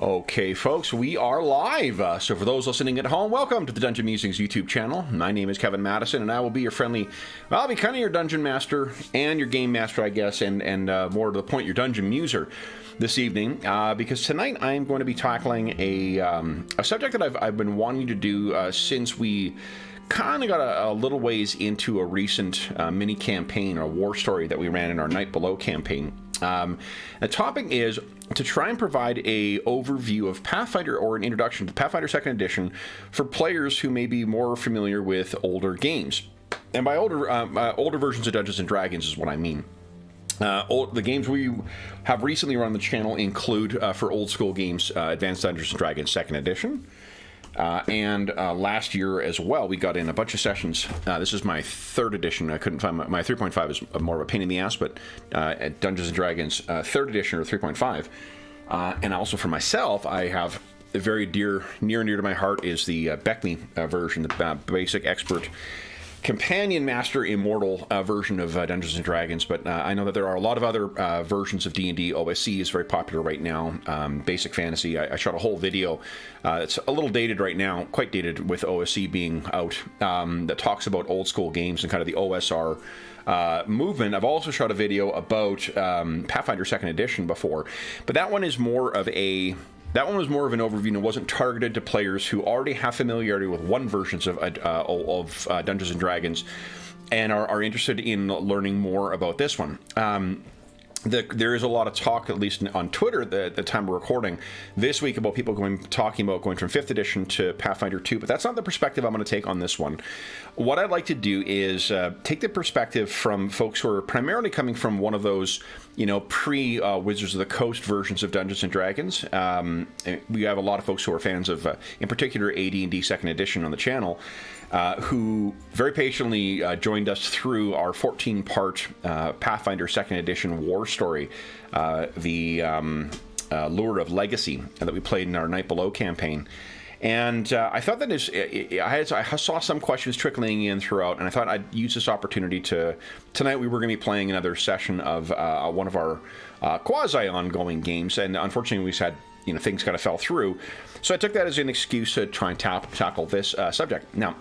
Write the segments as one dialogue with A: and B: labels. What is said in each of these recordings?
A: Okay, folks, we are live. So for those listening at home, welcome to the Dungeon Musings YouTube channel. My name is Kevin Madison, and I will be your friendly, well, I'll be kind of your dungeon master and your game master, I guess, and more to the point, your dungeon muser this evening, because tonight I'm going to be tackling a subject that I've been wanting to do since we kind of got a little ways into a recent mini campaign or war story that we ran in our Night Below campaign. The topic is to try and provide a overview of Pathfinder or an introduction to Pathfinder 2nd Edition for players who may be more familiar with older games. And by older versions of Dungeons & Dragons is what I mean. The games we have recently run on the channel include, for old school games, Advanced Dungeons & Dragons 2nd Edition. And last year as well, we got in a bunch of sessions. This is my 3rd edition. I couldn't find my 3.5 is more of a pain in the ass, but at Dungeons & Dragons 3rd edition or 3.5. And also for myself, I have a very near and dear to my heart is the Beckley version, the basic expert companion master immortal version of Dungeons & Dragons, but I know that there are a lot of other versions of D&D. OSC is very popular right now. Basic fantasy. I shot a whole video. It's a little dated right now, quite dated with OSC being out, that talks about old school games and kind of the OSR movement. I've also shot a video about Pathfinder 2nd Edition before, but that one is more of a... That one was more of an overview and wasn't targeted to players who already have familiarity with one versions of Dungeons & Dragons and are interested in learning more about this one. There is a lot of talk, at least on Twitter at the time of recording, this week about people talking about going from 5th edition to Pathfinder 2, but that's not the perspective I'm going to take on this one. What I'd like to do is take the perspective from folks who are primarily coming from one of those, pre-Wizards of the Coast versions of Dungeons & Dragons. We have a lot of folks who are fans of, in particular, AD&D 2nd edition on the channel, who very patiently joined us through our 14-part Pathfinder 2nd Edition war story, the Lure of Legacy, that we played in our Night Below campaign. And I thought that I saw some questions trickling in throughout, and I thought I'd use this opportunity to... Tonight we were going to be playing another session of one of our quasi-ongoing games, and unfortunately we had... things kind of fell through. So I took that as an excuse to try and tackle this subject. Now,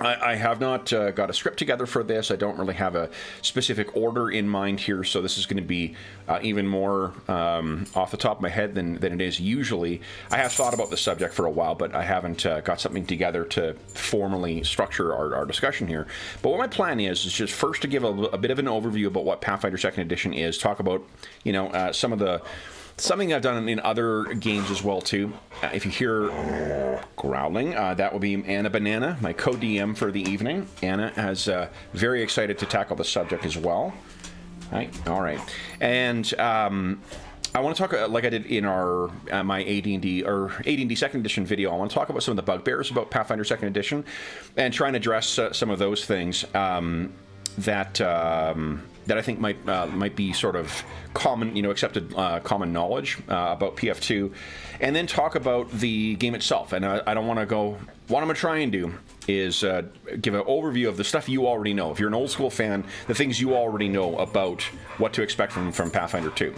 A: I have not got a script together for this. I don't really have a specific order in mind here, so this is going to be even more off the top of my head than it is usually. I have thought about the subject for a while, but I haven't got something together to formally structure our discussion here. But what my plan is just first to give a bit of an overview about what Pathfinder 2nd Edition is, talk about, some of the... Something I've done in other games as well, too. If you hear growling, that will be Anna Banana, my co-DM for the evening. Anna is very excited to tackle the subject as well. All right. And I want to talk, like I did in our my AD&D, or AD&D 2nd Edition video, I want to talk about some of the bugbears about Pathfinder 2nd Edition and try and address some of those things that I think might be sort of common, accepted common knowledge about PF2, and then talk about the game itself. And I don't want to go... What I'm going to try and do is give an overview of the stuff you already know. If you're an old school fan, the things you already know about what to expect from Pathfinder 2.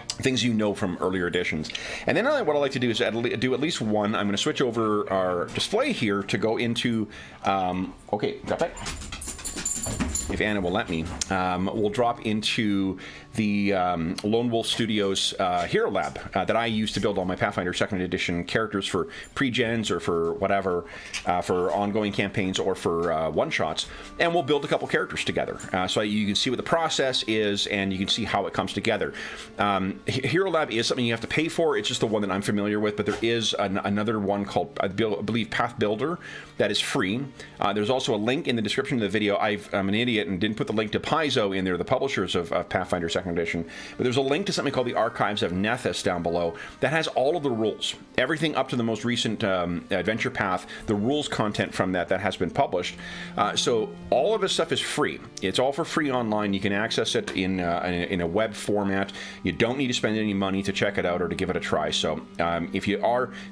A: Things you know from earlier editions. And then what I'd like to do is do at least one. I'm going to switch over our display here to go into... okay, got that? If Anna will let me, we'll drop into the Lone Wolf Studios Hero Lab that I use to build all my Pathfinder 2nd Edition characters for pre-gens or for whatever, for ongoing campaigns or for one-shots, and we'll build a couple characters together. So you can see what the process is, and you can see how it comes together. Hero Lab is something you have to pay for. It's just the one that I'm familiar with, but there is another one called, I believe, Path Builder, that is free. There's also a link in the description of the video. I'm an idiot and didn't put the link to Paizo in there, the publishers of Pathfinder 2nd Edition, but there's a link to something called the Archives of Nethys down below that has all of the rules, everything up to the most recent adventure path, the rules content from that has been published. So all of this stuff is free. It's all for free online. You can access it in a web format. You don't need to spend any money to check it out or to give it a try. So if you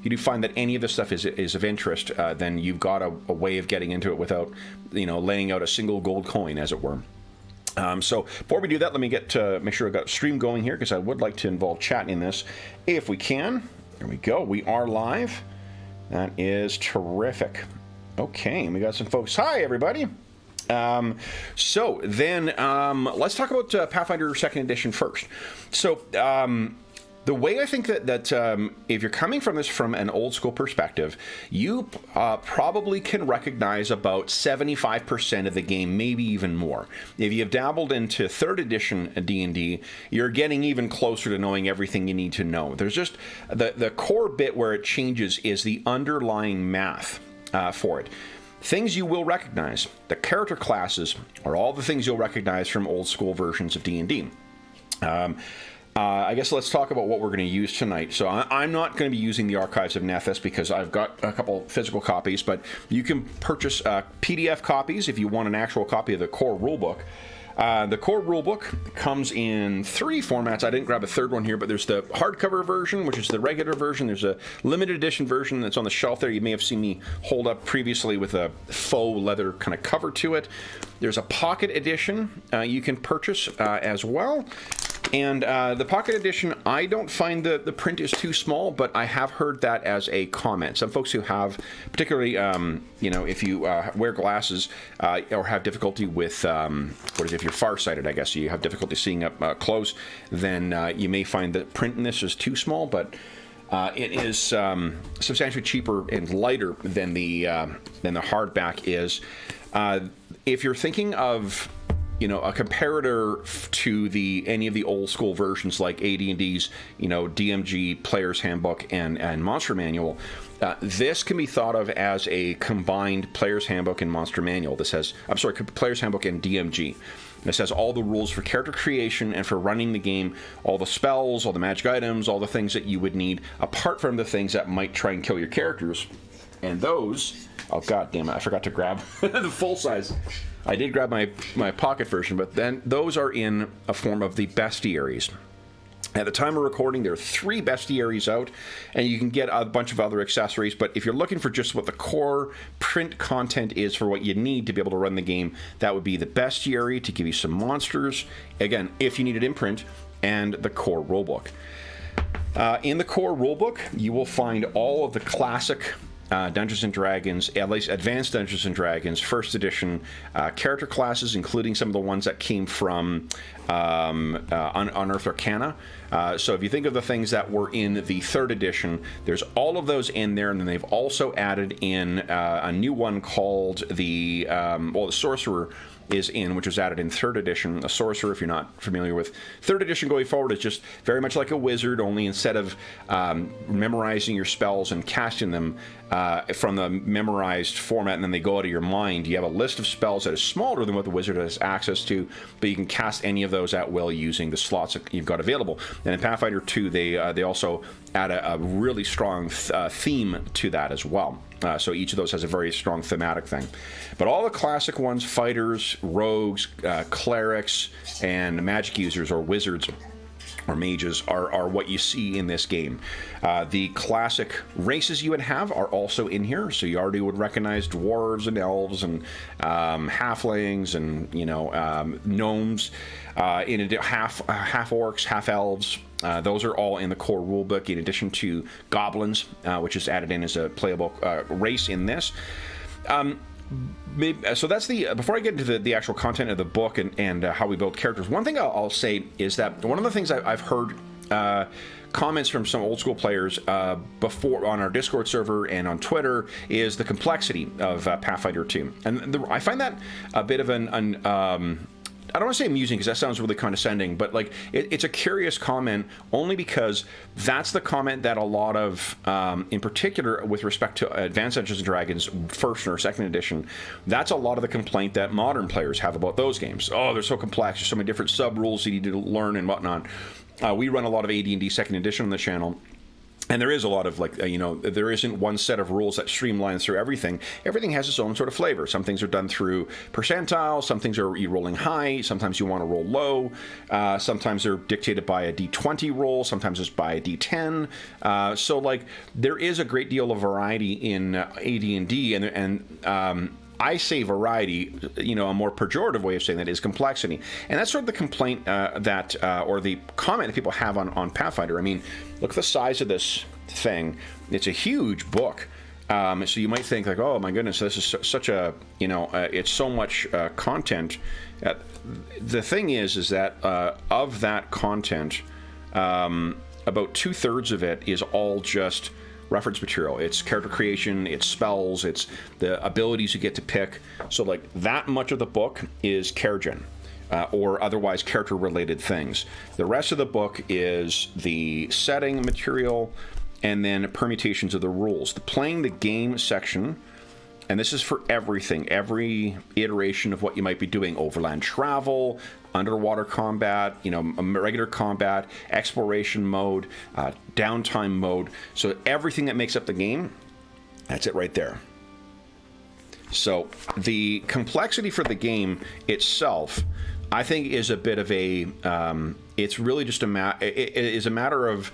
A: do find that any of this stuff is of interest, then you've got a way of getting into it without laying out a single gold coin, as it were. So before we do that, let me make sure I've got stream going here, because I would like to involve chat in this if we can. There we go. We are live. That is terrific. Okay, we got some folks. Hi, everybody. So then let's talk about Pathfinder 2nd Edition first. So the way I think that if you're coming from this from an old school perspective, you probably can recognize about 75% of the game, maybe even more. If you've dabbled into 3rd Edition D&D, you're getting even closer to knowing everything you need to know. There's just the core bit where it changes is the underlying math for it. Things you will recognize. The character classes are all the things you'll recognize from old school versions of D&D. I guess let's talk about what we're going to use tonight. So I'm not going to be using the Archives of Nethys because I've got a couple physical copies, but you can purchase PDF copies if you want an actual copy of the core rulebook. The core rulebook comes in 3 formats. I didn't grab a 3rd one here, but there's the hardcover version, which is the regular version. There's a limited edition version that's on the shelf there. You may have seen me hold up previously with a faux leather kind of cover to it. There's a pocket edition you can purchase as well. And the pocket edition, I don't find the print is too small, but I have heard that as a comment. Some folks who have, particularly, if you wear glasses or have difficulty with, if you're farsighted, I guess, you have difficulty seeing up close, then you may find the print in this is too small, but it is substantially cheaper and lighter than the hardback is. If you're thinking of a comparator to any of the old school versions like AD&D's, DMG, Player's Handbook, and Monster Manual, this can be thought of as a combined Player's Handbook and Monster Manual. Player's Handbook and DMG. This has all the rules for character creation and for running the game, all the spells, all the magic items, all the things that you would need, apart from the things that might try and kill your characters. And those, oh god damn it, I forgot to grab the full size. I did grab my pocket version, but then those are in a form of the bestiaries. At the time of recording, there are 3 bestiaries out, and you can get a bunch of other accessories, but if you're looking for just what the core print content is for what you need to be able to run the game, that would be the bestiary to give you some monsters, again, if you need it in print, and the core rulebook. In the core rulebook, you will find all of the classic Dungeons & Dragons, at least Advanced Dungeons & Dragons, 1st Edition character classes, including some of the ones that came from Unearthed Arcana. So if you think of the things that were in the 3rd Edition, there's all of those in there, and then they've also added in a new one called the Sorcerer is in, which was added in 3rd Edition. A sorcerer, if you're not familiar with 3rd Edition going forward, is just very much like a wizard, only instead of memorizing your spells and casting them from the memorized format and then they go out of your mind, you have a list of spells that is smaller than what the wizard has access to, but you can cast any of those at will using the slots that you've got available. And in Pathfinder 2, they also add a really strong theme to that as well. So each of those has a very strong thematic thing. But all the classic ones, fighters, rogues, clerics, and magic users or wizards or mages are what you see in this game. The classic races you would have are also in here, so you already would recognize dwarves and elves and halflings and gnomes, half orcs, half elves. Those are all in the core rulebook, in addition to goblins, which is added in as a playable race in this. So that's before I get into the actual content of the book and how we build characters, one thing I'll say is that one of the things I've heard comments from some old school players before on our Discord server and on Twitter is the complexity of Pathfinder 2. And I find that a bit of I don't want to say amusing because that sounds really condescending, but it's a curious comment only because that's the comment that a lot of, in particular with respect to Advanced Dungeons & Dragons 1st or 2nd Edition, that's a lot of the complaint that modern players have about those games. Oh, they're so complex, there's so many different sub-rules you need to learn and whatnot. We run a lot of AD&D 2nd Edition on the channel. And there is a lot of there isn't one set of rules that streamlines through everything. Everything has its own sort of flavor. Some things are done through percentile, some things are you rolling high, sometimes you want to roll low, sometimes they're dictated by a D20 roll, sometimes it's by a D10. So there is a great deal of variety in AD&D, and I say variety, you know, a more pejorative way of saying that is complexity. And that's sort of the complaint or the comment that people have on Pathfinder. I mean, look at the size of this thing. It's a huge book. So you might think like, oh my goodness, this is such a, you know, it's so much content. The thing is that of that content, about 2/3 of it is all just reference material. It's character creation, it's spells, it's the abilities you get to pick. So like that much of the book is character or otherwise character related things. The rest of the book is the setting material and then permutations of the rules. The playing the game section, and this is for everything, every iteration of what you might be doing: overland travel, underwater combat, you know, regular combat, exploration mode, downtime mode. So everything that makes up the game, that's it right there. So the complexity for the game itself, I think, is a bit of a, it's really just it is a matter of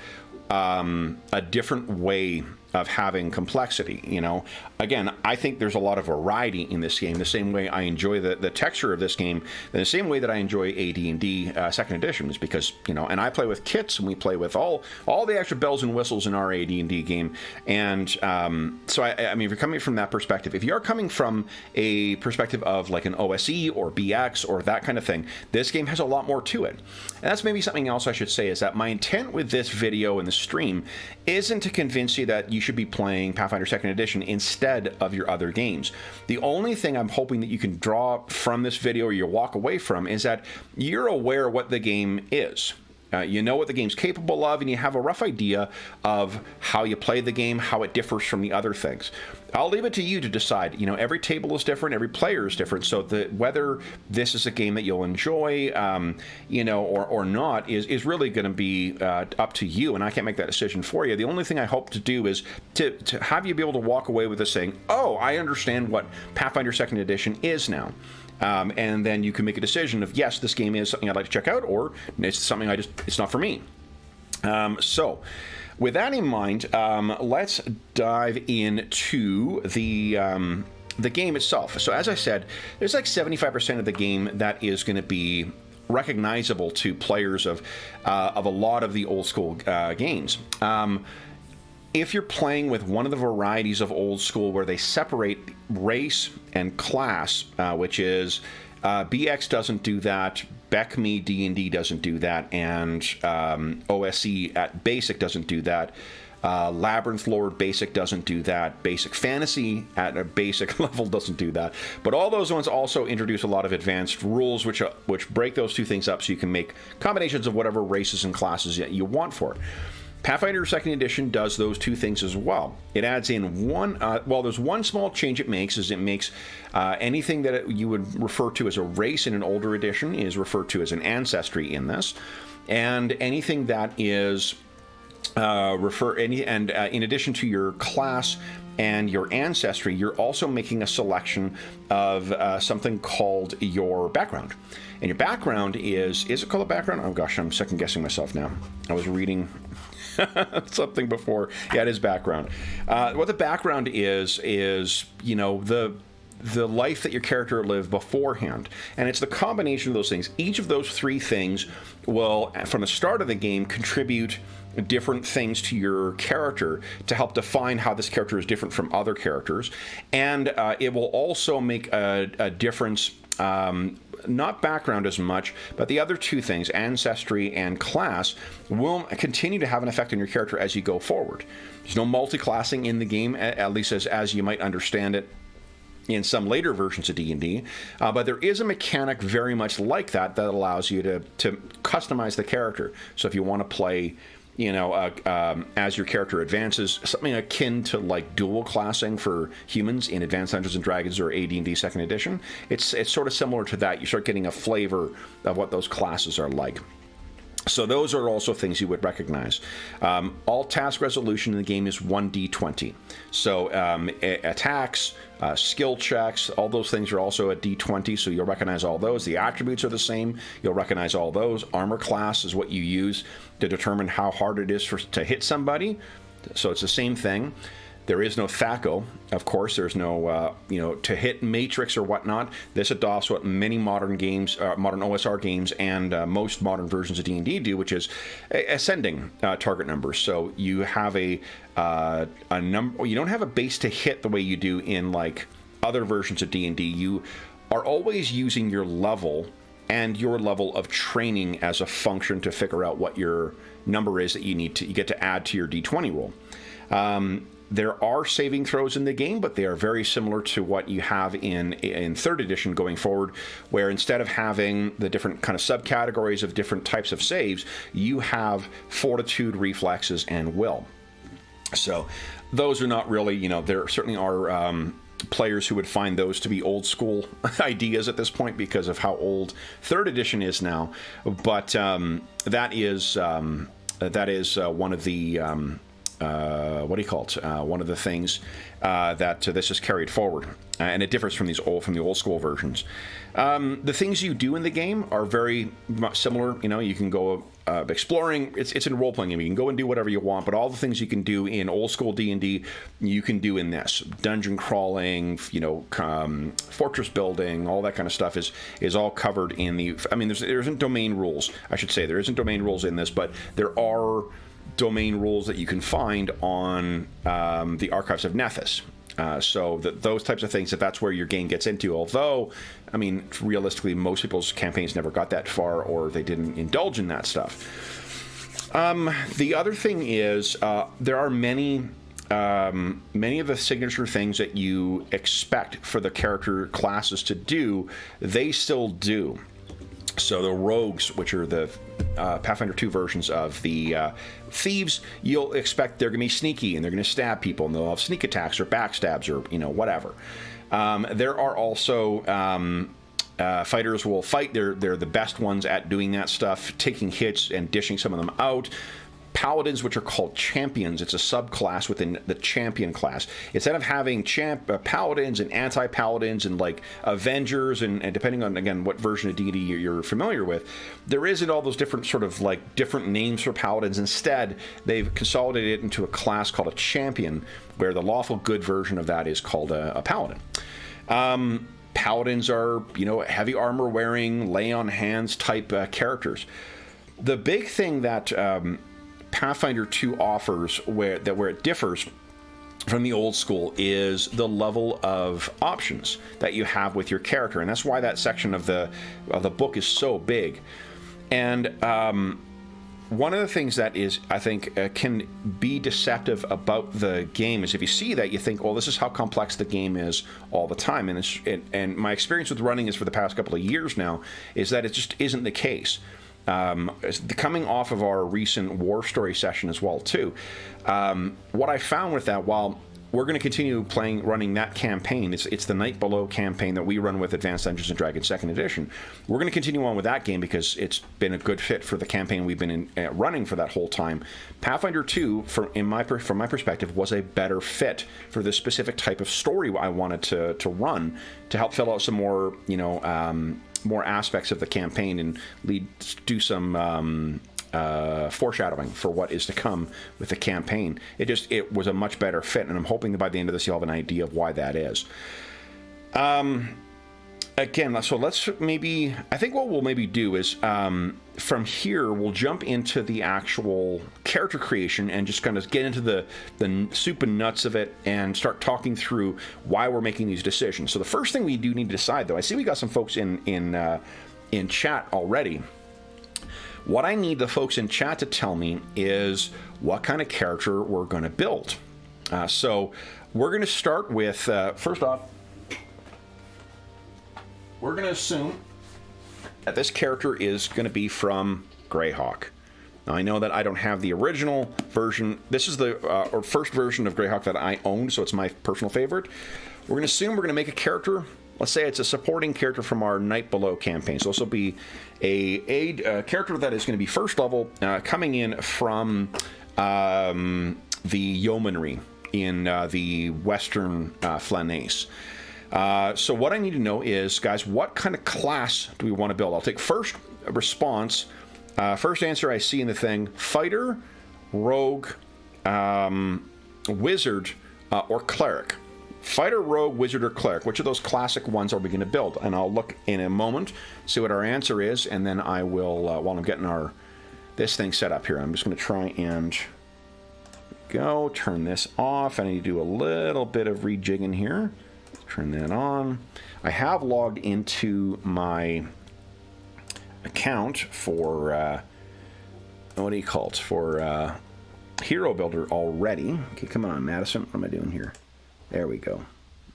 A: a different way of having complexity. You know, again, I think there's a lot of variety in this game, the same way I enjoy the texture of this game, the same way that I enjoy AD&D second editions, because, you know, and I play with kits, and we play with all the extra bells and whistles in our AD&D game. And so I mean, if you're coming from that perspective, if you are coming from a perspective of like an OSE or BX or that kind of thing, this game has a lot more to it. And that's maybe something else I should say, is that my intent with this video and the stream isn't to convince you that you should be playing Pathfinder 2nd Edition instead of your other games. The only thing I'm hoping that you can draw from this video, or you walk away from, is that you're aware what the game is. You know what the game's capable of, and you have a rough idea of how you play the game, how it differs from the other things. I'll leave it to you to decide. You know, every table is different, every player is different, so whether this is a game that you'll enjoy, you know, or not, is really going to be up to you, and I can't make that decision for you. The only thing I hope to do is to have you be able to walk away with this saying, oh, I understand what Pathfinder 2nd Edition is now. And then you can make a decision of, yes, this game is something I'd like to check out, or it's something it's not for me. So with that in mind, let's dive into the game itself. So as I said, there's like 75% of the game that is going to be recognizable to players of a lot of the old school games. If you're playing with one of the varieties of old school where they separate race and class, which is BX doesn't do that, BECME D&D doesn't do that, and OSE at Basic doesn't do that, Labyrinth Lord Basic doesn't do that, Basic Fantasy at a basic level doesn't do that, but all those ones also introduce a lot of advanced rules which break those two things up so you can make combinations of whatever races and classes that you want for it. Pathfinder 2nd Edition does those two things as well. It adds in one, there's one small change it makes, is it makes anything that you would refer to as a race in an older edition is referred to as an ancestry in this, and anything that is in addition to your class and your ancestry, you're also making a selection of something called your background. And your background is it called a background? Oh gosh, I'm second guessing myself now. I was reading something before. Yeah, it is background. What the background is, you know, the life that your character lived beforehand. And it's the combination of those things. Each of those three things will, from the start of the game, contribute different things to your character to help define how this character is different from other characters. And it will also make a difference, not background as much, but the other two things, ancestry and class, will continue to have an effect on your character as you go forward. There's no multi-classing in the game, at least as you might understand it in some later versions of D&D, but there is a mechanic very much like that allows you to customize the character. So if you want to play, you know, as your character advances, something akin to like dual classing for humans in Advanced Dungeons & Dragons or AD&D 2nd Edition, it's sort of similar to that. You start getting a flavor of what those classes are like. So those are also things you would recognize. All task resolution in the game is 1d20. So attacks, skill checks, all those things are also a d20, so you'll recognize all those. The attributes are the same. You'll recognize all those. Armor class is what you use to determine how hard it is to hit somebody. So it's the same thing. There is no THAC0, of course. There's no, to hit matrix or whatnot. This adopts what many modern games, modern OSR games, and most modern versions of D&D do, which is ascending target numbers. So you have a number. You don't have a base to hit the way you do in like other versions of D&D. You are always using your level and your level of training as a function to figure out what your number is that you get to add to your D20 roll. There are saving throws in the game, but they are very similar to what you have in 3rd edition going forward, where instead of having the different kind of subcategories of different types of saves, you have fortitude, reflexes, and will. So those are not really, there certainly are players who would find those to be old school ideas at this point because of how old 3rd edition is now. But that is one of the... one of the things that this is carried forward, and it differs from the old school versions. The things you do in the game are very much similar. You can go exploring. It's in a role-playing game. You can go and do whatever you want, but all the things you can do in old school D&D, you can do in this. Dungeon crawling, fortress building, all that kind of stuff is all covered in the. I mean, there isn't domain rules. I should say there isn't domain rules in this, but there are domain rules that you can find on the Archives of Nethys. So those types of things, that's where your game gets into. Although, I mean, realistically, most people's campaigns never got that far, or they didn't indulge in that stuff. The other thing is there are many of the signature things that you expect for the character classes to do, they still do. So the rogues, which are the Pathfinder 2 versions of the thieves, you'll expect they're going to be sneaky and they're going to stab people, and they'll have sneak attacks or backstabs or whatever. There are also fighters will fight. They're the best ones at doing that stuff, taking hits and dishing some of them out. Paladins, which are called champions, it's a subclass within the champion class. Instead of having paladins and anti-paladins and like avengers and depending on, again, what version of D&D you're familiar with, there isn't all those different sort of like different names for paladins. Instead, they've consolidated it into a class called a champion, where the lawful good version of that is called a paladin. Paladins are, heavy armor wearing, lay on hands type characters. The big thing that Pathfinder 2 offers, where it differs from the old school, is the level of options that you have with your character, and that's why that section of the book is so big. And one of the things that is, I think, can be deceptive about the game is if you see that, you think, well, this is how complex the game is all the time. And my experience with running is for the past couple of years now is that it just isn't the case. Coming off of our recent war story session as well too, what I found with that, while we're going to continue running that campaign, it's the Night Below campaign that we run with Advanced Dungeons & Dragons 2nd edition. We're going to continue on with that game because it's been a good fit for the campaign we've been running for that whole time. Pathfinder 2, from my perspective, was a better fit for this specific type of story I wanted to run, to help fill out some more, more aspects of the campaign and do some foreshadowing for what is to come with the campaign. It was a much better fit, and I'm hoping that by the end of this you'll have an idea of why that is. Again, so let's maybe, I think what we'll maybe do is from here we'll jump into the actual character creation and just kind of get into the soup and nuts of it and start talking through why we're making these decisions. So the first thing we do need to decide, though, I see we got some folks in chat already. What I need the folks in chat to tell me is what kind of character we're going to build. So we're going to start with, first off, we're going to assume that this character is going to be from Greyhawk. Now, I know that I don't have the original version. This is the first version of Greyhawk that I own, so it's my personal favorite. We're going to assume we're going to make a character. Let's say it's a supporting character from our Night Below campaign. So this will be a character that is going to be first level, coming in from the yeomanry in the Western Flanace. So what I need to know is, guys, what kind of class do we want to build? I'll take first response. First answer I see in the thing: fighter, rogue, wizard, or cleric. Fighter, rogue, wizard, or cleric. Which of those classic ones are we going to build? And I'll look in a moment, see what our answer is, and then I will, while I'm getting this thing set up here, I'm just going to try and go turn this off. I need to do a little bit of rejigging here. Turn that on. I have logged into my account for what do you call it? For Hero Builder already. Okay, come on, Madison. What am I doing here? There we go.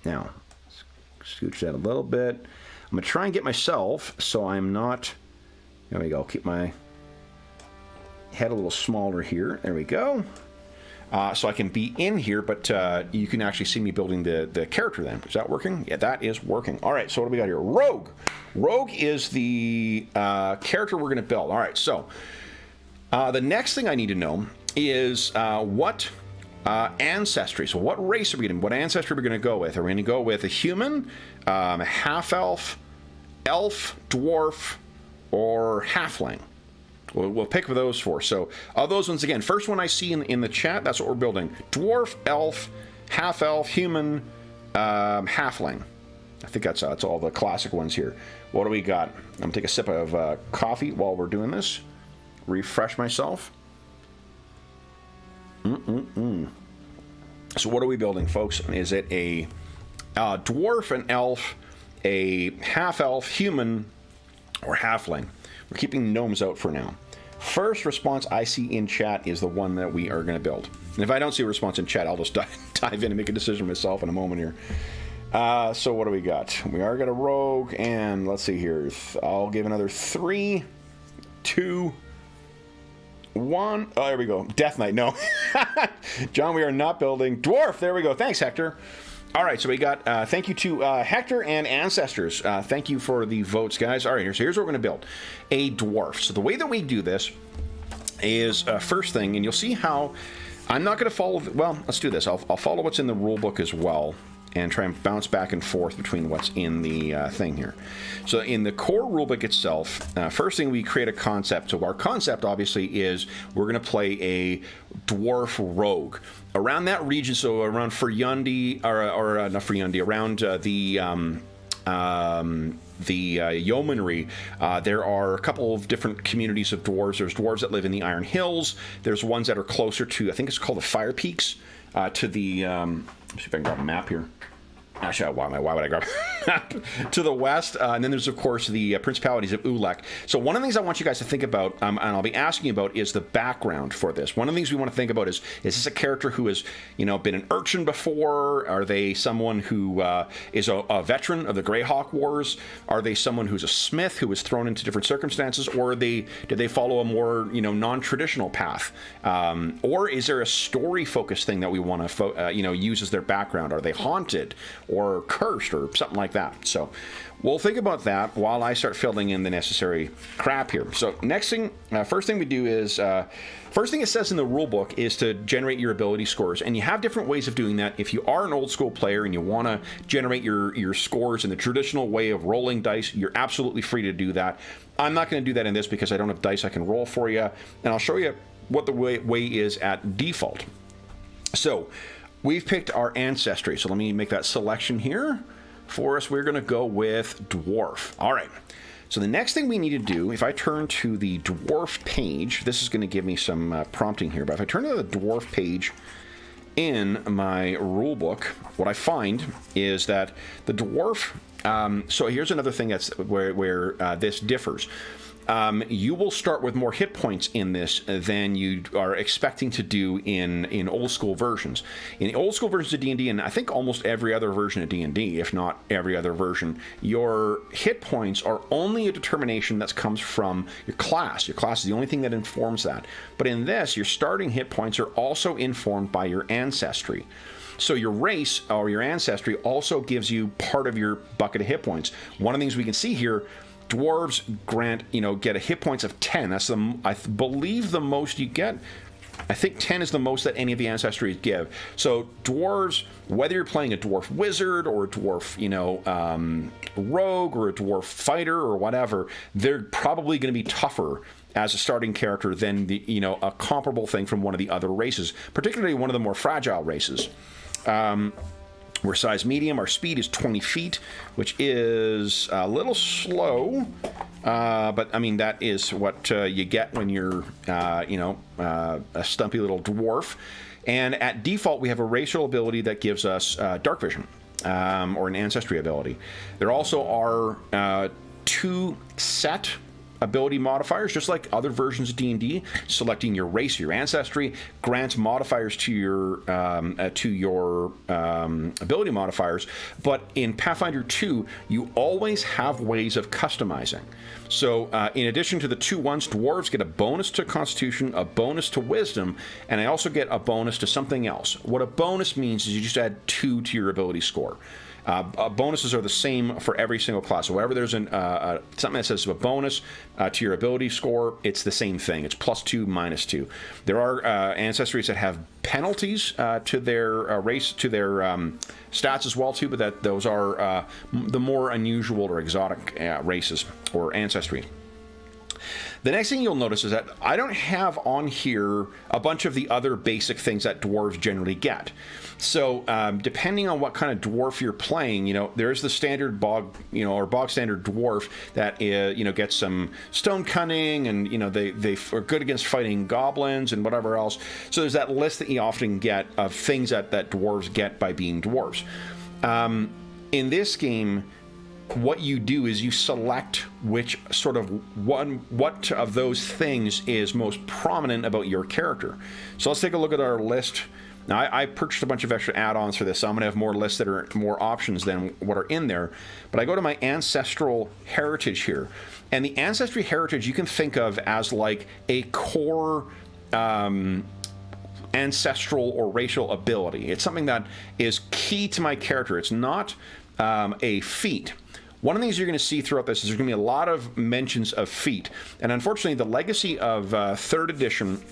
A: Now, scooch that a little bit. I'm going to try and get myself so I'm not... There we go. Keep my head a little smaller here. There we go. So I can be in here, but you can actually see me building the character then. Is that working? Yeah, that is working. All right, so what do we got here? Rogue. Rogue is the character we're going to build. All right, so the next thing I need to know is what... ancestry. So what race are we going to, what ancestry are we going to go with? Are we going to go with a human, a half-elf, elf, dwarf, or halfling? We'll pick those four. So of those ones, again, first one I see in the chat, that's what we're building. Dwarf, elf, half-elf, human, halfling. I think that's all the classic ones here. What do we got? I'm going to take a sip of coffee while we're doing this. Refresh myself. So what are we building, folks? Is it a dwarf, an elf, a half-elf, human, or halfling? We're keeping gnomes out for now. First response I see in chat is the one that we are going to build. And if I don't see a response in chat, I'll just dive in and make a decision myself in a moment here. So what do we got? We are going to rogue, and let's see here. I'll give another 3, 2, 1. Oh, there we go. Death Knight. No. John, we are not building. Dwarf. There we go. Thanks, Hector. All right, so we got, thank you to Hector and Ancestors. Thank you for the votes, guys. All right, here's what we're going to build. A dwarf. So the way that we do this is, first thing, and you'll see how, I'm not going to follow, well, let's do this. I'll follow what's in the rule book as well, and try and bounce back and forth between what's in the thing here. So in the core rulebook itself, first thing we create a concept. So our concept obviously is we're going to play a dwarf rogue around that region. So around Furyundi, or not Furyundi, around the yeomanry, there are a couple of different communities of dwarves. There's dwarves that live in the Iron Hills. There's ones that are closer to, I think it's called the Fire Peaks, to the let me see if I can grab a map here. Actually, why would I grab a map? To the west, and then there's, of course, the Principalities of Ulek. So one of the things I want you guys to think about, and I'll be asking you about, is the background for this. One of the things we want to think about is this a character who has, been an urchin before? Are they someone who is a veteran of the Greyhawk Wars? Are they someone who's a smith who was thrown into different circumstances? Or did they follow a more, non-traditional path? Or is there a story-focused thing that we want to, use as their background? Are they haunted or cursed or something like that? So we'll think about that while I start filling in the necessary crap here. So next thing, first thing we do is, first thing it says in the rule book is to generate your ability scores. And you have different ways of doing that. If you are an old school player and you want to generate your scores in the traditional way of rolling dice, you're absolutely free to do that. I'm not going to do that in this because I don't have dice I can roll for you. And I'll show you what the way is at default. So we've picked our ancestry. So let me make that selection here. For us, we're going to go with dwarf. All right. So the next thing we need to do, if I turn to the dwarf page, this is going to give me some prompting here, but if I turn to the dwarf page in my rule book, what I find is that the dwarf, so here's another thing that's where this differs. You will start with more hit points in this than you are expecting to do in old school versions. In old school versions of D&D, and I think almost every other version of D&D, if not every other version, your hit points are only a determination that comes from your class. Your class is the only thing that informs that. But in this, your starting hit points are also informed by your ancestry. So your race or your ancestry also gives you part of your bucket of hit points. One of the things we can see here, dwarves get a hit points of 10. That's I believe the most you get. I think 10 is the most that any of the ancestries give. So dwarves, whether you're playing a dwarf wizard or a dwarf, rogue or a dwarf fighter or whatever, they're probably going to be tougher as a starting character than a comparable thing from one of the other races, particularly one of the more fragile races. We're size medium. Our speed is 20 feet, which is a little slow, but I mean that is what you get when you're, a stumpy little dwarf. And at default, we have a racial ability that gives us dark vision, or an ancestry ability. There also are 2 set ability modifiers, just like other versions of D&D. Selecting your race, your ancestry, grants modifiers to your ability modifiers. But in Pathfinder 2, you always have ways of customizing. So in addition to the 2 ones, dwarves get a bonus to Constitution, a bonus to Wisdom, and I also get a bonus to something else. What a bonus means is you just add 2 to your ability score. Bonuses are the same for every single class. So whenever there's something that says a bonus to your ability score, it's the same thing. It's +2, -2. There are ancestries that have penalties to their race, to their stats as well too, but those are the more unusual or exotic races or ancestry. The next thing you'll notice is that I don't have on here a bunch of the other basic things that dwarves generally get. So depending on what kind of dwarf you're playing, there's the standard bog, or bog standard dwarf that gets some stone cunning, and they are good against fighting goblins and whatever else. So there's that list that you often get of things that dwarves get by being dwarves. In this game, what you do is you select which sort of what of those things is most prominent about your character. So let's take a look at our list. Now, I purchased a bunch of extra add-ons for this, so I'm going to have more lists that are more options than what are in there. But I go to my ancestral heritage here, and the ancestry heritage you can think of as like a core ancestral or racial ability. It's something that is key to my character. It's not a feat. One of the things you're going to see throughout this is there's going to be a lot of mentions of feat. And unfortunately, the legacy of 3rd edition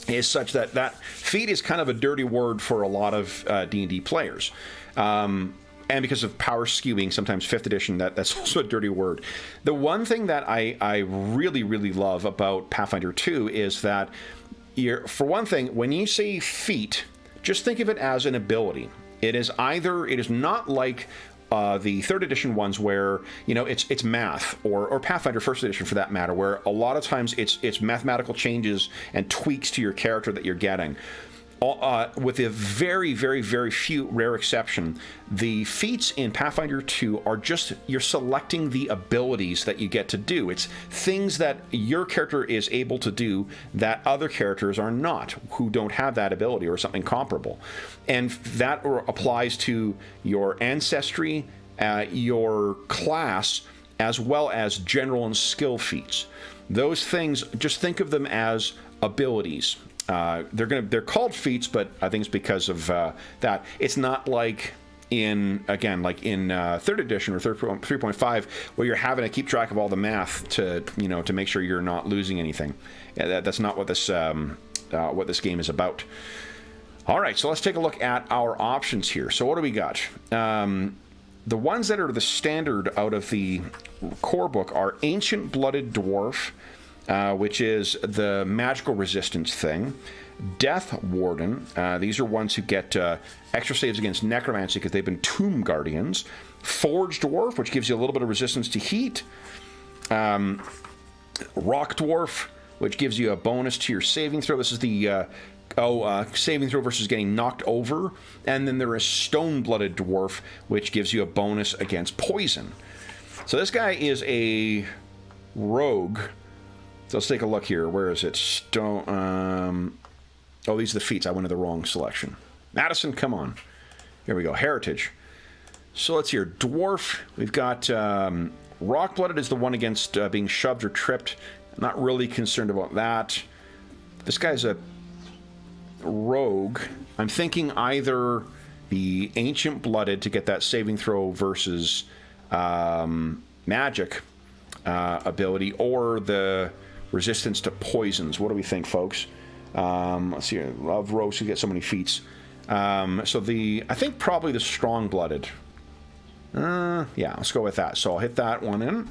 A: is such that feat is kind of a dirty word for a lot of D&D players. And because of power skewing, sometimes 5th edition, that's also a dirty word. The one thing that I really, really love about Pathfinder 2 is that, for one thing, when you say feat, just think of it as an ability. It is not like the 3rd edition ones where it's math, or Pathfinder 1st edition for that matter, where a lot of times it's mathematical changes and tweaks to your character that you're getting. With a very, very, very few rare exception, the feats in Pathfinder 2 are just you're selecting the abilities that you get to do. It's things that your character is able to do that other characters are not, who don't have that ability or something comparable. And that applies to your ancestry, your class, as well as general and skill feats. Those things, just think of them as abilities. They're called feats, but I think it's because of that. It's not like in 3rd edition or 3.5 where you're having to keep track of all the math to make sure you're not losing anything. That's not what this game is about. All right, so let's take a look at our options here. So what do we got? The ones that are the standard out of the core book are Ancient Blooded Dwarf, which is the magical resistance thing. Death Warden. These are ones who get extra saves against necromancy because they've been tomb guardians. Forged Dwarf, which gives you a little bit of resistance to heat. Rock Dwarf, which gives you a bonus to your saving throw. This is the saving throw versus getting knocked over. And then there is Stone Blooded Dwarf, which gives you a bonus against poison. So this guy is a rogue. So let's take a look here. Where is it? Stone. These are the feats. I went to the wrong selection. Madison, come on. Here we go. Heritage. So let's hear. Dwarf. We've got Rock Blooded is the one against being shoved or tripped. I'm not really concerned about that. This guy's a rogue. I'm thinking either the Ancient Blooded to get that saving throw versus magic ability, or the resistance to poisons. What do we think, folks? Let's see. I love rogues who get so many feats. I think probably the Strong Blooded. Yeah, let's go with that. So I'll hit that one in.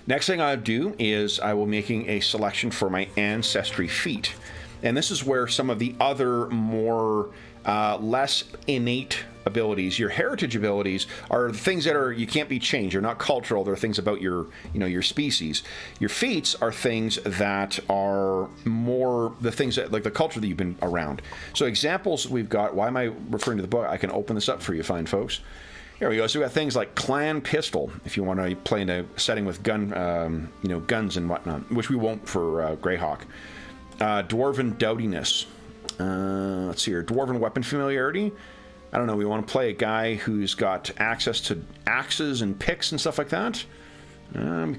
A: Next thing I'll do is I will making a selection for my Ancestry feat. And this is where some of the other more less innate abilities, your heritage abilities, are things that are, you can't be changed. They're not cultural. They're things about your, your species. Your feats are things that are more the things that, like the culture that you've been around. So examples we've got, why am I referring to the book? I can open this up for you fine folks. Here we go. So we got things like clan pistol, if you want to play in a setting with guns and whatnot, which we won't for Greyhawk. Dwarven doughtiness. Let's see here. Dwarven weapon familiarity. I don't know, we want to play a guy who's got access to axes and picks and stuff like that.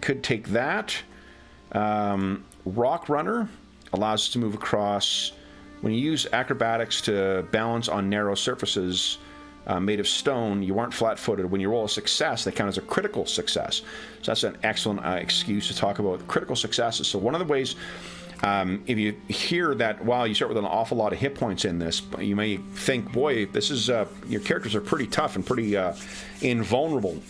A: Could take that. Rock Runner allows us to move across. When you use acrobatics to balance on narrow surfaces made of stone, you aren't flat-footed. When you roll a success, they count as a critical success. So that's an excellent excuse to talk about critical successes. So one of the ways... if you hear that, wow, you start with an awful lot of hit points in this, you may think, boy, this is your characters are pretty tough and pretty invulnerable.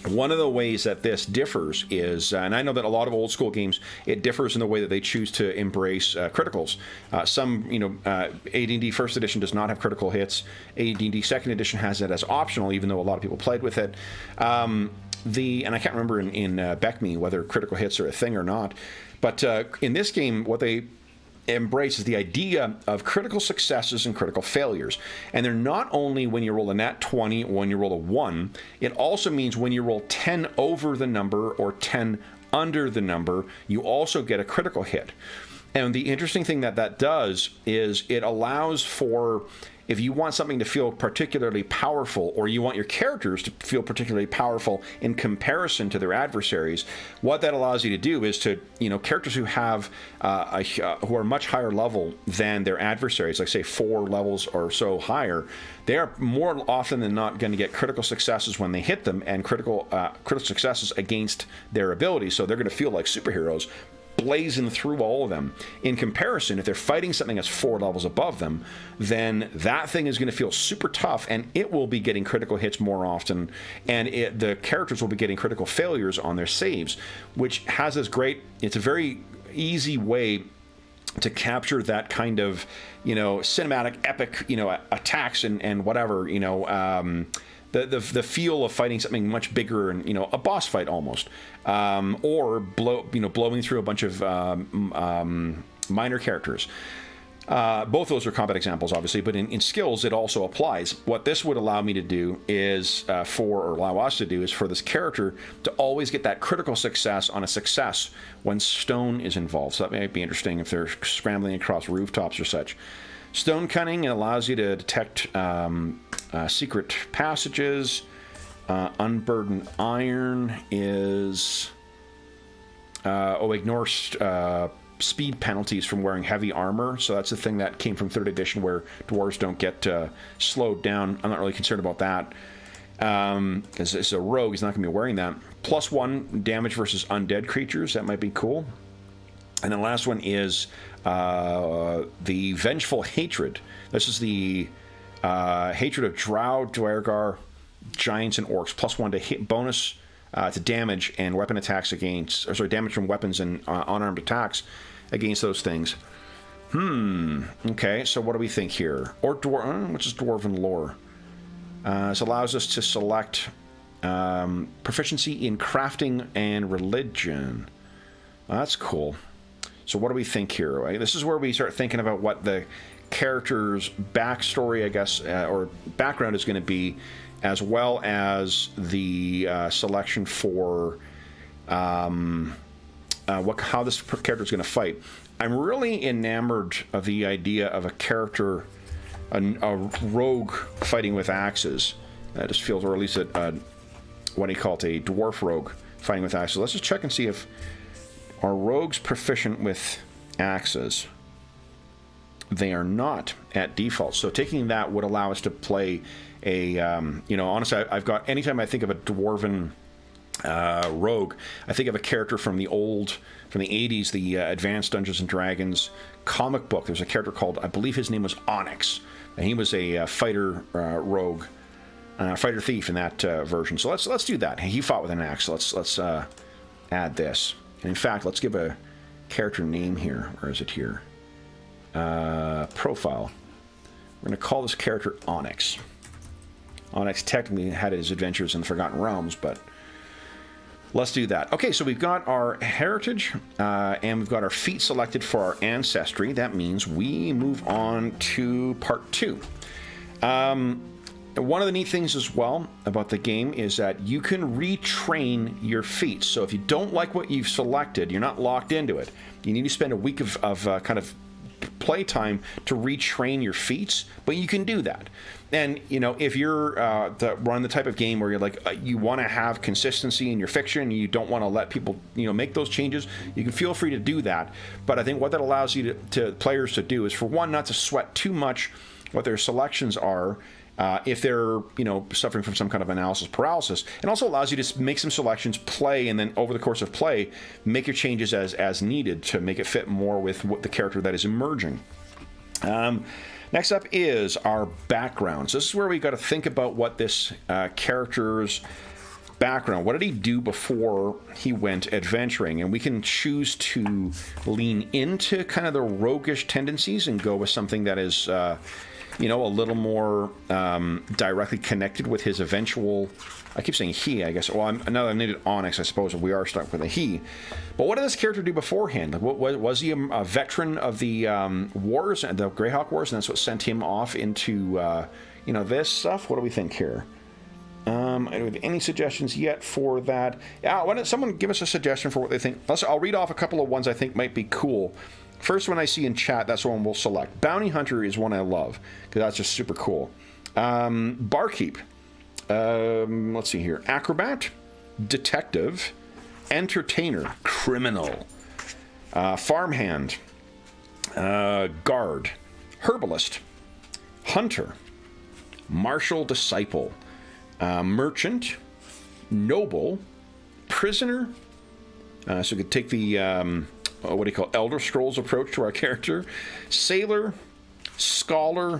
A: One of the ways that this differs is, and I know that a lot of old school games, it differs in the way that they choose to embrace criticals. Some, AD&D First Edition does not have critical hits. AD&D Second Edition has it as optional, even though a lot of people played with it. And I can't remember in BECME whether critical hits are a thing or not. But in this game, what they embrace is the idea of critical successes and critical failures. And they're not only when you roll a nat 20 or when you roll a 1, it also means when you roll 10 over the number or 10 under the number, you also get a critical hit. And the interesting thing that does is it allows for... If you want something to feel particularly powerful, or you want your characters to feel particularly powerful in comparison to their adversaries, what that allows you to do is to, characters who have who are much higher level than their adversaries, like say 4 levels or so higher, they are more often than not going to get critical successes when they hit them, and critical successes against their abilities. So they're going to feel like superheroes, blazing through all of them. In comparison, if they're fighting something that's 4 levels above them, then that thing is going to feel super tough, and it will be getting critical hits more often, and the characters will be getting critical failures on their saves, which has this great... It's a very easy way to capture that kind of, cinematic, epic, attacks and whatever, the feel of fighting something much bigger and a boss fight almost, or blowing through a bunch of minor characters. Both those are combat examples, obviously, but in skills it also applies. What this would allow me to do is allow us to do is for this character to always get that critical success on a success when stone is involved. So that might be interesting if they're scrambling across rooftops or such. Stone Cunning allows you to detect secret passages. Unburdened Iron is... ignores speed penalties from wearing heavy armor. So that's the thing that came from 3rd edition, where dwarves don't get slowed down. I'm not really concerned about that. As a rogue, he's not going to be wearing that. +1 damage versus undead creatures. That might be cool. And the last one is the Vengeful Hatred. This is the hatred of Drow, Dwergar, Giants, and Orcs. +1 to hit bonus to damage and weapon attacks against... damage from weapons and unarmed attacks against those things. Okay, so what do we think here? Which is Dwarven Lore. This allows us to select proficiency in crafting and religion. That's cool. So what do we think here? Right? This is where we start thinking about what the character's backstory, I guess, or background is going to be, as well as the selection for how this character is going to fight. I'm really enamored of the idea of a character, a rogue fighting with axes. That just feels, or at least what do you call it, a dwarf rogue fighting with axes. Let's just check and see if are rogues proficient with axes. They are not at default. So taking that would allow us to play a, honestly, I've got, anytime I think of a dwarven rogue, I think of a character from the 80s, the Advanced Dungeons and Dragons comic book. There's a character called, I believe his name was Onyx, and he was a fighter rogue, fighter thief in that version. So let's do that. He fought with an axe. Let's add this. And in fact, let's give a character name here. Where is it here? profile. We're going to call this character Onyx. Onyx technically had his adventures in the Forgotten Realms, but let's do that. Okay, so we've got our heritage, and we've got our feat selected for our ancestry. That means we move on to part 2. One of the neat things as well about the game is that you can retrain your feats. So if you don't like what you've selected, you're not locked into it. You need to spend a week of kind of playtime to retrain your feats, but you can do that. And you know, if you're run the type of game where you're like you want to have consistency in your fiction, and you don't want to let people make those changes, you can feel free to do that. But I think what that allows you to players to do is, for one, not to sweat too much what their selections are. If they're, suffering from some kind of analysis paralysis, and also allows you to make some selections, play, and then over the course of play, make your changes as needed to make it fit more with what the character that is emerging. Next up is our background. So this is where we got to think about what this character's background. What did he do before he went adventuring? And we can choose to lean into kind of the roguish tendencies and go with something that is a little more directly connected with his eventual. I keep saying he, I guess. Well, now that I've named it Onyx, I suppose we are stuck with a he. But what did this character do beforehand? Like, was he a veteran of the wars, the Greyhawk Wars, and that's what sent him off into this stuff? What do we think here? I don't have any suggestions yet for that. Yeah, why don't someone give us a suggestion for what they think? I'll read off a couple of ones I think might be cool. First one I see in chat, that's the one we'll select. Bounty Hunter is one I love, because that's just super cool. Barkeep. Let's see here. Acrobat. Detective. Entertainer. Criminal. Farmhand. Guard. Herbalist. Hunter. Martial Disciple. Merchant. Noble. Prisoner. So we could take the... what do you call Elder Scrolls approach to our character. Sailor, scholar,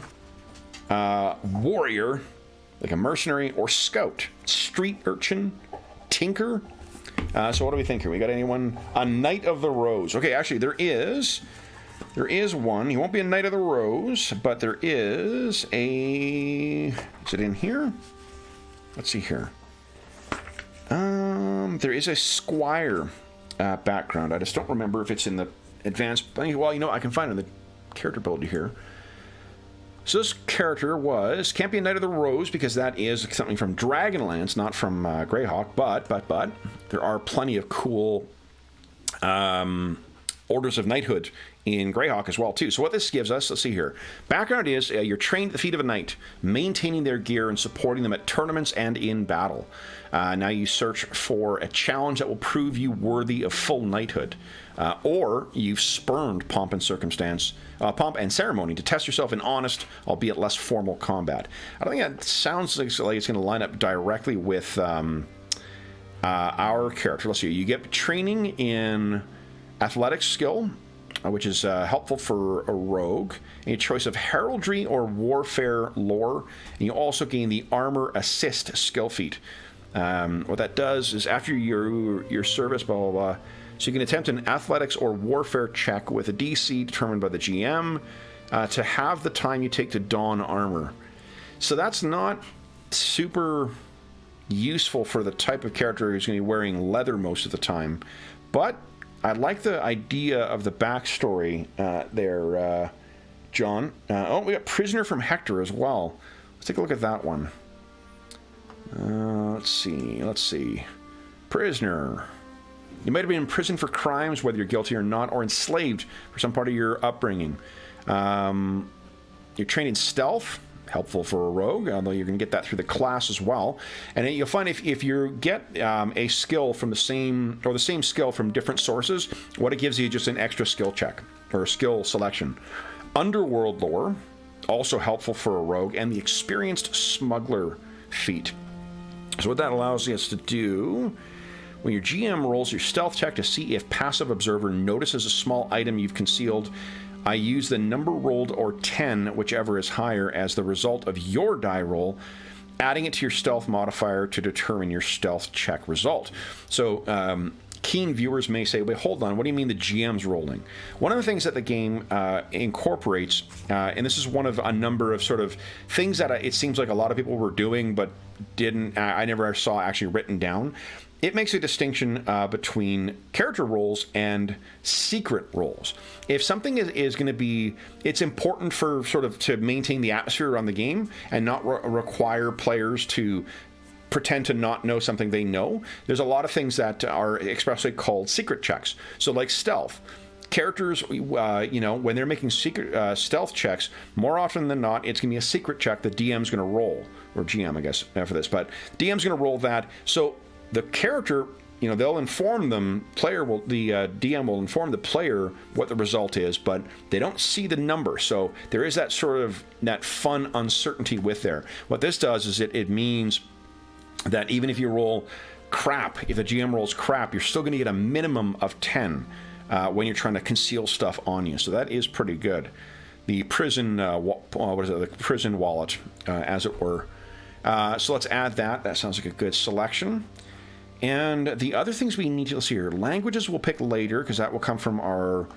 A: warrior, like a mercenary, or scout. Street urchin, tinker. So what do we think here? We got anyone? A Knight of the Rose. Okay, actually there is one. He won't be a Knight of the Rose, but there is a... Is it in here? Let's see here. There is a squire background. I just don't remember if it's in the advanced. Well, I can find it in the character builder here. So this character can't be a Knight of the Rose because that is something from Dragonlance, not from Greyhawk. But there are plenty of cool orders of knighthood in Greyhawk as well too. So what this gives us, let's see here. Background is you're trained at the feet of a knight, maintaining their gear and supporting them at tournaments and in battle. Now you search for a challenge that will prove you worthy of full knighthood, or you've spurned pomp and ceremony to test yourself in honest, albeit less formal combat. I don't think that sounds like it's going to line up directly with our character. Let's see. You get training in athletics skill, which is helpful for a rogue, a choice of heraldry or warfare lore, and you also gain the armor assist skill feat. What that does is after your service, blah, blah, blah, so you can attempt an athletics or warfare check with a DC determined by the GM to have the time you take to don armor. So that's not super useful for the type of character who's going to be wearing leather most of the time, but I like the idea of the backstory there, John. We got Prisoner from Hector as well. Let's take a look at that one. Let's see. Prisoner. You might have been in prison for crimes, whether you're guilty or not, or enslaved for some part of your upbringing. You're trained in stealth. Helpful for a rogue, although you're going to get that through the class as well. And you'll find if you get a skill from the same skill from different sources, what it gives you is just an extra skill check or skill selection. Underworld lore, also helpful for a rogue, and the experienced smuggler feat. So what that allows us to do, when your GM rolls your stealth check to see if passive observer notices a small item you've concealed, I use the number rolled or 10, whichever is higher, as the result of your die roll, adding it to your stealth modifier to determine your stealth check result. So keen viewers may say, wait, hold on, what do you mean the GM's rolling? One of the things that the game incorporates, and this is one of a number of sort of things that it seems like a lot of people were doing but didn't, I never saw actually written down. It makes a distinction between character roles and secret roles. If something is going to be, it's important for sort of to maintain the atmosphere around the game and not require players to pretend to not know something they know. There's a lot of things that are expressly called secret checks. So like stealth. Characters, when they're making secret stealth checks, more often than not, it's going to be a secret check the DM's going to roll, or GM, I guess, for this, but DM's going to roll that. So the character, they'll inform them, the DM will inform the player what the result is, but they don't see the number. So there is that sort of, that fun uncertainty with there. What this does is it means that even if you roll crap, if the GM rolls crap, you're still going to get a minimum of 10 when you're trying to conceal stuff on you. So that is pretty good. The prison, the prison wallet, as it were. So let's add that. That sounds like a good selection. And the other things we need to see here, languages we'll pick later because that will come from our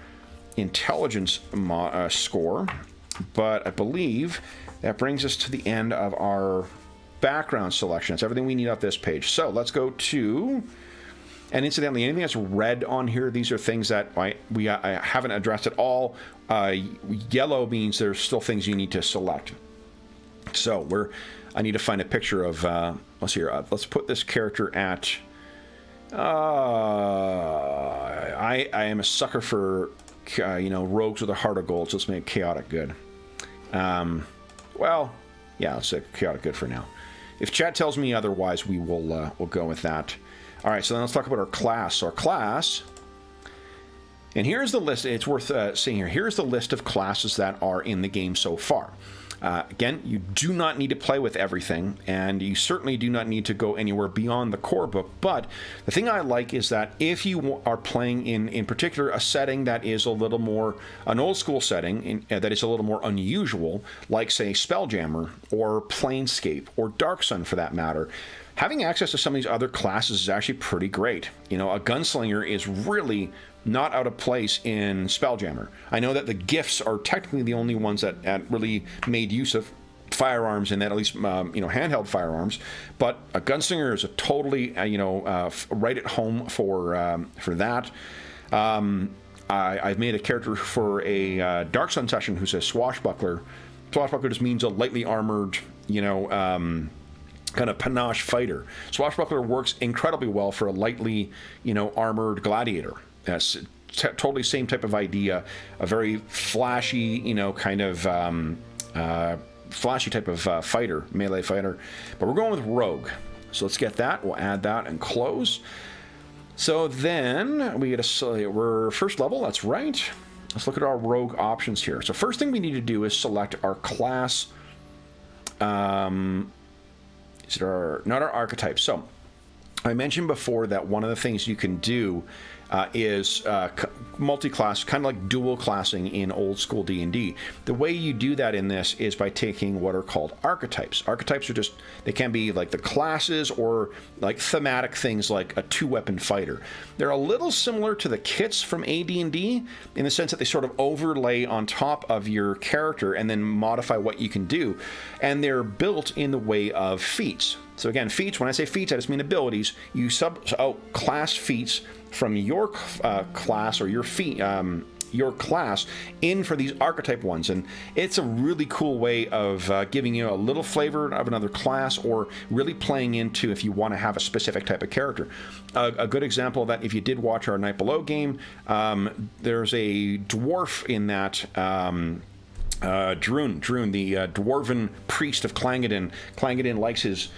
A: intelligence score. But I believe that brings us to the end of our background selection. It's everything we need off this page. So let's go to, and incidentally, anything that's red on here, these are things that I haven't addressed at all. Yellow means there's still things you need to select. So I need to find a picture of, let's see here, let's put this character at, I am a sucker for, rogues with a heart of gold, so let's make chaotic good. Well, yeah, let's say chaotic good for now. If chat tells me otherwise, we'll go with that. All right, so then let's talk about our class. So our class, and here's the list. It's worth seeing here. Here's the list of classes that are in the game so far. Again, you do not need to play with everything, and you certainly do not need to go anywhere beyond the core book. But the thing I like is that if you are playing in particular a setting that is a little more, an old school setting that is a little more unusual, like say Spelljammer or Planescape or Dark Sun for that matter, having access to some of these other classes is actually pretty great. A gunslinger is really not out of place in Spelljammer. I know that the gifts are technically the only ones that really made use of firearms, and that at least handheld firearms. But a gunslinger is a totally right at home for that. I've made a character for a Dark Sun session who's a swashbuckler. Swashbuckler just means a lightly armored, kind of panache fighter. Swashbuckler works incredibly well for a lightly, armored gladiator. That's totally same type of idea. A very flashy, flashy type of fighter, melee fighter. But we're going with rogue. So let's get that. We'll add that and close. So then we get we're first level. That's right. Let's look at our rogue options here. So first thing we need to do is select our class. Not our archetype. So I mentioned before that one of the things you can do is multi-class, kind of like dual classing in old school D&D. The way you do that in this is by taking what are called archetypes. Archetypes are just, they can be like the classes or like thematic things like a two-weapon fighter. They're a little similar to the kits from AD&D in the sense that they sort of overlay on top of your character and then modify what you can do. And they're built in the way of feats. So again, feats, when I say feats, I just mean abilities. You class feats from your class or your class in for these archetype ones, and it's a really cool way of giving you a little flavor of another class, or really playing into if you want to have a specific type of character. A good example of that, if you did watch our Night Below game, there's a dwarf in that. Druin, the dwarven priest of Clangeddin. Clangeddin likes his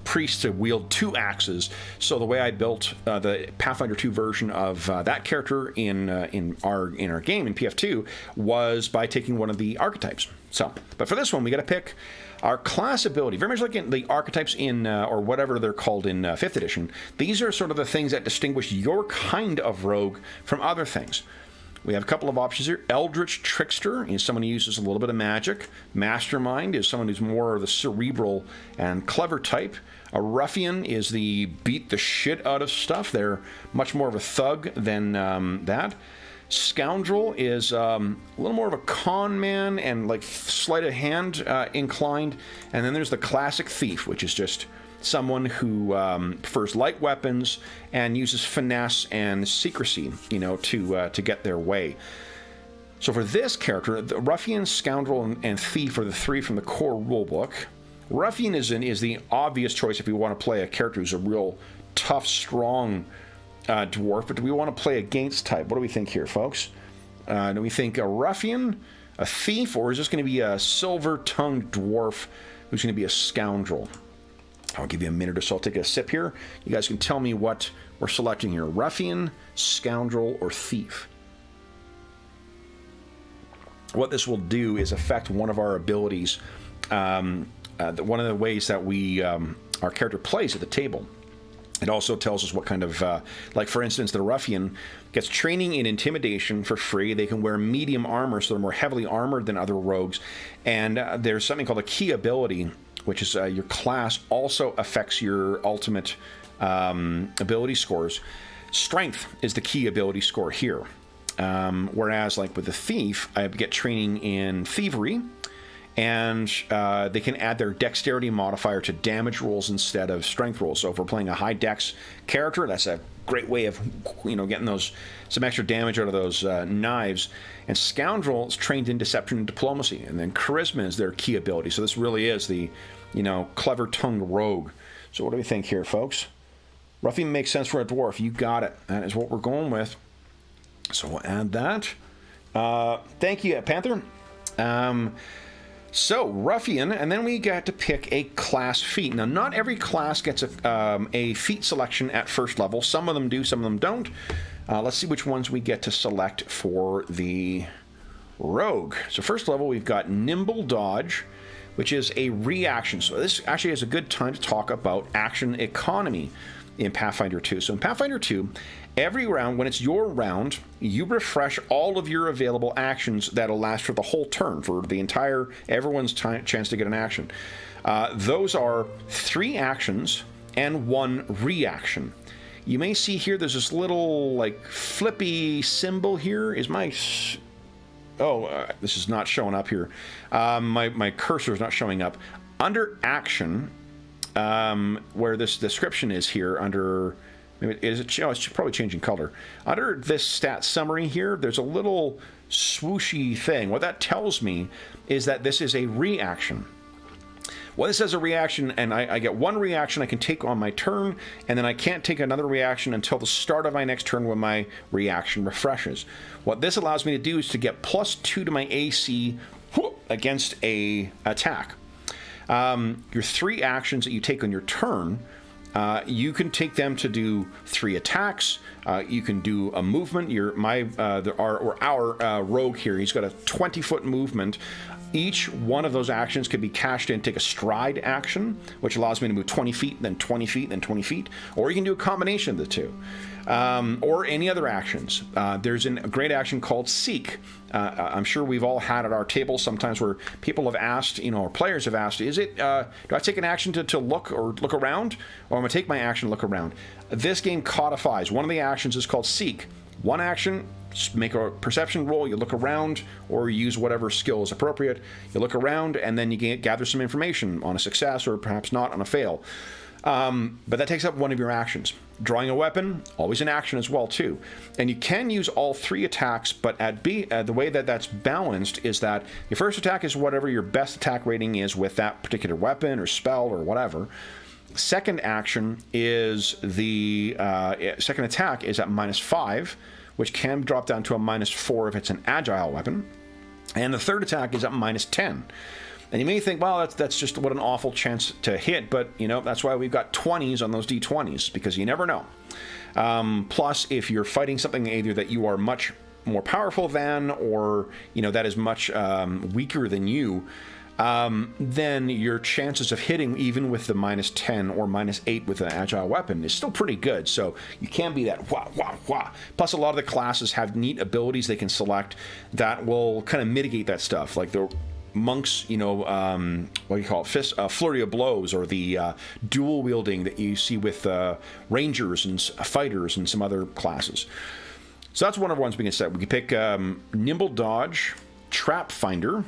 A: priest to wield two axes. So the way I built the Pathfinder 2 version of that character in our game in PF2 was by taking one of the archetypes. So, but for this one, we got to pick our class ability. Very much like in the archetypes in or whatever they're called in 5th edition. These are sort of the things that distinguish your kind of rogue from other things. we have a couple of options here. Eldritch Trickster is someone who uses a little bit of magic. Mastermind is someone who's more of the cerebral and clever type. A Ruffian is the beat the shit out of stuff. They're much more of a thug than that. Scoundrel is a little more of a con man and like sleight of hand inclined. And then there's the classic Thief, which is just someone who prefers light weapons and uses finesse and secrecy, you know, to get their way. So for this character, the Ruffian, Scoundrel, and Thief are the three from the core rulebook. Ruffian is the obvious choice if we want to play a character who's a real tough, strong dwarf, but do we want to play against type? What do we think here, folks? Do we think a Ruffian, a Thief, or is this going to be a silver-tongued dwarf who's going to be a Scoundrel? I'll give you a minute or so. I'll take a sip here. You guys can tell me what we're selecting here. Ruffian, Scoundrel, or Thief. What this will do is affect one of our abilities, one of the ways that we our character plays at the table. It also tells us what kind of, like for instance, the Ruffian gets training in intimidation for free. They can wear medium armor, so they're more heavily armored than other rogues. And there's something called a key ability, which is your class also affects your ultimate ability scores. Strength is the key ability score here. Whereas like with the Thief, I get training in thievery, and they can add their dexterity modifier to damage rolls instead of strength rolls. So if we're playing a high dex character, that's a great way of, you know, getting some extra damage out of those knives. And Scoundrel is trained in deception and diplomacy, and then charisma is their key ability. So this really is the, you know, clever-tongued rogue. So what do we think here, folks? Ruffian makes sense for a dwarf. You got it. That is what we're going with. So we'll add that. Thank you, Panther. So, Ruffian, and then we get to pick a class feat. Now, not every class gets a feat selection at first level. Some of them do, some of them don't. Let's see which ones we get to select for the Rogue. So, first level, we've got Nimble Dodge, which is a reaction. So, this actually is a good time to talk about action economy in Pathfinder 2. So, in Pathfinder 2, every round, when it's your round, you refresh all of your available actions that'll last for the whole turn, for the entire, everyone's chance to get an action. Those are 3 actions and 1 reaction. You may see here there's this little, like, flippy symbol here. Is my... this is not showing up here. My cursor is not showing up. Under action, where this description is here, under... it's probably changing color. Under this stat summary here, there's a little swooshy thing. What that tells me is that this is a reaction. Well, this is a reaction, and I get 1 reaction I can take on my turn, and then I can't take another reaction until the start of my next turn when my reaction refreshes. What this allows me to do is to get +2 to my AC against a attack. Your 3 actions that you take on your turn, you can take them to do 3 attacks. You can do a movement. Our rogue here, he's got a 20-foot movement. Each one of those actions can be cashed in, take a stride action, which allows me to move 20 feet, then 20 feet, then 20 feet. Or you can do a combination of the two. Or any other actions. There's a great action called Seek. I'm sure we've all had at our table sometimes where people have asked, or players have asked, do I take an action to look or look around? Or am I going to take my action to look around? This game codifies. One of the actions is called Seek. 1 action, make a perception roll, you look around, or use whatever skill is appropriate. You look around, and then you gather some information on a success or perhaps not on a fail. But that takes up 1 of your actions. Drawing a weapon, always an action as well, too. And you can use all 3 attacks, but the way that that's balanced is that your first attack is whatever your best attack rating is with that particular weapon or spell or whatever. Second action is second attack is at -5, which can drop down to a -4 if it's an agile weapon. And the third attack is at -10. And you may think, well, that's just what an awful chance to hit, but that's why we've got 20s on those d20s, because you never know. Plus, if you're fighting something either that you are much more powerful than, or that is much weaker than you, then your chances of hitting even with the -10 or -8 with an agile weapon is still pretty good. So you can be that wah, wah, wah. Plus, a lot of the classes have neat abilities they can select that will kind of mitigate that stuff. Like the monks, you know, what do you call it? Flurry of blows, or the dual wielding that you see with rangers and fighters and some other classes. So that's one of the ones we can set. We can pick Nimble Dodge, Trap Finder,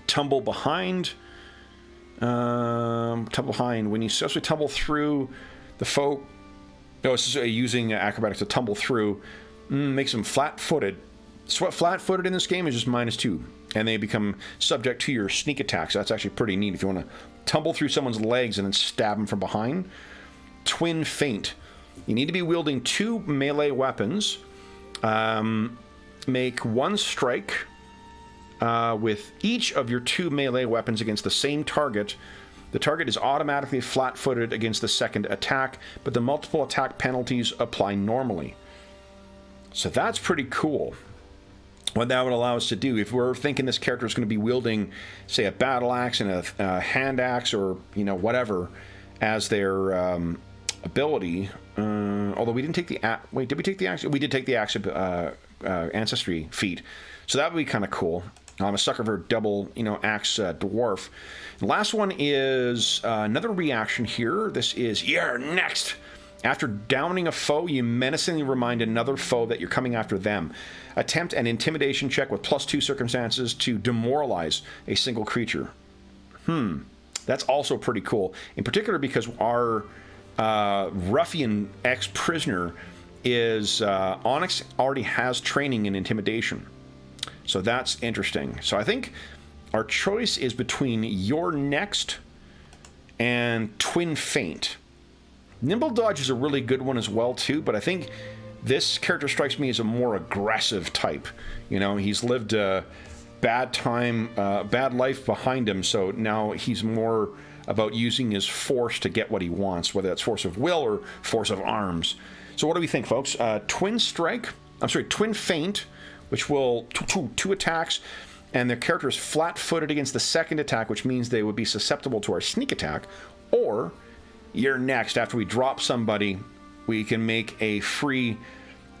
A: Tumble Behind. Tumble Behind. When you successfully tumble through the foe. No, it's just using acrobatics to tumble through. Makes them flat-footed. So what flat-footed in this game is just -2. And they become subject to your sneak attacks. That's actually pretty neat if you want to tumble through someone's legs and then stab them from behind. Twin Feint. You need to be wielding 2 melee weapons. Make 1 strike with each of your 2 melee weapons against the same target. The target is automatically flat-footed against the second attack, but the multiple attack penalties apply normally. So that's pretty cool. What that would allow us to do, if we're thinking this character is going to be wielding, say, a battle axe and a hand axe, or, you know, whatever, as their ability. Although we didn't take the wait, did we take the axe? We did take the ancestry feat, so that would be kind of cool. I'm a sucker for double, you know, axe dwarf. The last one is another reaction here. This is "You're next." After downing a foe, you menacingly remind another foe that you're coming after them. Attempt an intimidation check with +2 circumstances to demoralize a single creature. That's also pretty cool. In particular because our ruffian ex-prisoner is... Onyx already has training in intimidation. So that's interesting. So I think our choice is between You're Next and Twin Feint. Nimble Dodge is a really good one as well, too, but I think this character strikes me as a more aggressive type. You know, he's lived a bad life behind him, so now he's more about using his force to get what he wants, whether that's force of will or force of arms. So what do we think, folks? Twin Feint, which will two attacks, and their character is flat-footed against the second attack, which means they would be susceptible to our sneak attack, or You're Next. After we drop somebody, we can make a free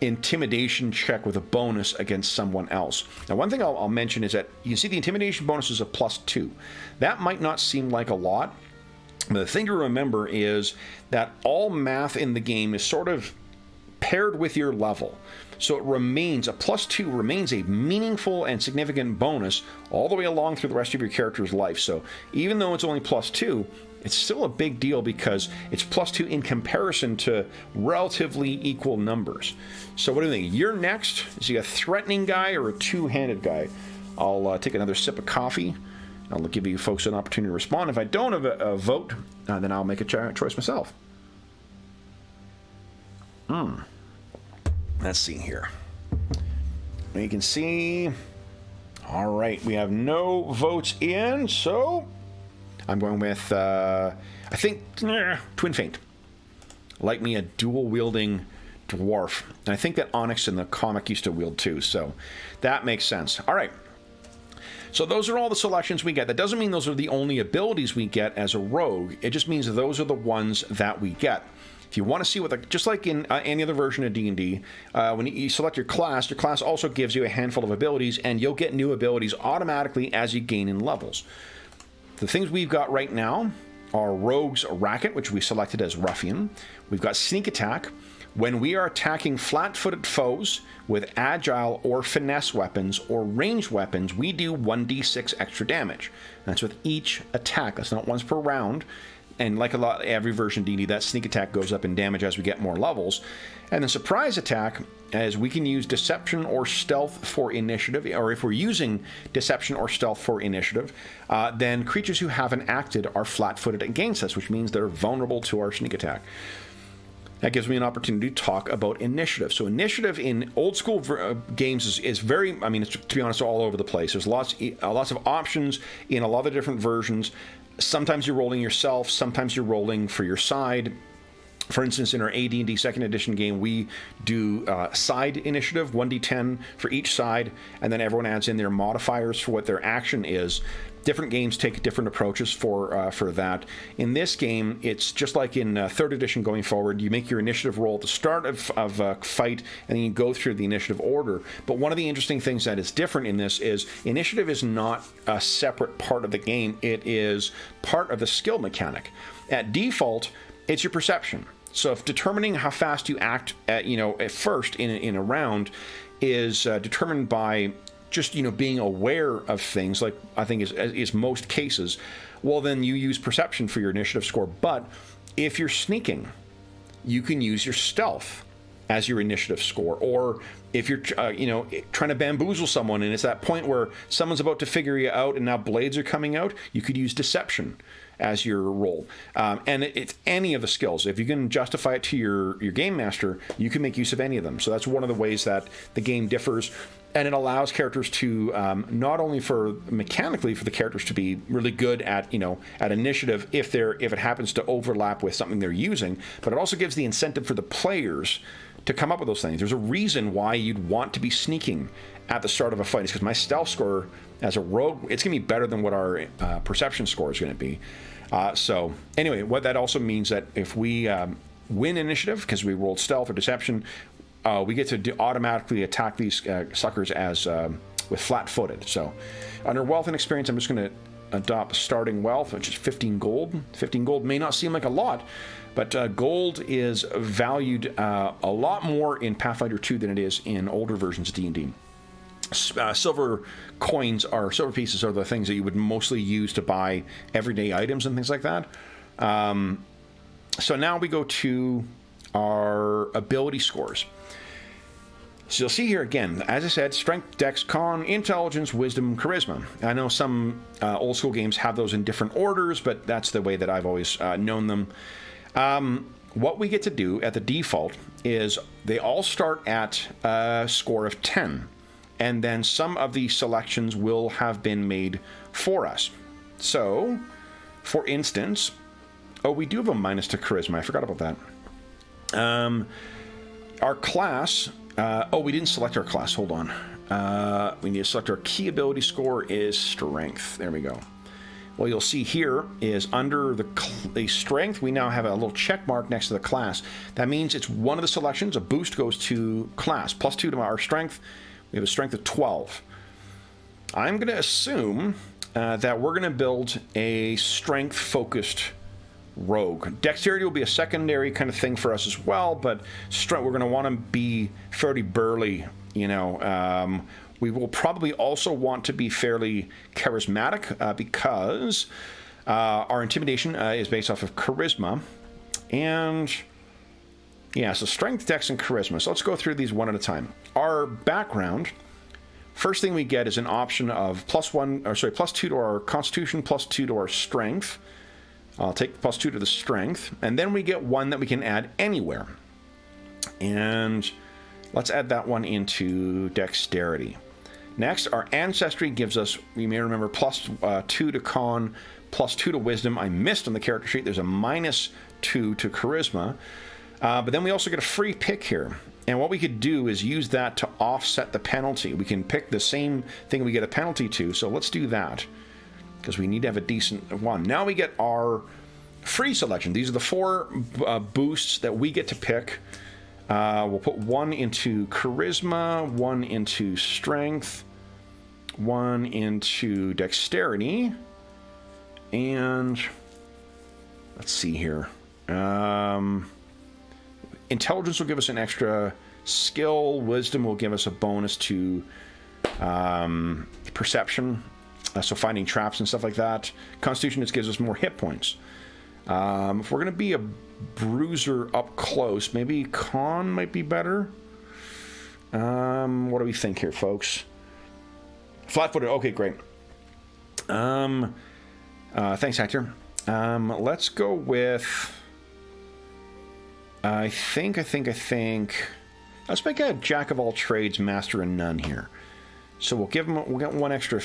A: intimidation check with a bonus against someone else. Now, one thing I'll mention is that you see the intimidation bonus is a +2. That might not seem like a lot, but the thing to remember is that all math in the game is sort of paired with your level. So it remains, a +2 remains a meaningful and significant bonus all the way along through the rest of your character's life. So even though it's only +2, it's still a big deal because it's +2 in comparison to relatively equal numbers. So what do you think? You're Next. Is he a threatening guy or a two-handed guy? I'll take another sip of coffee. I'll give you folks an opportunity to respond. If I don't have a vote, then I'll make a choice myself. Let's see here. You can see... All right, we have no votes in, so... I'm going with, I think, Twin Feint. Like me, a dual-wielding dwarf. And I think that Onyx in the comic used to wield too, so that makes sense. All right. So those are all the selections we get. That doesn't mean those are the only abilities we get as a rogue. It just means those are the ones that we get. If you want to see what just like in any other version of D&D, when you select your class also gives you a handful of abilities, and you'll get new abilities automatically as you gain in levels. The things we've got right now are Rogue's Racket, which we selected as Ruffian. We've got Sneak Attack. When we are attacking flat-footed foes with agile or finesse weapons or ranged weapons, we do 1d6 extra damage. That's with each attack. That's not once per round. And like every version of D&D, that sneak attack goes up in damage as we get more levels. And the surprise attack, as we can use deception or stealth for initiative, or if we're using deception or stealth for initiative, then creatures who haven't acted are flat-footed against us, which means they're vulnerable to our sneak attack. That gives me an opportunity to talk about initiative. So initiative in old school games is very, I mean, it's, to be honest, all over the place. There's lots of options in a lot of different versions. Sometimes you're rolling yourself, sometimes you're rolling for your side. For instance, in our AD&D 2nd edition game, we do side initiative, 1d10 for each side, and then everyone adds in their modifiers for what their action is. Different games take different approaches for that. In this game, it's just like in 3rd edition going forward. You make your initiative roll at the start of a fight, and then you go through the initiative order. But one of the interesting things that is different in this is initiative is not a separate part of the game. It is part of the skill mechanic. At default, it's your perception. So if determining how fast you act at first in a round is determined by just being aware of things, like I think is most cases, well, then you use perception for your initiative score. But if you're sneaking, you can use your stealth as your initiative score. Or if you're trying to bamboozle someone and it's that point where someone's about to figure you out and now blades are coming out, you could use deception as your roll. And it's any of the skills. If you can justify it to your game master, you can make use of any of them. So that's one of the ways that the game differs. And it allows characters to not only mechanically for the characters to be really good at initiative if it happens to overlap with something they're using, but it also gives the incentive for the players to come up with those things. There's a reason why you'd want to be sneaking at the start of a fight. It's because my stealth score as a rogue, it's going to be better than what our perception score is going to be. So anyway, what that also means that if we win initiative because we rolled stealth or deception, we get to automatically attack these suckers as with flat-footed. So under wealth and experience, I'm just going to adopt starting wealth, which is 15 gold. 15 gold may not seem like a lot, but gold is valued a lot more in Pathfinder 2 than it is in older versions of D&D. Silver coins or silver pieces are the things that you would mostly use to buy everyday items and things like that. So now we go to our ability scores. So you'll see here again, as I said, strength, dex, con, intelligence, wisdom, charisma. I know some old school games have those in different orders, but that's the way that I've always known them. What we get to do at the default is they all start at a score of 10. And then some of the selections will have been made for us. So, for instance, we do have a minus to charisma. I forgot about that. Our class, we didn't select our class. Hold on. We need to select our key ability score is strength. There we go. Well, you'll see here is under the strength, we now have a little check mark next to the class. That means it's one of the selections. A boost goes to class. +2 to our strength. We have a strength of 12. I'm going to assume that we're going to build a strength-focused rogue. Dexterity will be a secondary kind of thing for us as well, but we're going to want to be fairly burly, we will probably also want to be fairly charismatic because our intimidation is based off of charisma. And yeah, so strength, dex, and charisma. So let's go through these one at a time. Our background, first thing we get is an option of +2 to our constitution, +2 to our strength. I'll take +2 to the strength, and then we get one that we can add anywhere. And let's add that one into dexterity. Next, our ancestry gives us, you may remember, +2 to con, +2 to wisdom. I missed on the character sheet. There's a -2 to charisma. But then we also get a free pick here. And what we could do is use that to offset the penalty. We can pick the same thing we get a penalty to. So let's do that, because we need to have a decent one. Now we get our free selection. These are the 4 boosts that we get to pick. We'll put 1 into charisma, 1 into strength, 1 into dexterity, and let's see here. Intelligence will give us an extra skill. Wisdom will give us a bonus to perception, so finding traps and stuff like that. Constitution just gives us more hit points. If we're going to be a bruiser up close, maybe con might be better. What do we think here, folks? Flat-footed. Okay, great. Thanks, Hector. Let's go with... I think. Let's make a jack of all trades, master of none here. So we'll get 1 extra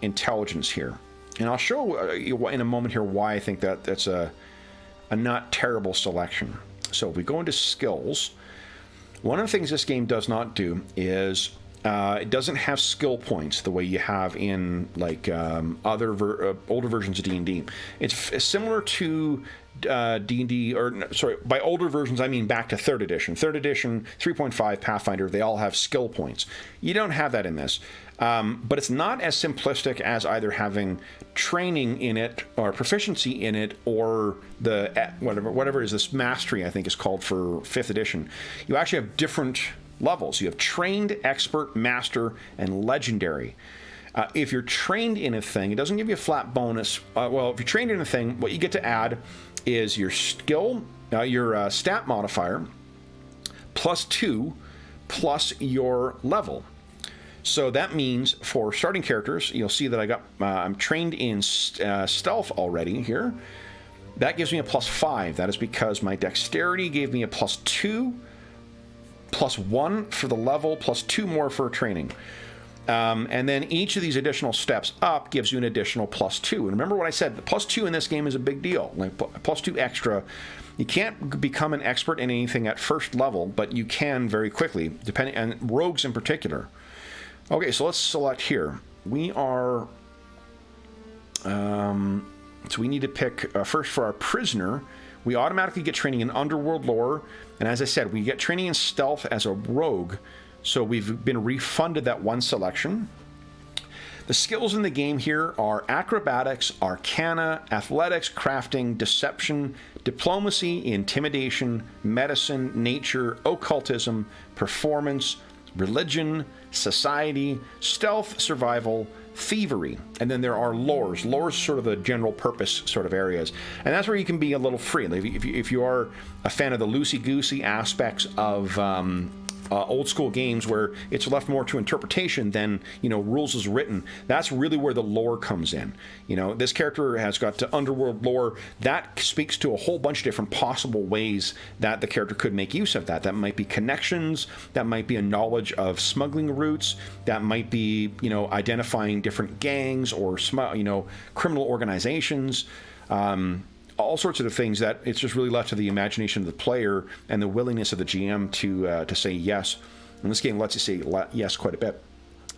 A: intelligence here, and I'll show you in a moment here why I think that's a a not terrible selection. So if we go into skills, one of the things this game does not do is it doesn't have skill points the way you have in like other older versions of D&D. It's similar to D&D, or sorry, by older versions I mean back to 3rd edition. 3rd edition, 3.5, Pathfinder, they all have skill points. You don't have that in this. But it's not as simplistic as either having training in it or proficiency in it, or the whatever is this mastery, I think is called for 5th edition. You actually have different levels. You have trained, expert, master, and legendary. If you're trained in a thing, it doesn't give you a flat bonus. Well, if you're trained in a thing, what you get to add is your skill, your stat modifier, +2, plus your level. So that means for starting characters, you'll see that I'm trained in stealth already here. That gives me a +5. That is because my dexterity gave me a +2, +1 for the level, +2 more for training. And then each of these additional steps up gives you an additional +2. And remember what I said, the +2 in this game is a big deal. Like +2 extra. You can't become an expert in anything at first level, but you can very quickly, depending on rogues in particular. Okay, so let's select here. We are, so we need to pick, first for our prisoner, we automatically get training in underworld lore, and as I said, we get training in stealth as a rogue, so we've been refunded that one selection. The skills in the game here are acrobatics, arcana, athletics, crafting, deception, diplomacy, intimidation, medicine, nature, occultism, performance, religion, society, stealth, survival, thievery, and then there are lores. Lores are sort of the general purpose sort of areas, and that's where you can be a little free. If you are a fan of the loosey-goosey aspects of old school games where it's left more to interpretation than, you know, rules as written, that's really where the lore comes in. You know, this character has got underworld lore that speaks to a whole bunch of different possible ways that the character could make use of that. That might be connections, that might be a knowledge of smuggling routes, that might be, you know, identifying different gangs or, you know, criminal organizations. All sorts of things that it's just really left to the imagination of the player and the willingness of the GM to say yes. And this game lets you say yes quite a bit.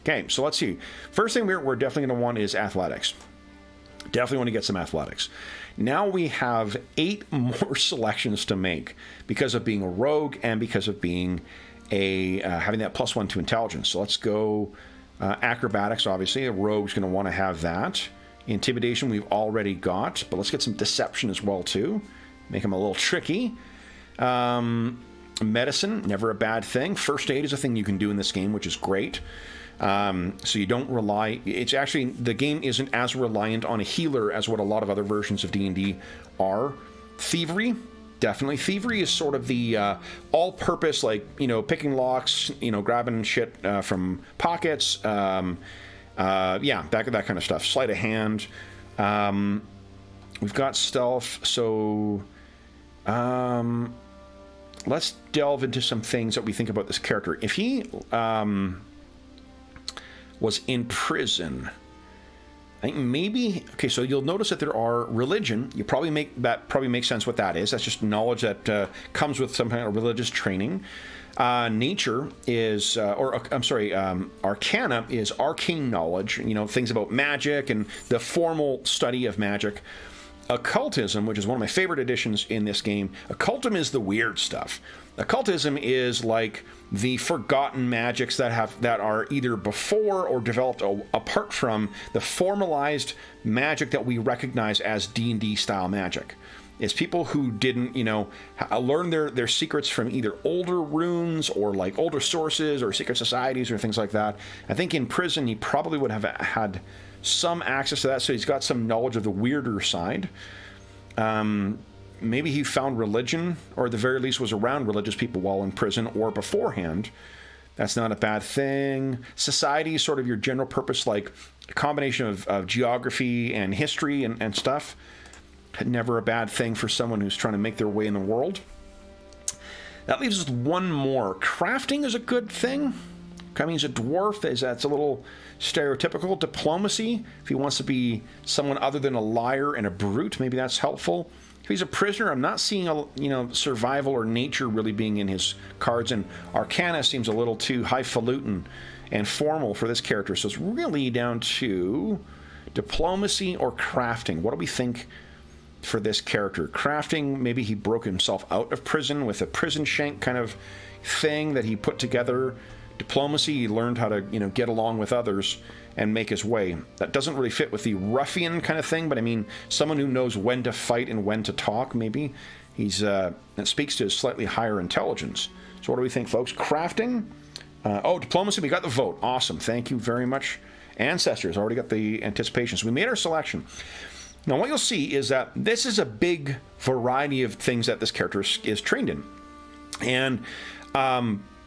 A: Okay, so let's see. First thing we're definitely going to want is athletics. Definitely want to get some athletics. Now we have 8 more selections to make because of being a rogue and because of being having that +1 to intelligence. So let's go acrobatics. Obviously, a rogue's going to want to have that. Intimidation we've already got, but let's get some deception as well too. Make them a little tricky. Medicine, never a bad thing. First aid is a thing you can do in this game, which is great. So you don't rely... It's actually... The game isn't as reliant on a healer as what a lot of other versions of D&D are. Thievery, definitely. Thievery is sort of the all-purpose, like, you know, picking locks, you know, grabbing shit from pockets, yeah, that kind of stuff. Sleight of hand. We've got stealth, so let's delve into some things that we think about this character. If he was in prison, I think maybe... Okay, so you'll notice that there are religion. You probably makes sense what that is. That's just knowledge that comes with some kind of religious training. Nature is, arcana is arcane knowledge, you know, things about magic and the formal study of magic. Occultism, which is one of my favorite additions in this game, occultism is the weird stuff. Occultism is like the forgotten magics that are either before or developed apart from the formalized magic that we recognize as D&D style magic. It's people who didn't, you know, learn their secrets from either older runes or like older sources or secret societies or things like that. I think in prison he probably would have had some access to that, so he's got some knowledge of the weirder side. Maybe he found religion, or at the very least was around religious people while in prison or beforehand. That's not a bad thing. Society is sort of your general purpose, like a combination of geography and history and stuff. Never a bad thing for someone who's trying to make their way in the world. That leaves us with one more. Crafting is a good thing. I mean, he's a dwarf. That's a little stereotypical. Diplomacy, if he wants to be someone other than a liar and a brute, maybe that's helpful. he's a prisoner, I'm not seeing survival or nature really being in his cards, and Arcana seems a little too highfalutin and formal for this character. So it's really down to diplomacy or crafting. What do we think for this character? Crafting, maybe he broke himself out of prison with a prison shank kind of thing that he put together. Diplomacy, he learned how to get along with others and make his way. That doesn't really fit with the ruffian kind of thing, but I mean someone who knows when to fight and when to talk. Maybe he's that speaks to his slightly higher intelligence. So what do we think, folks? Crafting. Diplomacy, we got the vote. Awesome, thank you very much. Ancestors, already got the anticipation. So we made our selection. Now what you'll see is that this is a big variety of things that this character is trained in. And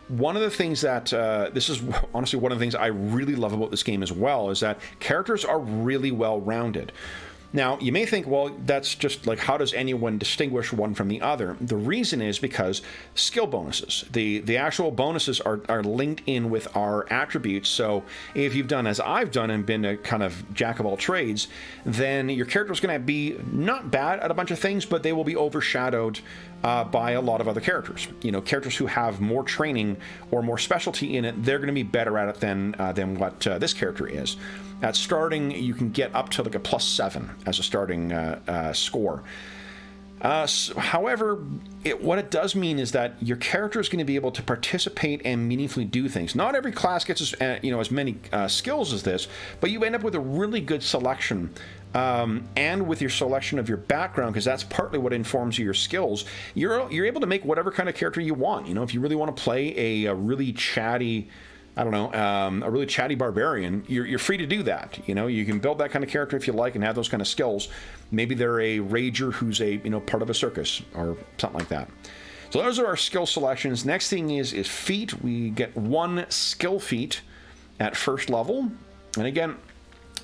A: one of the things that, this is honestly one of the things I really love about this game as well, is that characters are really well-rounded. Now, you may think, well, that's just like, how does anyone distinguish one from the other? The reason is because skill bonuses. The actual bonuses are linked in with our attributes. So if you've done as I've done and been a kind of jack of all trades, then your character is going to be not bad at a bunch of things, but they will be overshadowed by a lot of other characters. Characters who have more training or more specialty in it, they're going to be better at it than what this character is. At starting, you can get up to like a +7 as a starting score. However, what it does mean is that your character is going to be able to participate and meaningfully do things. Not every class gets as many skills as this, but you end up with a really good selection. And with your selection of your background, because that's partly what informs your skills, you're able to make whatever kind of character you want. If you really want to play a really chatty, a really chatty barbarian, you're free to do that. You can build that kind of character if you like and have those kind of skills. Maybe they're a rager who's a part of a circus or something like that. So those are our skill selections. Next thing is feat. We get 1 skill feat at first level, and again,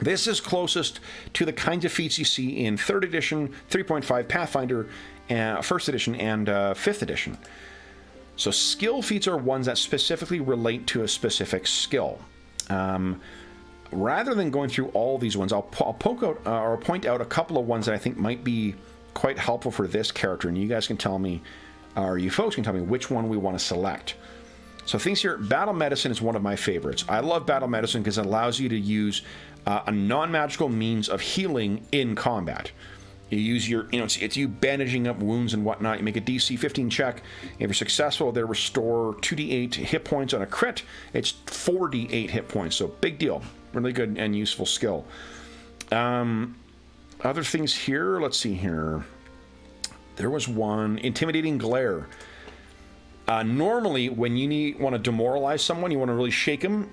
A: this is closest to the kinds of feats you see in 3rd edition, 3.5 Pathfinder, 1st edition, and 5th edition. So skill feats are ones that specifically relate to a specific skill. Rather than going through all these ones, I'll poke out or point out a couple of ones that I think might be quite helpful for this character, and you guys can tell me, or you folks can tell me which one we want to select. So things here, Battle Medicine is one of my favorites. I love Battle Medicine because it allows you to use a non-magical means of healing in combat. You use your, it's you bandaging up wounds and whatnot. You make a DC 15 check. If you're successful, they restore 2d8 hit points on a crit. It's 4d8 hit points, so big deal. Really good and useful skill. Other things here, let's see here. There was one, Intimidating Glare. Normally, when you want to demoralize someone, you want to really shake them,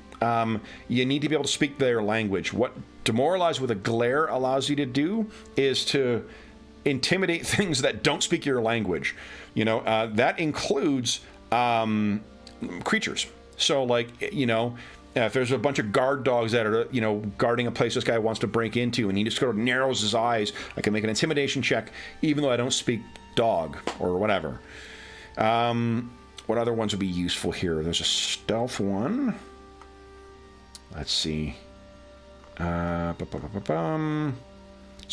A: you need to be able to speak their language. What Demoralize with a Glare allows you to do is to intimidate things that don't speak your language. That includes creatures. So, like, if there's a bunch of guard dogs that are, guarding a place this guy wants to break into, and he just sort of narrows his eyes, I can make an intimidation check, even though I don't speak dog or whatever. What other ones would be useful here? There's a stealth one. Let's see. So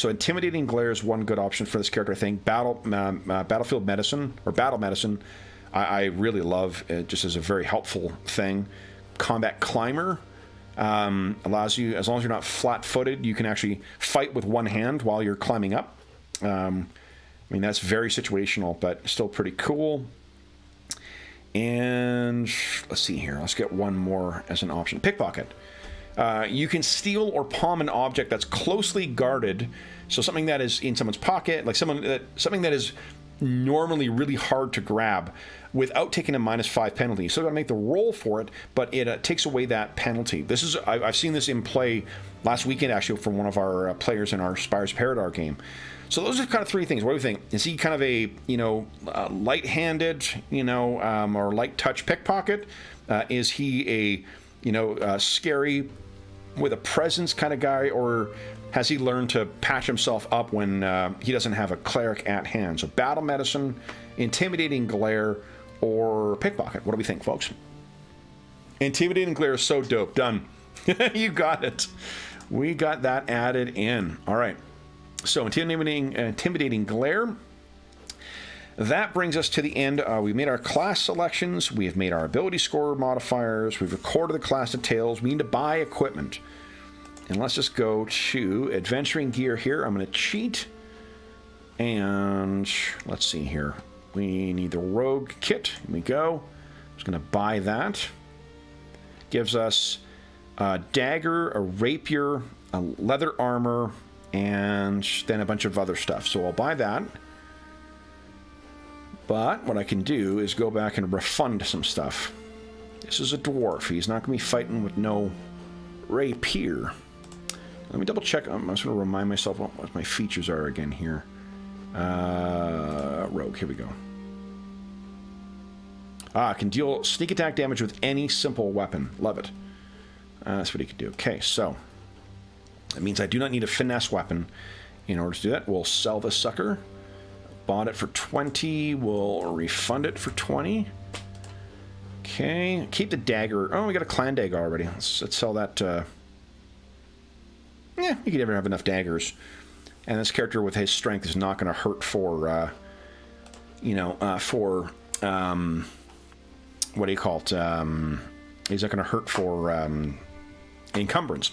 A: Intimidating Glare is one good option for this character, I think. Battlefield Medicine, or Battle Medicine, I really love it, just as a very helpful thing. Combat Climber allows you, as long as you're not flat-footed, you can actually fight with one hand while you're climbing up. That's very situational, but still pretty cool. And let's see here. Let's get one more as an option. Pickpocket. You can steal or palm an object that's closely guarded. So something that is in someone's pocket, like something that is normally really hard to grab, without taking a -5 penalty. So you got to make the roll for it, but it takes away that penalty. I've seen this in play last weekend, actually, from one of our players in our Spires Paradar game. So those are kind of 3 things. What do you think? Is he kind of a light-handed, or light-touch pickpocket? Is he a scary with a presence kind of guy, or has he learned to patch himself up when he doesn't have a cleric at hand? So Battle Medicine, Intimidating Glare, or Pickpocket. What do we think, folks? Intimidating Glare is so dope. Done. You got it. We got that added in. All right. So Intimidating Glare. that brings us to the end. We've made our class selections. We have made our ability score modifiers. We've recorded the class details. We need to buy equipment. And let's just go to adventuring gear here. I'm going to cheat. And let's see here. We need the rogue kit. Here we go. I'm just going to buy that. Gives us a dagger, a rapier, a leather armor, and then a bunch of other stuff. So I'll buy that. But what I can do is go back and refund some stuff. This is a dwarf. He's not going to be fighting with no rapier. Let me double check. I'm just going to remind myself what my features are again here. Rogue. Here we go. Can deal sneak attack damage with any simple weapon. Love it. That's what he can do. Okay, so that means I do not need a finesse weapon in order to do that. We'll sell this sucker. Bought it for 20. We'll refund it for 20. Okay, keep the dagger. Oh, we got a clan dagger already. Let's sell that. Yeah, you can never have enough daggers. And this character with his strength is not going to hurt for, what do you call it? He's not going to hurt for encumbrance.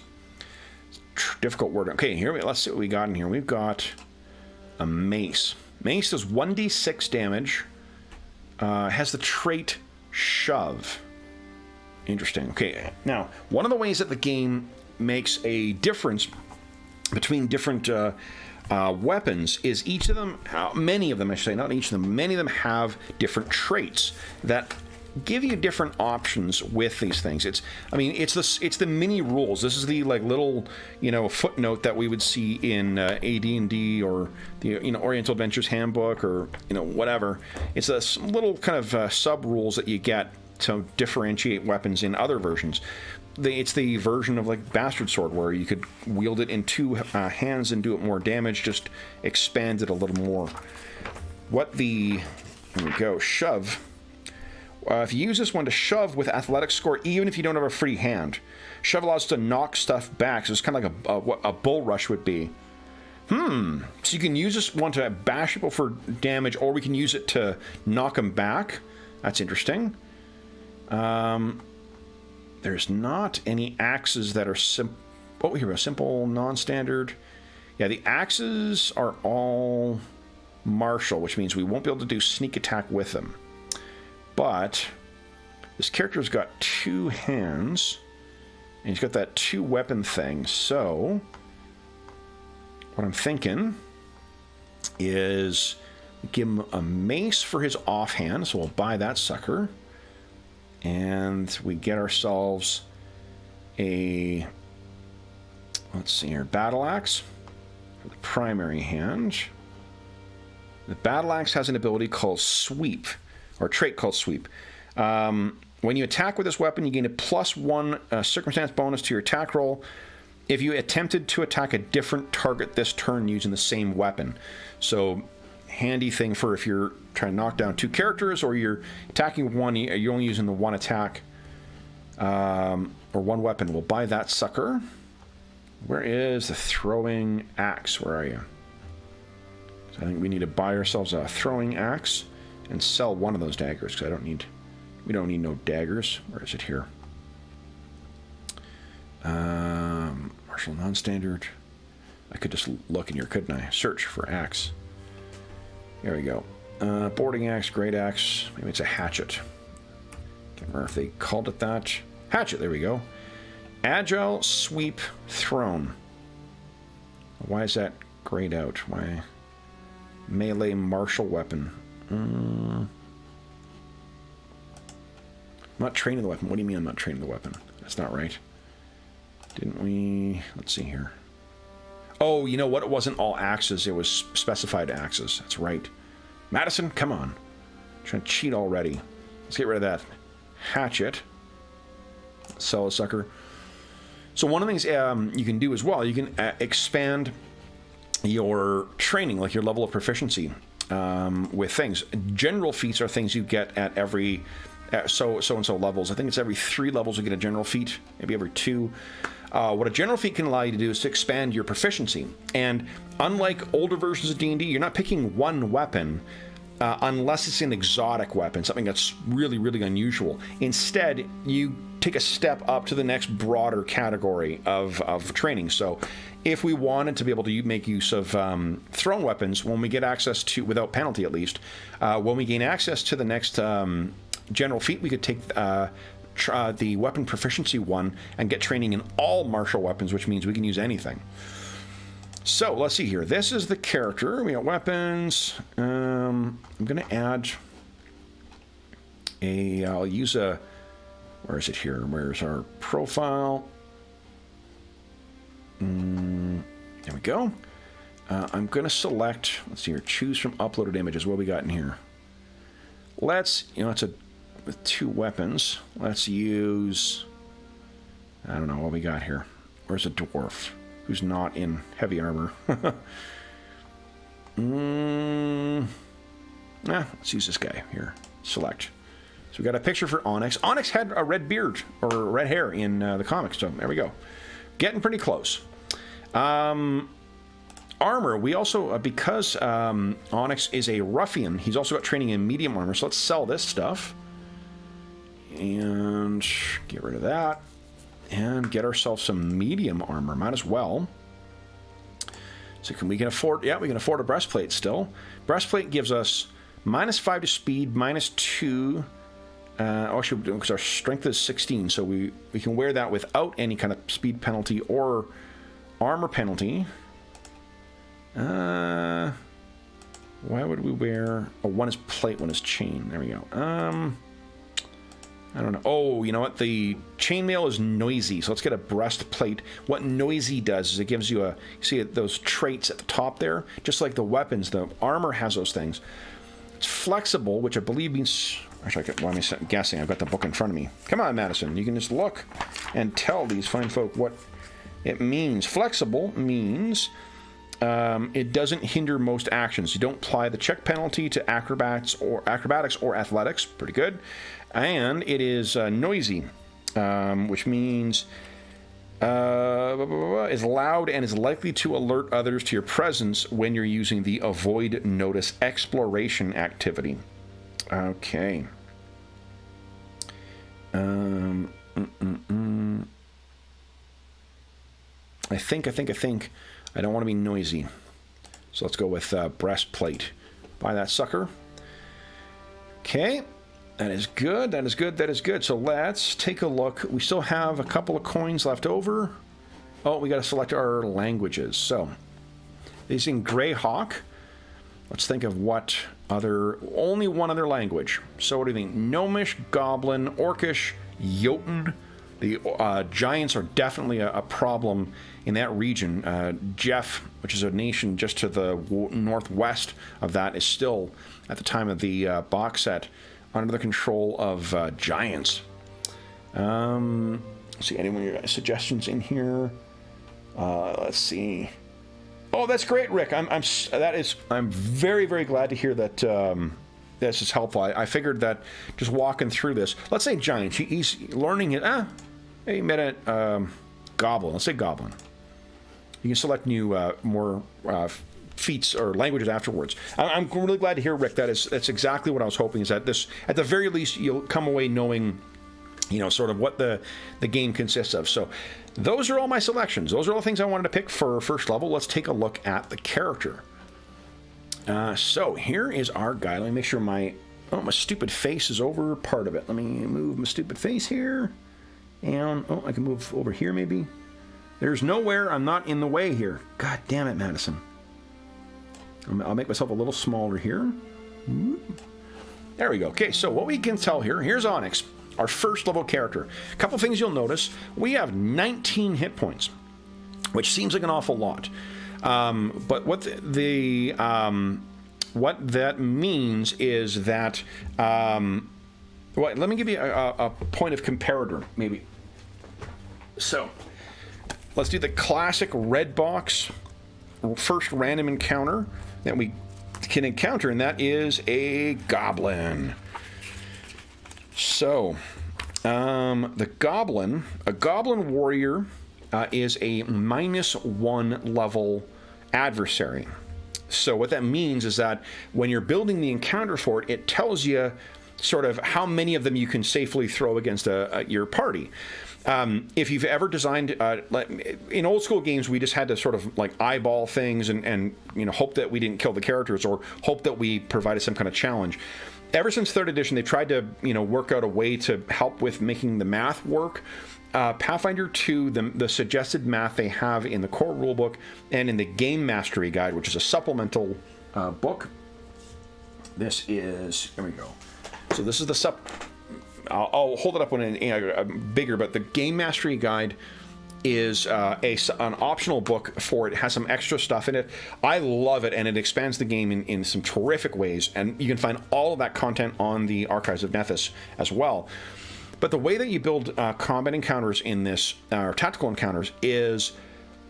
A: Difficult word. Okay, here let's see what we got in here. We've got a mace. Mace does 1d6 damage. Has the trait shove. Interesting. Okay, now one of the ways that the game makes a difference between different weapons is each of them, many of them, I should say, not each of them, many of them have different traits that give you different options with these things. It's the mini rules. This is the little footnote that we would see in AD&D or the Oriental Adventures Handbook or whatever. It's a little kind of sub rules that you get to differentiate weapons in other versions. It's the version of Bastard Sword where you could wield it in two hands and do it more damage, just expand it a little more. Here we go, shove. If you use this one to shove with athletic score, even if you don't have a free hand, shove allows to knock stuff back. So it's kind of like what a bull rush would be. So you can use this one to bash people for damage, or we can use it to knock them back. That's interesting. There's not any axes that are simple. Oh, here we go. Simple, non-standard. Yeah, the axes are all martial, which means we won't be able to do sneak attack with them. But this character's got two hands, and he's got that two weapon thing. So what I'm thinking is give him a mace for his offhand. So we'll buy that sucker. And we get ourselves a, let's see here, battle axe for the primary hand. The battle axe has an ability called sweep, or a trait called sweep. When you attack with this weapon, you gain a +1 circumstance bonus to your attack roll if you attempted to attack a different target this turn using the same weapon. So handy thing for if you're trying to knock down two characters, or you're attacking with one, you're only using the one attack or one weapon. We'll buy that sucker. Where is the throwing axe? Where are you? So I think we need to buy ourselves a throwing axe and sell one of those daggers, because we don't need no daggers. Where is it here? Martial non-standard. I could just look in here, couldn't I? Search for axe. There we go. Boarding axe, great axe. Maybe it's a hatchet. Can't remember if they called it that. Hatchet, there we go. Agile, sweep, thrown. Why is that grayed out? Why? Melee, martial weapon. I'm not training the weapon. What do you mean I'm not training the weapon? That's not right. Didn't we... Let's see here. Oh, you know what? It wasn't all axes. It was specified axes. That's right. Madison, come on. I'm trying to cheat already. Let's get rid of that hatchet. Sell a sucker. So one of the things you can do as well, you can expand your training, like your level of proficiency with things. General feats are things you get at every so-and-so levels. I think it's every 3 levels you get a general feat, maybe every 2. What a general feat can allow you to do is to expand your proficiency. And unlike older versions of D&D, you're not picking one weapon. unless it's an exotic weapon, something that's really, really unusual. Instead, you take a step up to the next broader category of training. So if we wanted to be able to make use of thrown weapons, when we get access to, without penalty at least, when we gain access to the next general feat, we could take the weapon proficiency one and get training in all martial weapons, which means we can use anything. So let's see here. This is the character. We got weapons. I'm going to add I'll use a, where is it here? Where's our profile? There we go. I'm going to select, let's see here, choose from uploaded images. What we got in here? Let's, it's with 2 weapons. Let's use, I don't know what we got here. Where's a dwarf who's not in heavy armor? Let's use this guy here. Select. So we got a picture for Onyx. Onyx had a red beard or red hair in the comics, so there we go. Getting pretty close. Armor, we also, because Onyx is a ruffian, he's also got training in medium armor, so let's sell this stuff. And get rid of that. And get ourselves some medium armor, might as well. So we can afford, yeah, we can afford a breastplate still. Breastplate gives us -5 to speed, -2. Actually, because our strength is 16, so we can wear that without any kind of speed penalty or armor penalty. Why would we wear... Oh, one is plate, one is chain. There we go. I don't know. Oh, you know what? The chainmail is noisy, so let's get a breastplate. What noisy does is it gives you a... You see those traits at the top there? Just like the weapons, the armor has those things. It's flexible, which I believe means... Actually, why am I guessing? I've got the book in front of me. Come on, Madison. You can just look and tell these fine folk what it means. Flexible means it doesn't hinder most actions. You don't apply the check penalty to acrobatics or athletics. Pretty good. And it is noisy, which means is loud and is likely to alert others to your presence when you're using the avoid notice exploration activity. Okay. I think I don't want to be noisy. So let's go with breastplate. Buy that sucker. Okay. That is good. That is good. That is good. So let's take a look. We still have a couple of coins left over. Oh, we got to select our languages. So these in Greyhawk. Let's think of what other... Only one other language. So what do you think? Gnomish, Goblin, Orcish, Jotun. The giants are definitely a problem in that region. Jeff, which is a nation just to the northwest of that, is still, at the time of the box set, under the control of giants. Let's see, anyone suggestions in here? Let's see. Oh, that's great, Rick. I'm very, very glad to hear that this is helpful. I figured that just walking through this, let's say giants. He's learning it. He met a goblin. Let's say goblin. You can select new, more feats or languages afterwards. I'm really glad to hear, Rick. That's exactly what I was hoping. Is that this, at the very least, you'll come away knowing, sort of what the game consists of. So those are all my selections. Those are all the things I wanted to pick for first level. Let's take a look at the character. So here is our guy. Let me make sure my stupid face is over part of it. Let me move my stupid face here. And, I can move over here maybe. There's nowhere I'm not in the way here. God damn it, Madison. I'll make myself a little smaller here. There we go. Okay, so what we can tell here, here's Onyx, our first level character. A couple things you'll notice. We have 19 hit points, which seems like an awful lot. But what what that means is that, let me give you a point of comparator, maybe. So, let's do the classic red box first random encounter that we can encounter, and that is a goblin. So, a goblin warrior is a -1 level adversary. So what that means is that when you're building the encounter for it, it tells you sort of how many of them you can safely throw against your party. If you've ever designed, in old school games, we just had to sort of like eyeball things and hope that we didn't kill the characters or hope that we provided some kind of challenge. Ever since 3rd edition, they've tried to work out a way to help with making the math work. Pathfinder 2, the suggested math they have in the core rulebook and in the Game Mastery Guide, which is a supplemental book. This is, there we go. So this is the I'll hold it up when bigger, but the Game Mastery Guide is an optional book for it. It has some extra stuff in it. I love it, and it expands the game in some terrific ways, and you can find all of that content on the Archives of Nethys as well. But the way that you build combat encounters in this, or tactical encounters, is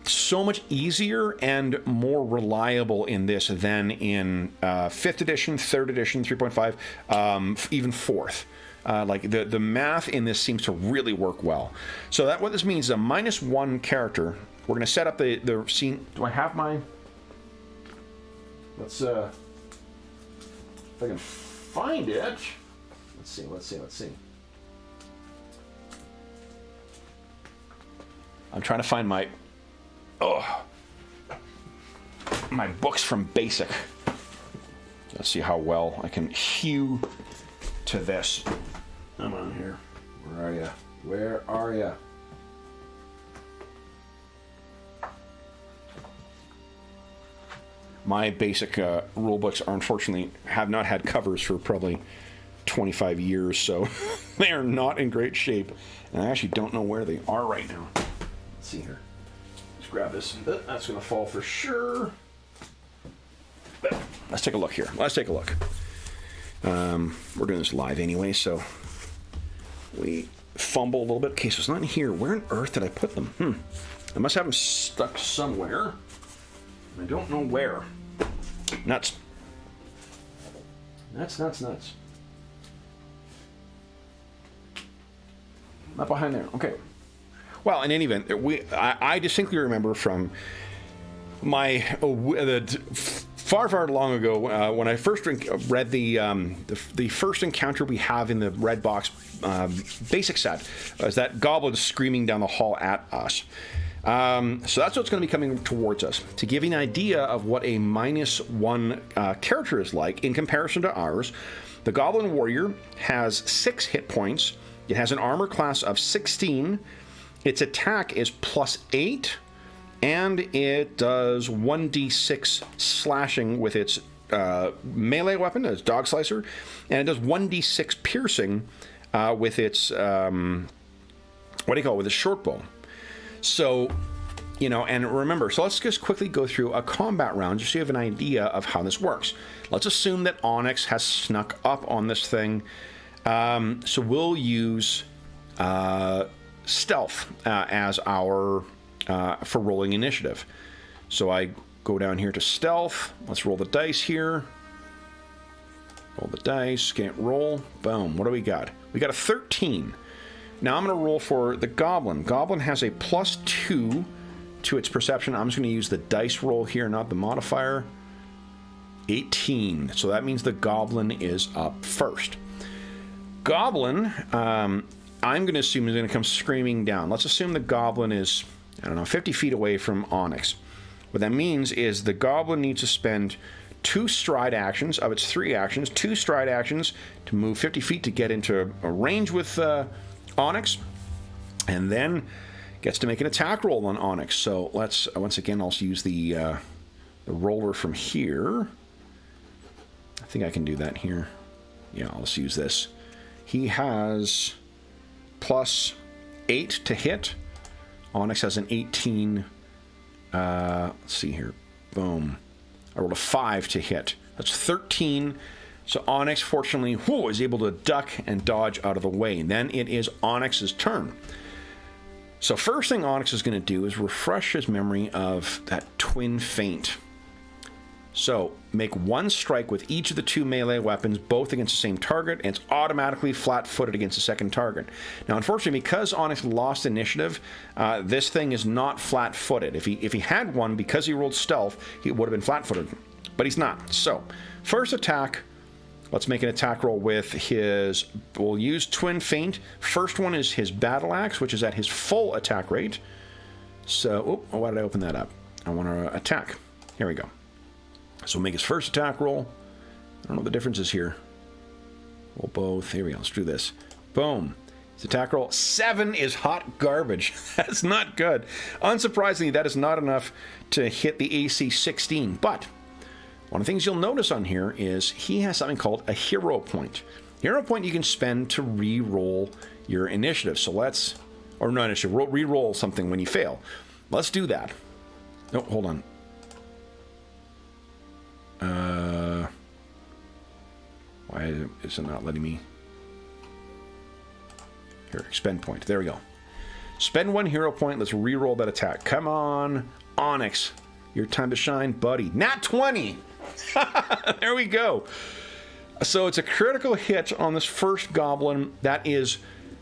A: so much easier and more reliable in this than in 5th edition, 3rd edition, 3.5, even 4th. Like the math in this seems to really work well. So that what this means is a -1 character. We're going to set up the scene. Do I have my? Let's if I can find it. Let's see. I'm trying to find my books from Basic. Let's see how well I can hew to this. Come on here. Where are you? Where are you? My Basic rule books are unfortunately have not had covers for probably 25 years, so they are not in great shape, and I actually don't know where they are right now. Let's see here. Let's grab this. That's going to fall for sure. But let's take a look here. Let's take a look. We're doing this live anyway, so we fumble a little bit. Okay, so it's not in here. Where on earth did I put them? I must have them stuck somewhere. I don't know where. Nuts. Nuts. Not behind there. Okay. Well, in any event, I distinctly remember from my far long ago when I first read the first encounter we have in the red box basic set is that goblin screaming down the hall at us. So that's what's going to be coming towards us. To give you an idea of what a -1 character is like in comparison to ours, the Goblin Warrior has 6 hit points. It has an armor class of 16. Its attack is +8, and it does 1d6 slashing with its melee weapon, its dog slicer, and it does 1d6 piercing with its with its short bow. So, and remember, so let's just quickly go through a combat round just so you have an idea of how this works. Let's assume that Onyx has snuck up on this thing. So we'll use stealth as our for rolling initiative. So I go down here to stealth. Let's roll the dice here. Roll the dice. Can't roll. Boom. What do we got? We got a 13. Now I'm going to roll for the Goblin. Goblin has a +2 to its perception. I'm just going to use the dice roll here, not the modifier. 18. So that means the Goblin is up first. Goblin, I'm going to assume is going to come screaming down. Let's assume the Goblin is, 50 feet away from Onyx. What that means is the Goblin needs to spend 2 stride actions of its 3 actions, 2 stride actions to move 50 feet to get into a range with Onyx, and then gets to make an attack roll on Onyx. So let's once again I'll use the roller from here. I think I can do that here. Yeah, I'll just use this. He has +8 to hit. Onyx has an 18. Let's see here. Boom. I rolled a 5 to hit. That's 13. So Onyx, fortunately, is able to duck and dodge out of the way. And then it is Onyx's turn. So first thing Onyx is going to do is refresh his memory of that twin feint. So make 1 strike with each of the 2 melee weapons, both against the same target, and it's automatically flat-footed against the second target. Now, unfortunately, because Onyx lost initiative, this thing is not flat-footed. If he had one, because he rolled stealth, he would have been flat-footed. but he's not. So, first attack, let's make an attack roll with his, we'll use Twin Feint. First one is his Battle Axe, which is at his full attack rate. So, oh, why did I open that up? I want to attack. Here we go. So we'll make his first attack roll. I don't know what the difference is here. We'll both, here we go, let's do this. Boom. His attack roll, 7 is hot garbage. That's not good. Unsurprisingly, that is not enough to hit the AC 16, but one of the things you'll notice on here is he has something called a hero point. Hero point you can spend to re-roll your initiative. So let's, or not initiative, re-roll something when you fail. Let's do that. No, hold on. Why is it not letting me? Here, expend point. There we go. Spend 1 hero point. Let's re-roll that attack. Come on, Onyx. Your time to shine, buddy. Nat 20! There we go. So it's a critical hit on this first goblin. That is,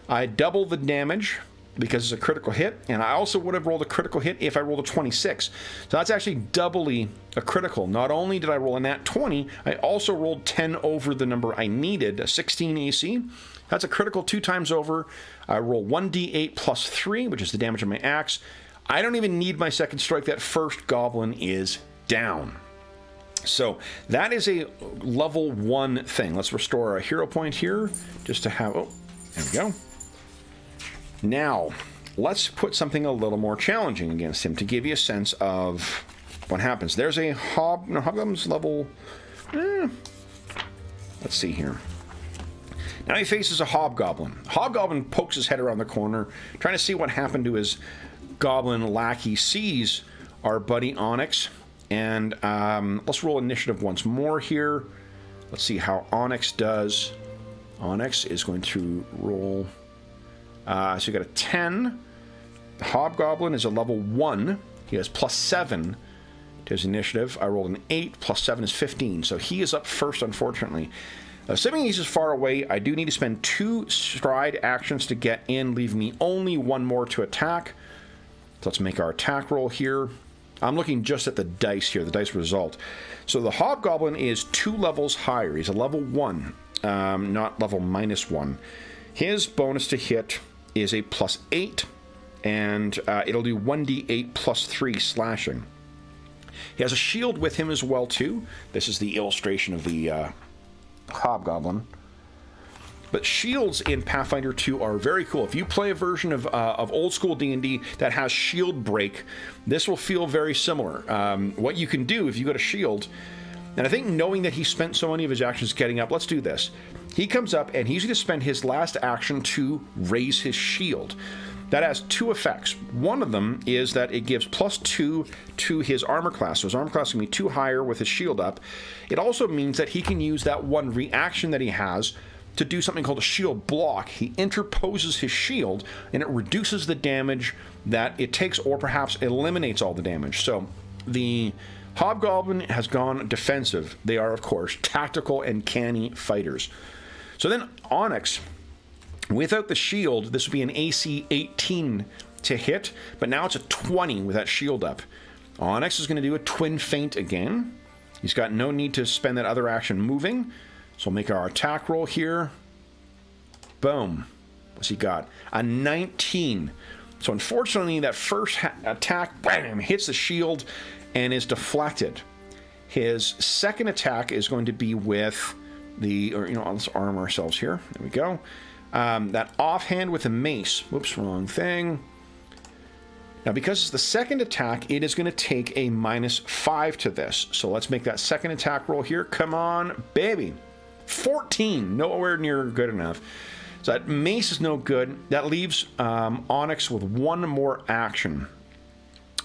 A: I double the damage because it's a critical hit, and I also would have rolled a critical hit if I rolled a 26. So that's actually doubly a critical. Not only did I roll a nat 20, I also rolled 10 over the number I needed, a 16 AC. That's a critical 2 times over. I roll 1d8 plus 3, which is the damage of my axe. I don't even need my second strike. That first goblin is down. So that is a level 1 thing. Let's restore a hero point here just to have, oh, there we go. Now, let's put something a little more challenging against him to give you a sense of what happens. There's a Hobgoblin's level, let's see here. Now he faces a Hobgoblin. Hobgoblin pokes his head around the corner, trying to see what happened to his goblin lackey. Sees our buddy Onyx, and let's roll initiative once more here. Let's see how Onyx does. Onyx is going to roll. So you got a 10. The Hobgoblin is a level 1. He has plus 7 to his initiative. I rolled an 8. Plus 7 is 15. So he is up first, unfortunately. Assuming he's as far away, I do need to spend 2 stride actions to get in, leaving me only 1 more to attack. So let's make our attack roll here. I'm looking just at the dice here, the dice result. So the Hobgoblin is 2 levels higher. He's a level 1, not level -1. His bonus to hit is a plus 8, and it'll do 1d8 plus 3 slashing. He has a shield with him as well, too. This is the illustration of the Hobgoblin. But shields in Pathfinder 2 are very cool. If you play a version of old school D&D that has shield break, this will feel very similar. What you can do if you got a shield, and I think knowing that he spent so many of his actions getting up, let's do this. He comes up and he's going to spend his last action to raise his shield. That has 2 effects. One of them is that it gives +2 to his armor class. So his armor class can be 2 higher with his shield up. It also means that he can use that 1 reaction that he has to do something called a shield block. He interposes his shield and it reduces the damage that it takes, or perhaps eliminates all the damage. So the Hobgoblin has gone defensive. They are, of course, tactical and canny fighters. So then Onyx, without the shield, this would be an AC 18 to hit, but now it's a 20 with that shield up. Onyx is going to do a Twin Feint again. He's got no need to spend that other action moving. So we'll make our attack roll here. Boom. What's he got? A 19. So unfortunately, that first attack, bam, hits the shield and is deflected. His second attack is going to be with the, let's arm ourselves here. There we go. That offhand with a mace. Whoops, wrong thing. Now, because it's the second attack, it is going to take a -5 to this. So let's make that second attack roll here. Come on, baby. 14. Nowhere near good enough. So that mace is no good. That leaves Onyx with 1 more action.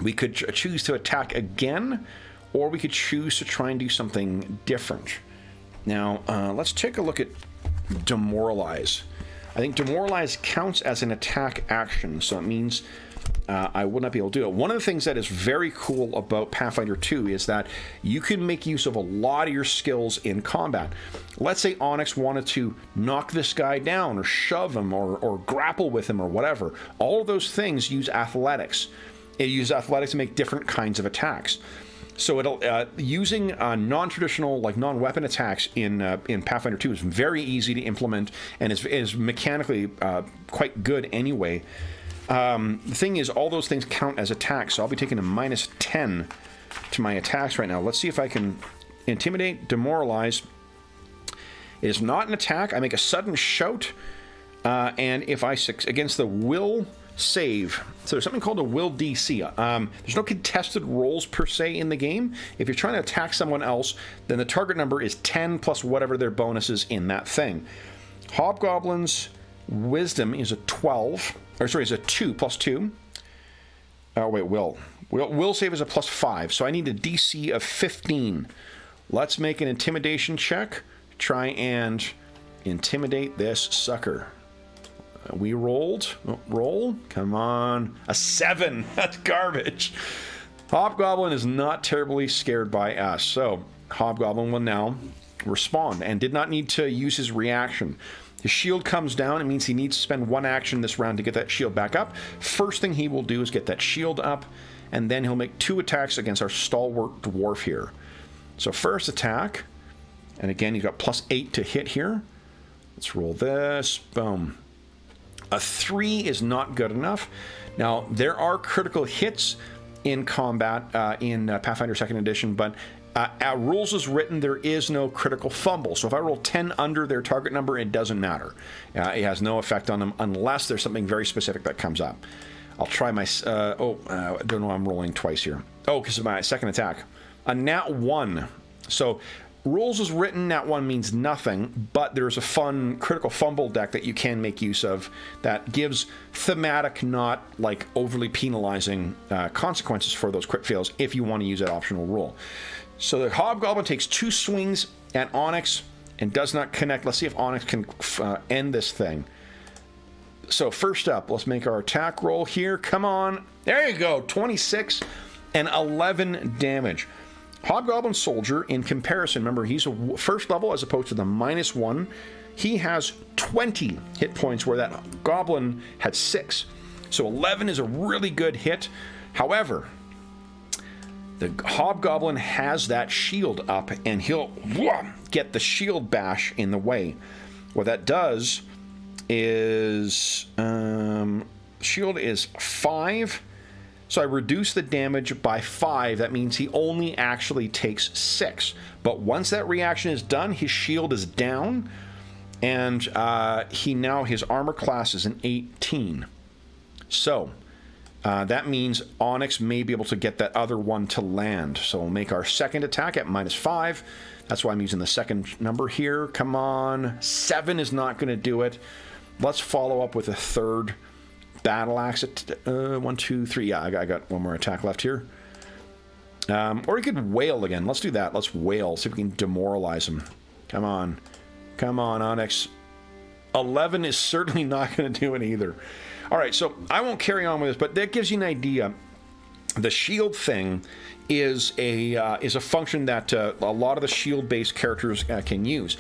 A: We could choose to attack again, or we could choose to try and do something different. Now, let's take a look at Demoralize. I think Demoralize counts as an attack action, so it means I would not be able to do it. One of the things that is very cool about Pathfinder 2 is that you can make use of a lot of your skills in combat. Let's say Onyx wanted to knock this guy down, or shove him, or grapple with him, or whatever. All of those things use athletics. It uses athletics to make different kinds of attacks. So it'll using non-traditional, like non-weapon attacks in Pathfinder 2 is very easy to implement and is mechanically quite good anyway. The thing is, all those things count as attacks, so I'll be taking a -10 to my attacks right now. Let's see if I can intimidate, demoralize. It is not an attack. I make a sudden shout, and if I against the will save. So there's something called a will DC. There's no contested rolls per se in the game. If you're trying to attack someone else, then the target number is 10 plus whatever their bonus is in that thing. Hobgoblin's wisdom is a 12, or sorry, is a 2 plus 2. Oh wait, will save is a +5, so I need a DC of 15. Let's make an intimidation check. Try and intimidate this sucker. We rolled. Oh, roll. Come on. A 7. That's garbage. Hobgoblin is not terribly scared by us. So Hobgoblin will now respond and did not need to use his reaction. His shield comes down. It means he needs to spend 1 action this round to get that shield back up. First thing he will do is get that shield up, and then he'll make 2 attacks against our stalwart dwarf here. So first attack, and again, you've got +8 to hit here. Let's roll this. Boom. A 3 is not good enough. Now, there are critical hits in combat in Pathfinder 2nd Edition, but rules as written, there is no critical fumble. So if I roll 10 under their target number, it doesn't matter. It has no effect on them unless there's something very specific that comes up. I'll try my... I don't know, I'm rolling twice here. Oh, because of my second attack. A nat 1. So... rules as written, nat 1 means nothing, but there's a fun critical fumble deck that you can make use of that gives thematic, not like overly penalizing consequences for those crit fails if you want to use that optional rule. So the Hobgoblin takes 2 swings at Onyx and does not connect. Let's see if Onyx can end this thing. So first up, let's make our attack roll here. Come on. There you go. 26 and 11 damage. Hobgoblin Soldier, in comparison, remember, he's a first level as opposed to the -1. He has 20 hit points where that goblin had 6. So 11 is a really good hit. However, the Hobgoblin has that shield up, and he'll get the shield bash in the way. What that does is... shield is 5. So I reduce the damage by 5. That means he only actually takes 6. But once that reaction is done, his shield is down, and his armor class is an 18. So that means Onyx may be able to get that other one to land. So we'll make our second attack at -5. That's why I'm using the second number here. Come on. 7 is not going to do it. Let's follow up with a third battle axe at 1, 2, 3. Yeah, I got one more attack left here. Or you could wail again. Let's do that. Let's wail. See if we can demoralize him. Come on. Come on, Onyx. 11 is certainly not going to do it either. All right, so I won't carry on with this, but that gives you an idea. The shield thing is a function that a lot of the shield-based characters can use.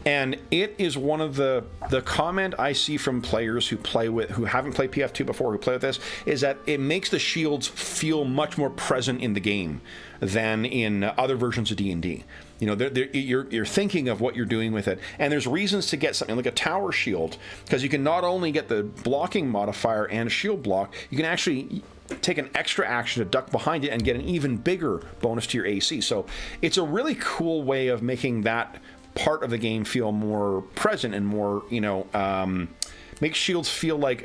A: And it is one of the comment I see from players who haven't played PF2 before, who play with this, is that it makes the shields feel much more present in the game than in other versions of D&D. You know, you're thinking of what you're doing with it, and there's reasons to get something like a tower shield, because you can not only get the blocking modifier and a shield block, you can actually take an extra action to duck behind it and get an even bigger bonus to your AC. So it's a really cool way of making that part of the game feel more present and more, make shields feel like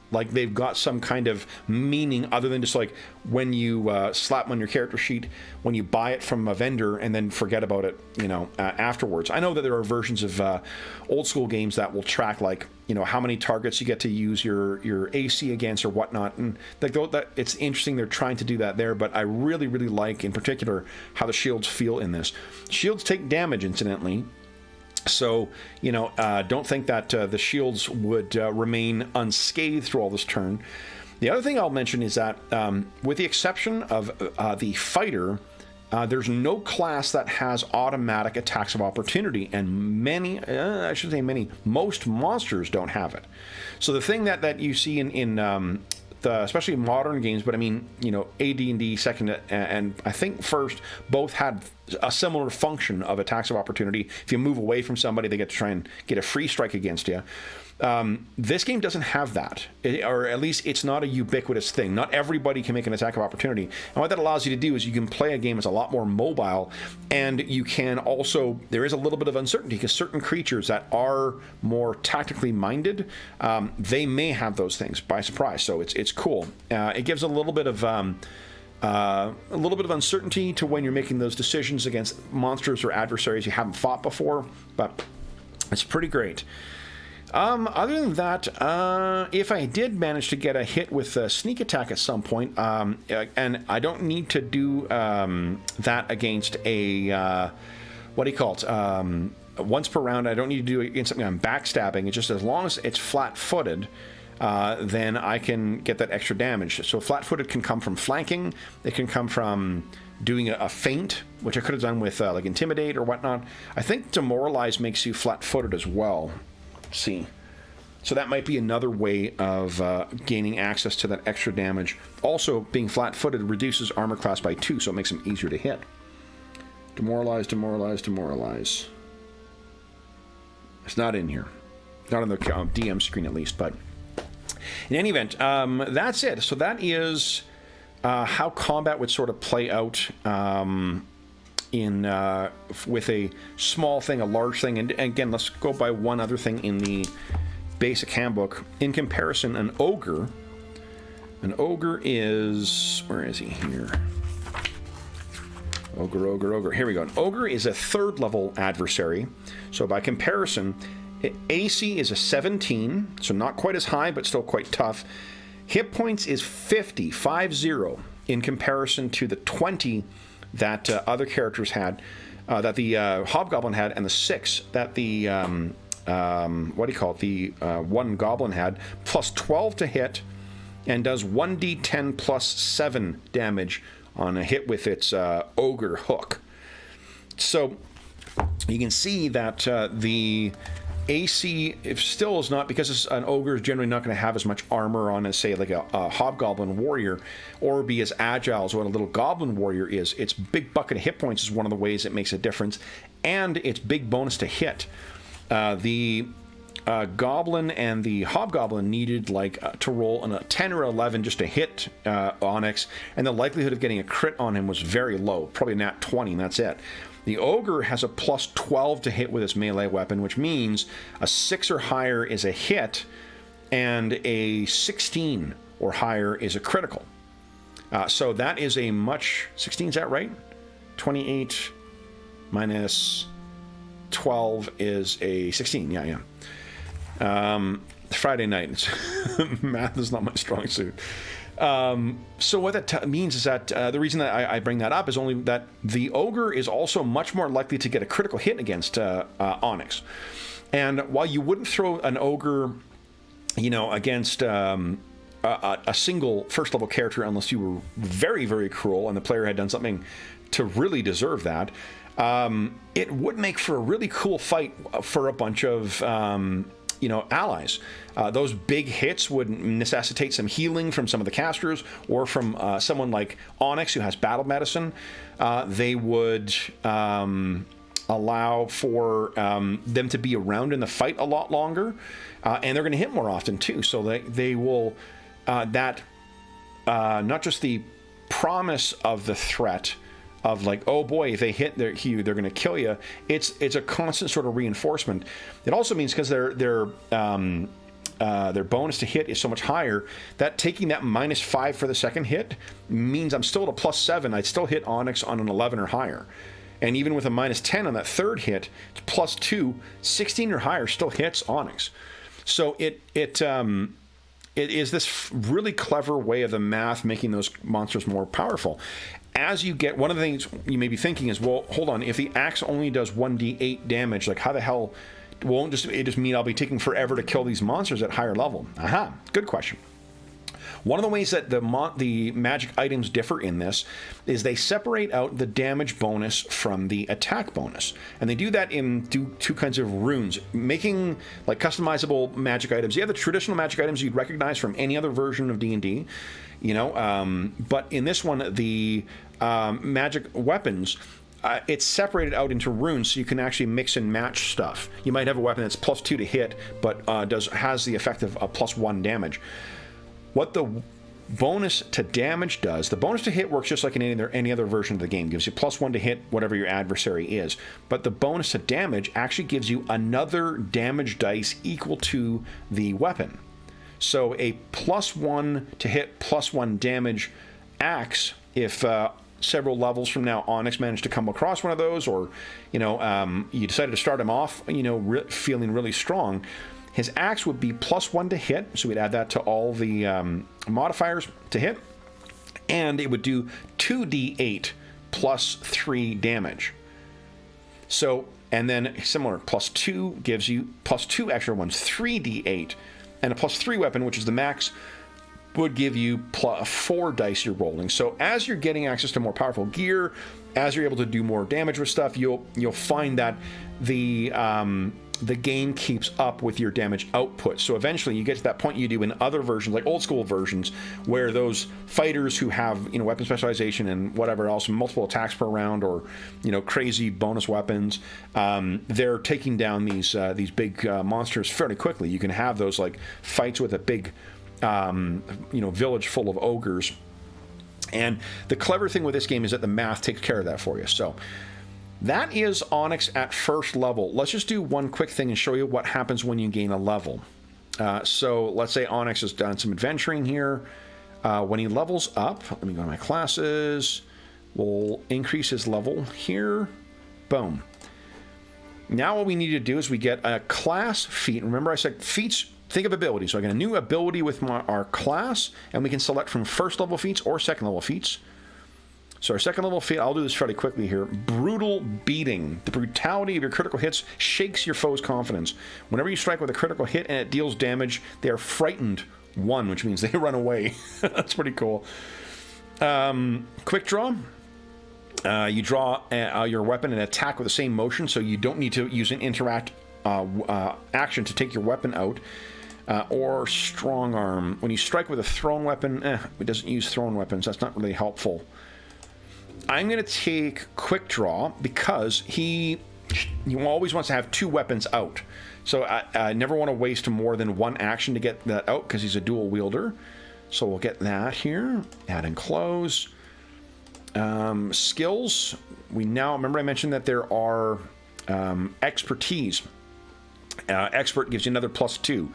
A: like they've got some kind of meaning other than just like when you slap them on your character sheet when you buy it from a vendor and then forget about it, afterwards. I know that there are versions of old school games that will track like, how many targets you get to use your AC against or whatnot, and that it's interesting they're trying to do that there. But I really, really like in particular how the shields feel in this. Shields take damage, incidentally. So, don't think that the shields would remain unscathed through all this turn. The other thing I'll mention is that, with the exception of the fighter, there's no class that has automatic attacks of opportunity, and most monsters don't have it. So the thing that you see in especially modern games, but I mean, you know, AD&D second and I think first both had a similar function of attacks of opportunity. If you move away from somebody, they get to try and get a free strike against you. This game doesn't have that, or at least it's not a ubiquitous thing. Not everybody can make an attack of opportunity, and what that allows you to do is you can play a game that's a lot more mobile, and you can also, there is a little bit of uncertainty because certain creatures that are more tactically minded, they may have those things by surprise. So it's cool. It gives a little bit of uncertainty to when you're making those decisions against monsters or adversaries you haven't fought before, but it's pretty great. Other than that, if I did manage to get a hit with a sneak attack at some point, and I don't need to do that against a, what do you call it, once per round, I don't need to do it against something I'm backstabbing. It's just as long as it's flat-footed, then I can get that extra damage. So flat-footed can come from flanking, it can come from doing a feint, which I could have done with like Intimidate or whatnot. I think Demoralize makes you flat-footed as well. See, so that might be another way of gaining access to that extra damage. Also, being flat-footed reduces armor class by 2, so it makes them easier to hit. Demoralize, demoralize, demoralize. It's not in here, not on the DM screen at least. But in any event, that's it. So that is how combat would sort of play out. With a small thing, a large thing, and again, let's go by one other thing in the basic handbook. In comparison, an ogre is, where is he here? Ogre. Here we go. An ogre is a 3rd level adversary. So by comparison, AC is a 17, so not quite as high, but still quite tough. Hit points is 50 in comparison to the 20 that other characters had, that the Hobgoblin had, and the 6 that the, what do you call it, the one Goblin had, plus 12 to hit, and does 1d10 plus 7 damage on a hit with its Ogre hook. So you can see that the AC still is not, because an ogre is generally not going to have as much armor on as, say, like a hobgoblin warrior, or be as agile as what a little goblin warrior is. Its big bucket of hit points is one of the ways it makes a difference, and its big bonus to hit. The goblin and the hobgoblin needed to roll on a 10 or 11 just to hit Onyx, and the likelihood of getting a crit on him was very low, probably a nat 20, and that's it. The ogre has a plus 12 to hit with his melee weapon, which means a 6 or higher is a hit, and a 16 or higher is a critical. So that is a much... 16, is that right? 28 minus 12 is a 16. Yeah. Friday night. Math is not my strong suit. So what that means is that the reason that I bring that up is only that the ogre is also much more likely to get a critical hit against Onyx. And while you wouldn't throw an ogre, against a single first level character unless you were very, very cruel and the player had done something to really deserve that, it would make for a really cool fight for a bunch of allies. Those big hits would necessitate some healing from some of the casters, or from someone like Onyx who has battle medicine. They would allow for them to be around in the fight a lot longer, and they're going to hit more often too. So they will not just the promise of the threat of like, oh boy, if they hit, they're going to kill you. It's a constant sort of reinforcement. It also means, because their bonus to hit is so much higher, that taking that -5 for the second hit means I'm still at a +7. I'd still hit Onyx on an 11 or higher. And even with a -10 on that third hit, it's +2, 16 or higher still hits Onyx. So it is this really clever way of the math making those monsters more powerful. As you get, one of the things you may be thinking is, well, hold on, if the axe only does 1d8 damage, like how the hell won't it just mean I'll be taking forever to kill these monsters at higher level? Aha, good question. One of the ways that the magic items differ in this is they separate out the damage bonus from the attack bonus. And they do that in two kinds of runes, making like customizable magic items. You have the traditional magic items you'd recognize from any other version of D&D, you know, but in this one, the magic weapons, it's separated out into runes, so you can actually mix and match stuff. You might have a weapon that's +2 to hit, but has the effect of a +1 damage. What the bonus to damage does, the bonus to hit works just like in any other version of the game. Gives you +1 to hit whatever your adversary is. But the bonus to damage actually gives you another damage dice equal to the weapon. So a +1 to hit, +1 damage axe, if several levels from now Onyx managed to come across one of those, or you know, you decided to start him off, you know, feeling really strong, his axe would be +1 to hit, so we'd add that to all the modifiers to hit, and it would do 2d8 +3 damage. So, and then similar, +2 gives you +2 extra ones, 3d8, and a +3 weapon, which is the max, would give you 4 dice you're rolling. So as you're getting access to more powerful gear, as you're able to do more damage with stuff, you'll find that the game keeps up with your damage output. So eventually you get to that point you do in other versions, like old school versions, where those fighters who have, you know, weapon specialization and whatever else, multiple attacks per round, or, you know, crazy bonus weapons, they're taking down these big monsters fairly quickly. You can have those like fights with a big you know, village full of ogres. And the clever thing with this game is that the math takes care of that for you. So that is Onyx at first level. Let's just do one quick thing and show you what happens when you gain a level. So let's say Onyx has done some adventuring here. When he levels up, let me go to my classes. We'll increase his level here. Boom. Now what we need to do is we get a class feat. Remember I said feats, think of ability. So I get a new ability with our class, and we can select from first level feats or second level feats. So our second level feat, I'll do this fairly quickly here. Brutal Beating. The brutality of your critical hits shakes your foe's confidence. Whenever you strike with a critical hit and it deals damage, they are frightened 1, which means they run away. That's pretty cool. Quick Draw. You draw your weapon and attack with the same motion, so you don't need to use an interact action to take your weapon out. Or Strong Arm. When you strike with a thrown weapon, it doesn't use thrown weapons. That's not really helpful. I'm going to take Quick Draw because he always wants to have 2 weapons out. So I never want to waste more than 1 action to get that out because he's a dual wielder. So we'll get that here. Add and close. Skills. We now, remember I mentioned that there are expertise. Expert gives you another +2.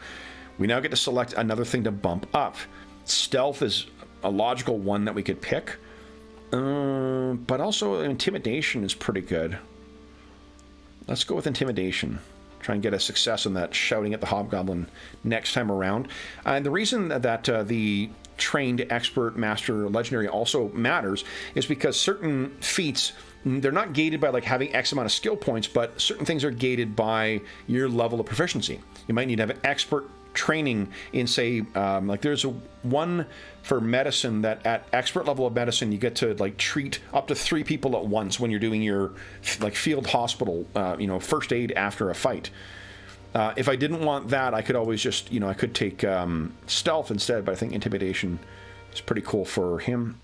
A: We now get to select another thing to bump up. Stealth is a logical one that we could pick. But also Intimidation is pretty good. Let's go with Intimidation. Try and get a success in that shouting at the Hobgoblin next time around. And the reason that the trained expert, master, legendary also matters is because certain feats, they're not gated by like having X amount of skill points, but certain things are gated by your level of proficiency. You might need to have an expert training in, say, like there's one for medicine that at expert level of medicine you get to like treat up to 3 people at once when you're doing your like field hospital, you know, first aid after a fight. If I didn't want that, I could always just, you know, I could take stealth instead, but I think Intimidation is pretty cool for him.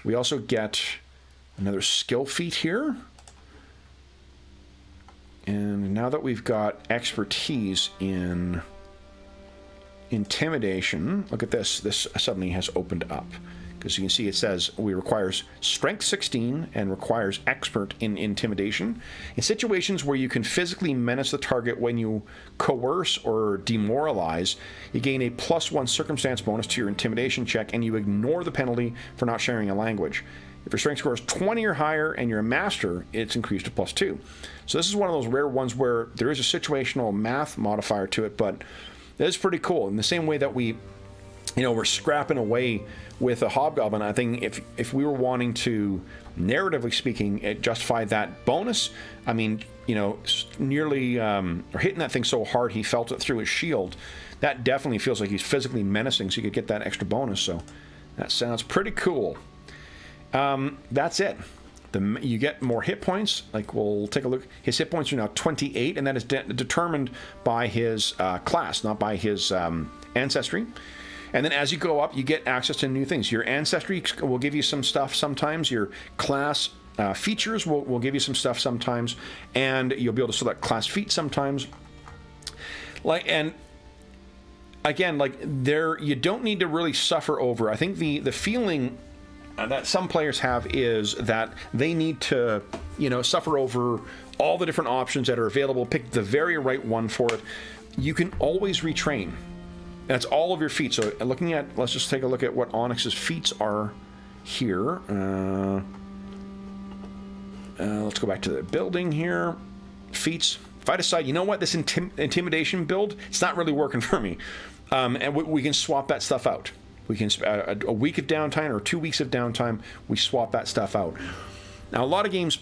A: We also get another skill feat here. And now that we've got expertise in Intimidation, look at this. This suddenly has opened up. Because you can see it says we requires Strength 16 and requires Expert in Intimidation. In situations where you can physically menace the target when you coerce or demoralize, you gain a +1 circumstance bonus to your Intimidation check, and you ignore the penalty for not sharing a language. If your strength score is 20 or higher and you're a master, it's increased to +2. So this is one of those rare ones where there is a situational math modifier to it, but that is pretty cool. In the same way that we you know, we're scrapping away with a hobgoblin. I think if we were wanting to, narratively speaking, justify that bonus, I mean, you know, nearly or hitting that thing so hard he felt it through his shield, that definitely feels like he's physically menacing, so you could get that extra bonus. So that sounds pretty cool. That's it. You get more hit points. Like, we'll take a look. His hit points are now 28, and that is determined by his class, not by his ancestry. And then as you go up, you get access to new things. Your ancestry will give you some stuff sometimes. Your class features will give you some stuff sometimes, and you'll be able to select class feats sometimes. And again, like, there, you don't need to really suffer over. I think the feeling that some players have is that they need to, you know, suffer over all the different options that are available, pick the very right one for it. You can always retrain. That's all of your feats. So looking at, let's just take a look at what Onyx's feats are here. Let's go back to the building here. Feats. If I decide, you know what, this intimidation build, it's not really working for me, and we can swap that stuff out. We can a week of downtime or 2 weeks of downtime, we swap that stuff out. Now, a lot of games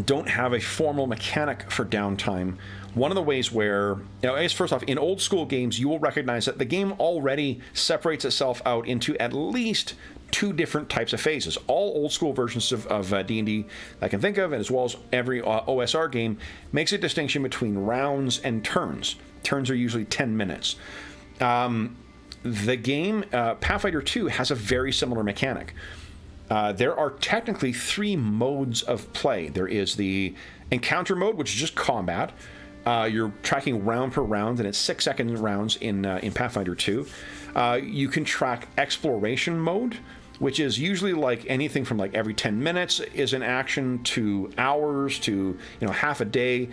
A: don't have a formal mechanic for downtime. One of the ways where, you know, I guess first off, in old school games, you will recognize that the game already separates itself out into at least 2 different types of phases. All old school versions of D&D I can think of, and as well as every OSR game, makes a distinction between rounds and turns. Turns are usually 10 minutes. The game, Pathfinder 2, has a very similar mechanic. There are technically 3 modes of play. There is the encounter mode, which is just combat. You're tracking round per round, and it's 6-second rounds in Pathfinder 2. You can track exploration mode, which is usually like anything from like every 10 minutes is an action to hours to, you know, half a day.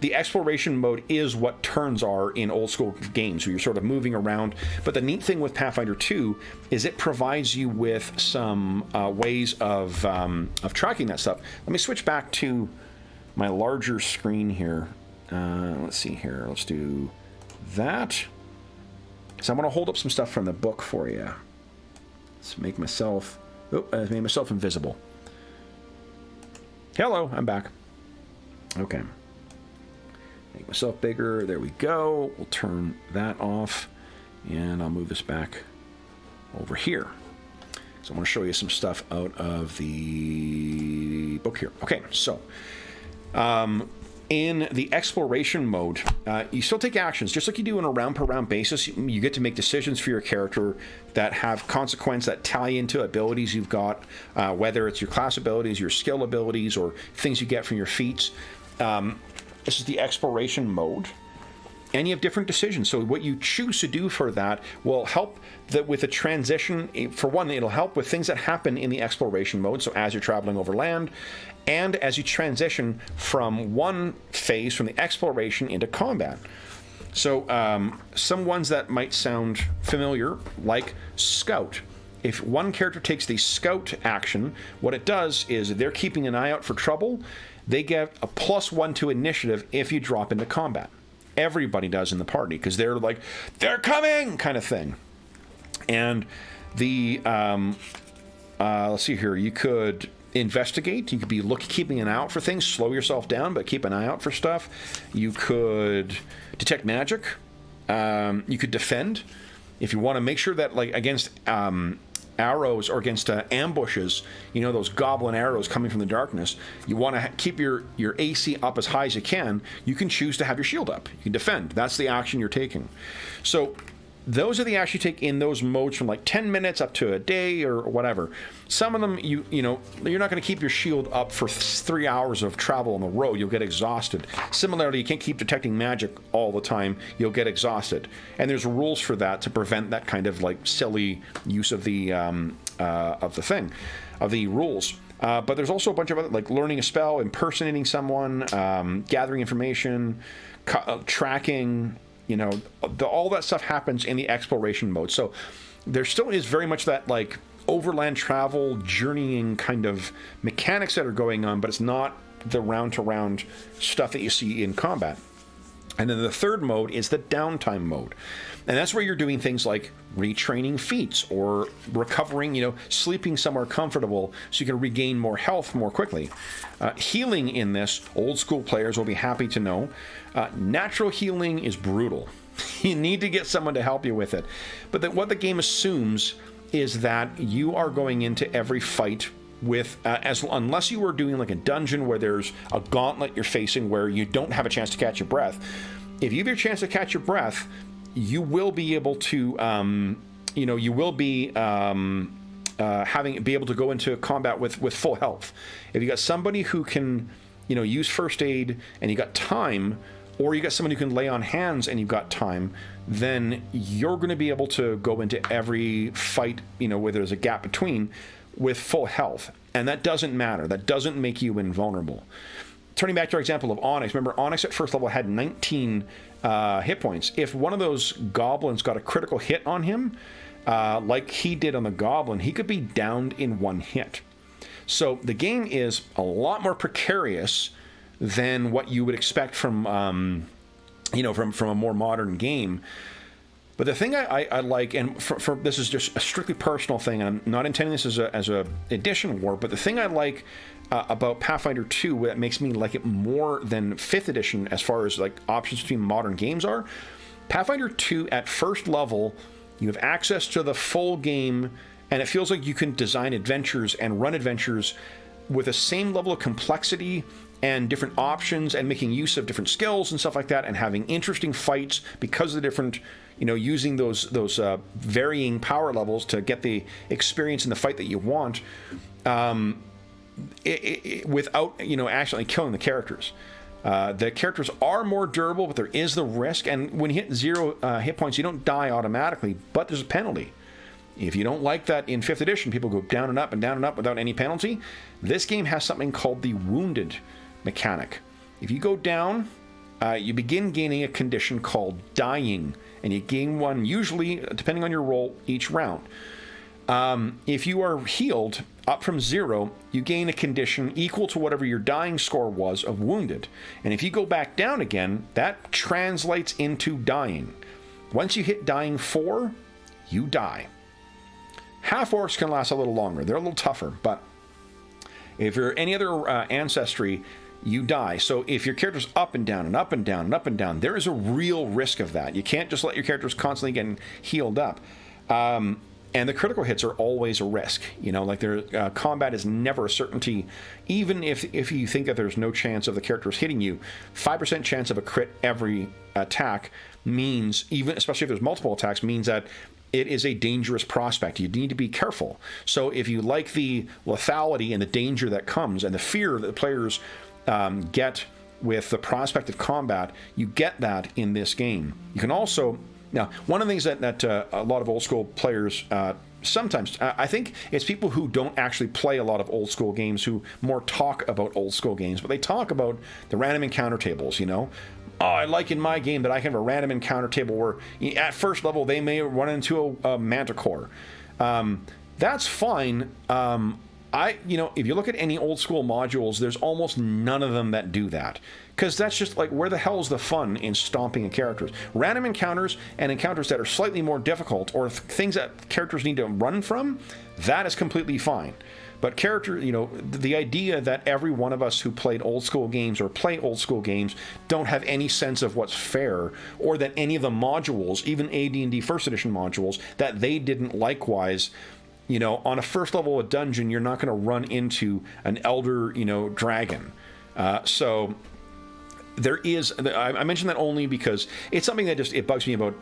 A: The exploration mode is what turns are in old school games, where you're sort of moving around. But the neat thing with Pathfinder 2 is it provides you with some ways of tracking that stuff. Let me switch back to my larger screen here. Let's see here. Let's do that. So I want to hold up some stuff from the book for you. Let's make myself... Oh, I made myself invisible. Hello, I'm back. Okay. Make myself bigger. There we go. We'll turn that off, and I'll move this back over here. So I want to show you some stuff out of the book here. Okay, so in the exploration mode, you still take actions, just like you do on a round-per-round basis. You get to make decisions for your character that have consequence, that tie into abilities you've got, whether it's your class abilities, your skill abilities, or things you get from your feats. This is the exploration mode, and you have different decisions. So what you choose to do for that will help with the transition. For one, it'll help with things that happen in the exploration mode, so as you're traveling over land, and as you transition from one phase, from the exploration into combat. So some ones that might sound familiar, like Scout. If one character takes the Scout action, what it does is they're keeping an eye out for trouble. They get a +1 to initiative if you drop into combat. Everybody does in the party, because they're like, they're coming, kind of thing. And the, let's see here, you could investigate, you could be keeping an eye out for things, slow yourself down, but keep an eye out for stuff. You could detect magic. You could defend. If you want to make sure that, like, against arrows or against ambushes, you know, those goblin arrows coming from the darkness, you want to keep your AC up as high as you can choose to have your shield up. You can defend. That's the action you're taking. So those are the actions you take in those modes from like 10 minutes up to a day or whatever. Some of them, you know, you're not going to keep your shield up for 3 hours of travel on the road. You'll get exhausted. Similarly, you can't keep detecting magic all the time. You'll get exhausted. And there's rules for that to prevent that kind of like silly use of the rules. But there's also a bunch of other, like learning a spell, impersonating someone, gathering information, tracking. You know, all that stuff happens in the exploration mode. So there still is very much that like overland travel, journeying kind of mechanics that are going on, but it's not the round-to-round stuff that you see in combat. And then the third mode is the downtime mode. And that's where you're doing things like retraining feats or recovering, sleeping somewhere comfortable so you can regain more health more quickly. Healing in this, old school players will be happy to know, natural healing is brutal. You need to get someone to help you with it. But what the game assumes is that you are going into every fight with unless you are doing like a dungeon where there's a gauntlet you're facing where you don't have a chance to catch your breath. If you have your chance to catch your breath, you will be able to you will be be able to go into combat with full health. If you got somebody who can use first aid and you got time, or you got someone who can lay on hands and you've got time, then you're going to be able to go into every fight where there's a gap between with full health. And that doesn't matter. That doesn't make you invulnerable. Turning back to our example of Onyx, remember Onyx at first level had 19 hit points. If one of those goblins got a critical hit on him, like he did on the goblin, he could be downed in one hit. So the game is a lot more precarious than what you would expect from from a more modern game. But the thing I like, and for this is just a strictly personal thing, and I'm not intending this as a edition war, but the thing I like about Pathfinder 2 that makes me like it more than 5th edition as far as like options between modern games are, Pathfinder 2 at first level, you have access to the full game, and it feels like you can design adventures and run adventures with the same level of complexity and different options and making use of different skills and stuff like that, and having interesting fights because of the different, using those varying power levels to get the experience in the fight that you want, without actually killing the characters. The characters are more durable, but there is the risk, and when you hit 0 hit points, you don't die automatically, but there's a penalty. If you don't like that in 5th edition, people go down and up and down and up without any penalty. This game has something called the wounded mechanic. If you go down, you begin gaining a condition called dying, and you gain one usually, depending on your roll, each round. If you are healed up from 0, you gain a condition equal to whatever your dying score was of wounded. And if you go back down again, that translates into dying. Once you hit dying 4, you die. Half orcs can last a little longer. They're a little tougher, but if you're any other ancestry, you die. So if your character's up and down and up and down and up and down, there is a real risk of that. You can't just let your characters constantly get healed up. And the critical hits are always a risk. Their combat is never a certainty. Even if you think that there's no chance of the characters hitting you, 5% chance of a crit every attack means, especially if there's multiple attacks, means that it is a dangerous prospect. You need to be careful. So if you like the lethality and the danger that comes and the fear that the players get with the prospect of combat, you get that in this game. You can also... Now, one of the things that a lot of old school players sometimes, I think it's people who don't actually play a lot of old school games who more talk about old school games, but they talk about the random encounter tables, Oh, I like in my game that I can have a random encounter table where at first level they may run into a manticore. That's fine. If you look at any old school modules, there's almost none of them that do that. Because that's just like, where the hell is the fun in stomping characters? Random encounters and encounters that are slightly more difficult, or things that characters need to run from, that is completely fine. But the idea that every one of us who played old school games or play old school games don't have any sense of what's fair, or that any of the modules, even AD&D first edition modules, that they didn't likewise, on a first level of dungeon, you're not going to run into an elder, dragon. So there is, I mention that only because it's something that it bugs me about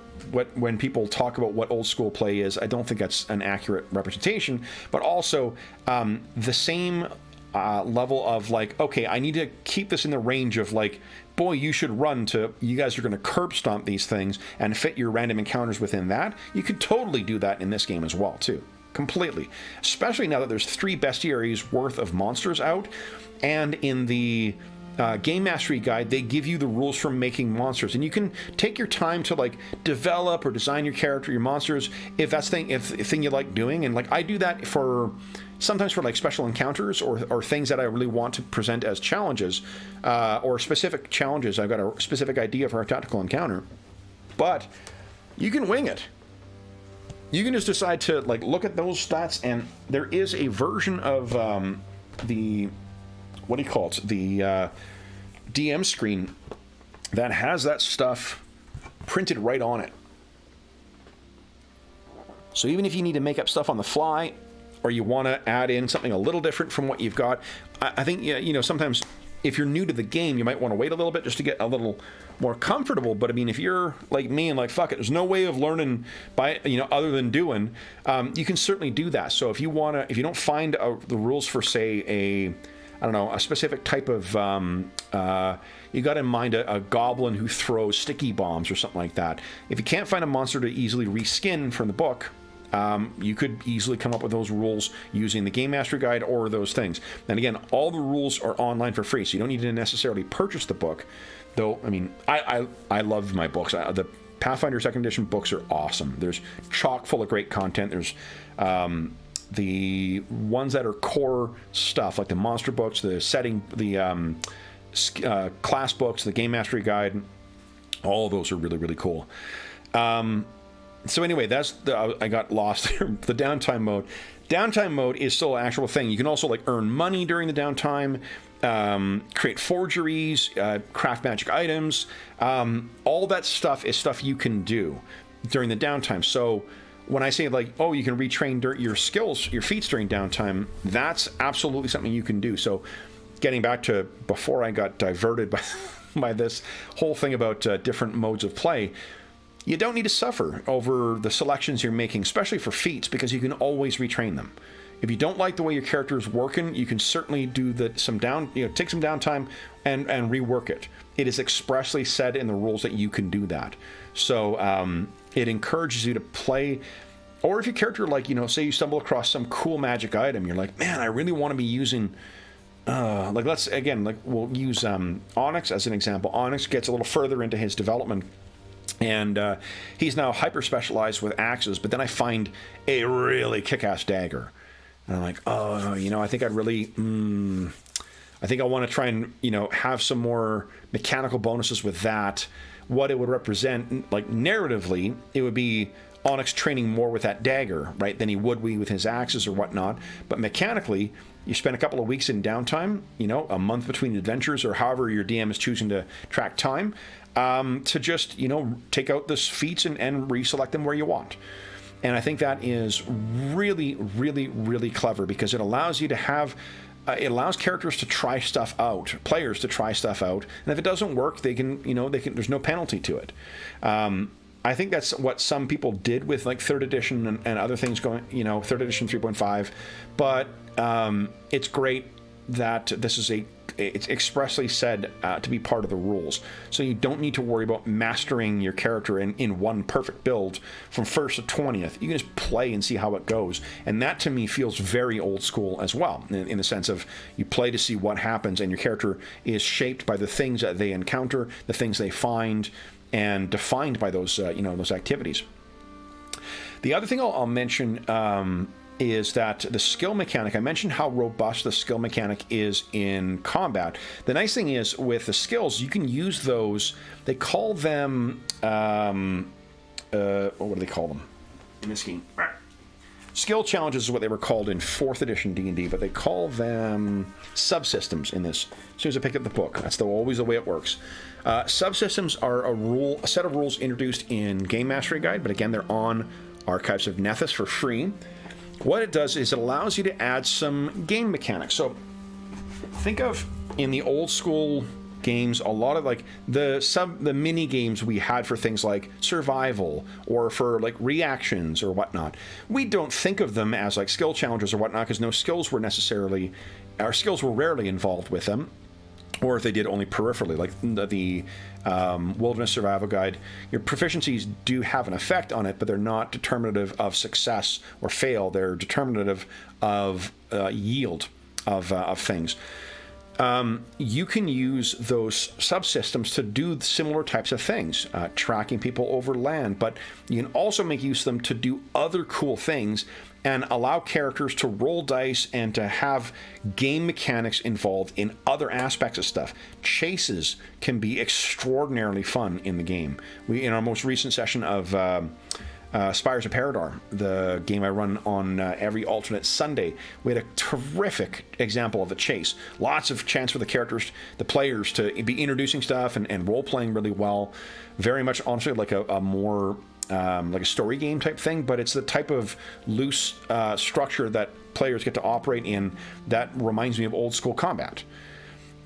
A: when people talk about what old school play is. I don't think that's an accurate representation, but also the same level of like, okay, I need to keep this in the range of like, boy, you should run to, you guys are going to curb stomp these things and fit your random encounters within that. You could totally do that in this game as well, too. Completely. Especially now that there's 3 bestiaries worth of monsters out, and in the Game Mastery Guide, they give you the rules for making monsters, and you can take your time to like develop or design your character, your monsters, if that's the thing you like doing. And like I do that for sometimes for like special encounters or things that I really want to present as challenges or specific challenges. I've got a specific idea for a tactical encounter, but you can wing it. You can just decide to like look at those stats, and there is a version of the, what do you call it, the DM screen that has that stuff printed right on it. So even if you need to make up stuff on the fly, or you want to add in something a little different from what you've got, I think, yeah, you know, sometimes if you're new to the game, you might want to wait a little bit just to get a little more comfortable. But I mean, if you're like me and like, fuck it, there's no way of learning by, you know, other than doing, you can certainly do that. So if you want to, if you don't find the rules for, say, I don't know, a specific type of, you got in mind a goblin who throws sticky bombs or something like that. If you can't find a monster to easily reskin from the book, you could easily come up with those rules using the Game Mastery Guide or those things. And again, all the rules are online for free, so you don't need to necessarily purchase the book. Though, I mean, I love my books. The Pathfinder 2nd Edition books are awesome. There's chock full of great content. There's the ones that are core stuff, like the monster books, the setting, the class books, the Game Mastery Guide. All of those are really, really cool. So anyway, that's I got lost there. The downtime mode. Downtime mode is still an actual thing. You can also like earn money during the downtime, create forgeries, craft magic items. All that stuff is stuff you can do during the downtime. So when I say like, oh, you can retrain your skills, your feats during downtime, that's absolutely something you can do. So getting back to before I got diverted by this whole thing about different modes of play, you don't need to suffer over the selections you're making, especially for feats, because you can always retrain them. If you don't like the way your character is working, you can certainly do take some downtime and rework it. It is expressly said in the rules that you can do that. So it encourages you to play. Or if your character, like, you know, say you stumble across some cool magic item, you're like, man, I really want to be using. Like, let's again, like, we'll use Onyx as an example. Onyx gets a little further into his development, and he's now hyper specialized with axes, but then I find a really kick-ass dagger, and I'm like, oh, you know, I think I'd really I think I want to try and, you know, have some more mechanical bonuses with that. What it would represent, like, narratively, it would be Onyx training more with that dagger, right, than he would with his axes or whatnot. But mechanically, you spend a couple of weeks in downtime, you know, a month between adventures, or however your DM is choosing to track time, to just, you know, take out the feats and reselect them where you want. And I think that is really, really, really clever, because it allows you to have, it allows characters to try stuff out, players to try stuff out, and if it doesn't work, they can, you know, there's no penalty to it. I think that's what some people did with like 3rd edition and other things going, you know, 3rd edition 3.5, but it's great that this is it's expressly said to be part of the rules. So you don't need to worry about mastering your character in one perfect build from 1st to 20th. You can just play and see how it goes. And that to me feels very old school as well, in the sense of you play to see what happens, and your character is shaped by the things that they encounter, the things they find, and defined by those, you know, those activities. The other thing I'll mention is that the skill mechanic, I mentioned how robust the skill mechanic is in combat. The nice thing is with the skills, you can use those, they call them, what do they call them in this game? Skill challenges is what they were called in 4th edition D&D, but they call them subsystems in this. As soon as I pick up the book, that's always the way it works. Subsystems are a set of rules introduced in Game Mastery Guide, but again, they're on Archives of Nethys for free. What it does is it allows you to add some game mechanics. So think of, in the old school games, a lot of like the mini games we had for things like survival or for like reactions or whatnot. We don't think of them as like skill challenges or whatnot, because no skills were necessarily, our skills were rarely involved with them, or if they did, only peripherally. Like the Wilderness Survival Guide, your proficiencies do have an effect on it, but they're not determinative of success or fail. They're determinative of yield of things. you can use those subsystems to do similar types of things, tracking people over land, but you can also make use of them to do other cool things and allow characters to roll dice and to have game mechanics involved in other aspects of stuff. Chases can be extraordinarily fun in the game. In our most recent session of Spires of Paradar, the game I run on every alternate Sunday, we had a terrific example of a chase. Lots of chance for the characters, the players, to be introducing stuff and role-playing really well. Very much, honestly, like a more like a story game type thing, but it's the type of loose structure that players get to operate in that reminds me of old school combat.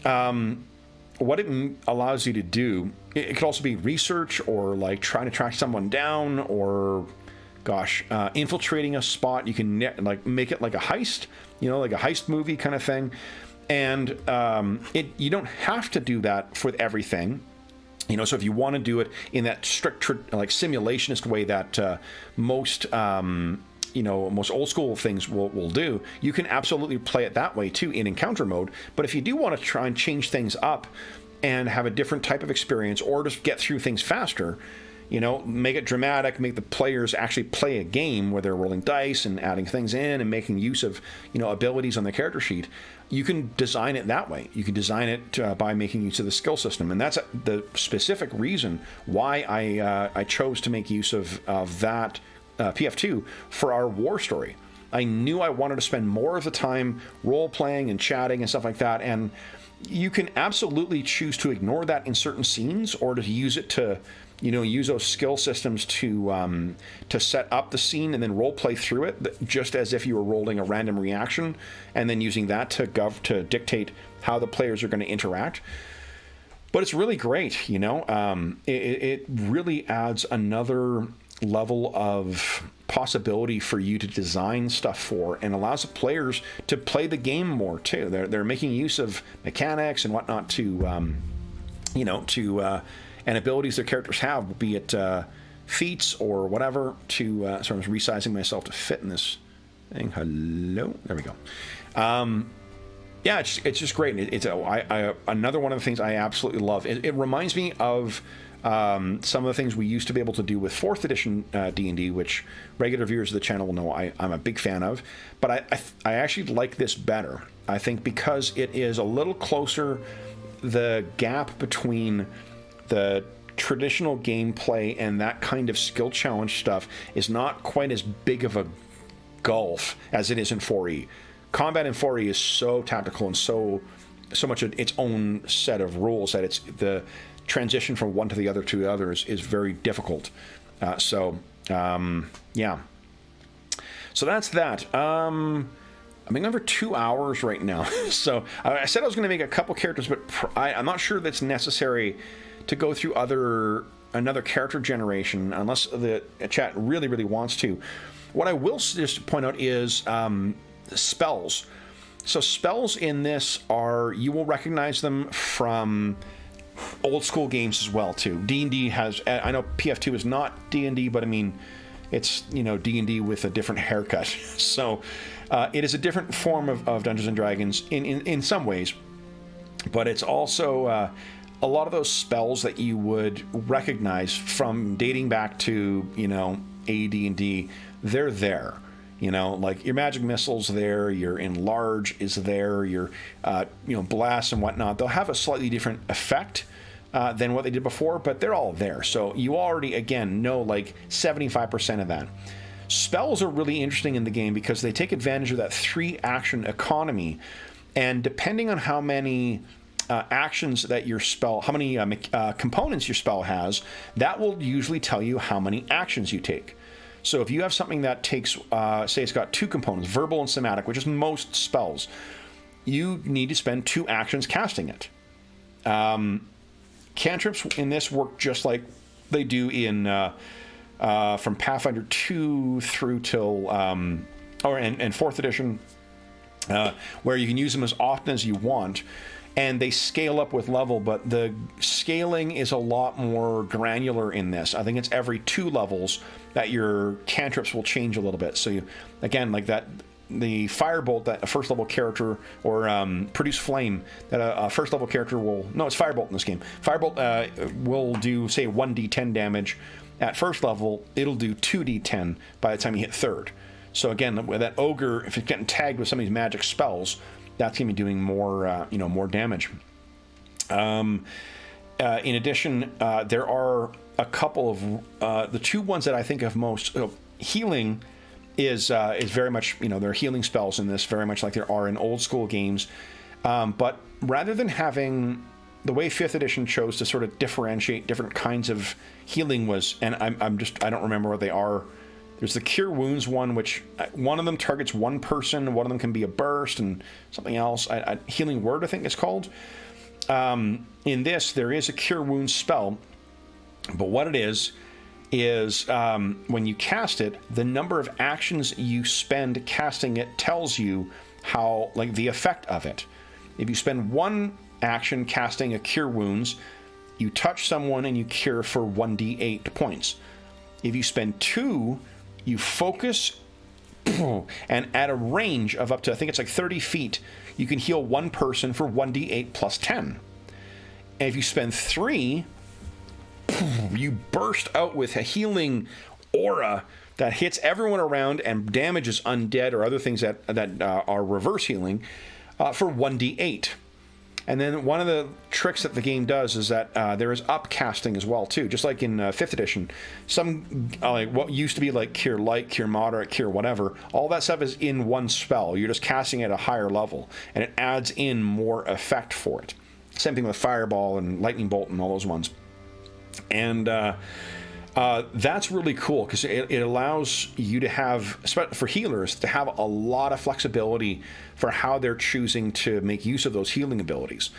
A: What it allows you to do, it could also be research or like trying to track someone down or, gosh, infiltrating a spot. You can like make it like a heist, like a heist movie kind of thing. And you don't have to do that for everything. So if you want to do it in that strict, like simulationist way that most old school things will do, you can absolutely play it that way too in encounter mode. But if you do want to try and change things up and have a different type of experience or just get through things faster, make it dramatic, make the players actually play a game where they're rolling dice and adding things in and making use of, abilities on the character sheet, you can design it that way. You can design it by making use of the skill system. And that's the specific reason why I chose to make use of that PF2 for our war story. I knew I wanted to spend more of the time role-playing and chatting and stuff like that, and you can absolutely choose to ignore that in certain scenes or to use it to use those skill systems to set up the scene and then role play through it, just as if you were rolling a random reaction, and then using that to dictate how the players are going to interact. But it's really great, it really adds another level of possibility for you to design stuff for, and allows the players to play the game more too. They're making use of mechanics and whatnot to and abilities their characters have, be it feats or whatever, to so I'm resizing myself to fit in this thing. Hello, there we go. Yeah, it's just great. It's another one of the things I absolutely love. It reminds me of some of the things we used to be able to do with 4th edition D&D, which regular viewers of the channel will know I'm a big fan of. But I actually like this better, I think, because it is a little closer. The gap between the traditional gameplay and that kind of skill challenge stuff is not quite as big of a gulf as it is in 4E. Combat in 4E is so tactical and so much of its own set of rules that it's the transition from one to the other is very difficult. Yeah. So that's that. I'm making over 2 hours right now. So I said I was going to make a couple characters, but I'm not sure that's necessary to go through another character generation unless the chat really, really wants to. What I will just point out is spells. So spells in this you will recognize them from old school games as well too. D&D has, I know PF2 is not D&D, but I mean, it's, D&D with a different haircut. So it is a different form of Dungeons & Dragons in some ways, but it's also a lot of those spells that you would recognize from dating back to, AD&D, they're there. Like your magic missile's there, your enlarge is there, your blast and whatnot. They'll have a slightly different effect than what they did before, but they're all there. So you already, again, know like 75% of that. Spells are really interesting in the game because they take advantage of that 3-action economy, and depending on how many actions that your spell, how many components your spell has, that will usually tell you how many actions you take. So if you have something that takes, say it's got 2 components, verbal and somatic, which is most spells, you need to spend 2 actions casting it. Cantrips in this work just like they do in from Pathfinder 2 through till and 4th edition, where you can use them as often as you want, and they scale up with level, but the scaling is a lot more granular in this. I think it's every 2 levels that your cantrips will change a little bit. So you, again, like that the firebolt that a first level character, or produce flame that a first level character will, no, it's firebolt in this game. Firebolt will do, say, 1d10 damage at first level. It'll do 2d10 by the time you hit third. So again, with that ogre, if it's getting tagged with some of these magic spells, that's going to be doing more, more damage. In addition, there are a couple of the two ones that I think of most. Healing is very much, there are healing spells in this, very much like there are in old school games. But rather than having the way 5th edition chose to sort of differentiate different kinds of healing was, and I don't remember what they are. There's the Cure Wounds one, which one of them targets one person, one of them can be a burst, and something else. Healing Word, I think it's called. In this, there is a Cure Wounds spell, but what it is when you cast it, the number of actions you spend casting it tells you how, like, the effect of it. If you spend one action casting a Cure Wounds, you touch someone and you cure for 1d8 points. If you spend two, you focus, and at a range of up to, I think it's like 30 feet, you can heal one person for 1d8 plus 10. And if you spend three, you burst out with a healing aura that hits everyone around and damages undead or other things that are reverse healing for 1d8. And then one of the tricks that the game does is that there is upcasting as well too, just like in 5th edition. Some like what used to be like Cure Light, Cure Moderate, Cure whatever, all that stuff is in one spell. You're just casting at a higher level, and it adds in more effect for it. Same thing with Fireball and Lightning Bolt and all those ones. And that's really cool because it allows you to have, for healers, to have a lot of flexibility for how they're choosing to make use of those healing abilities.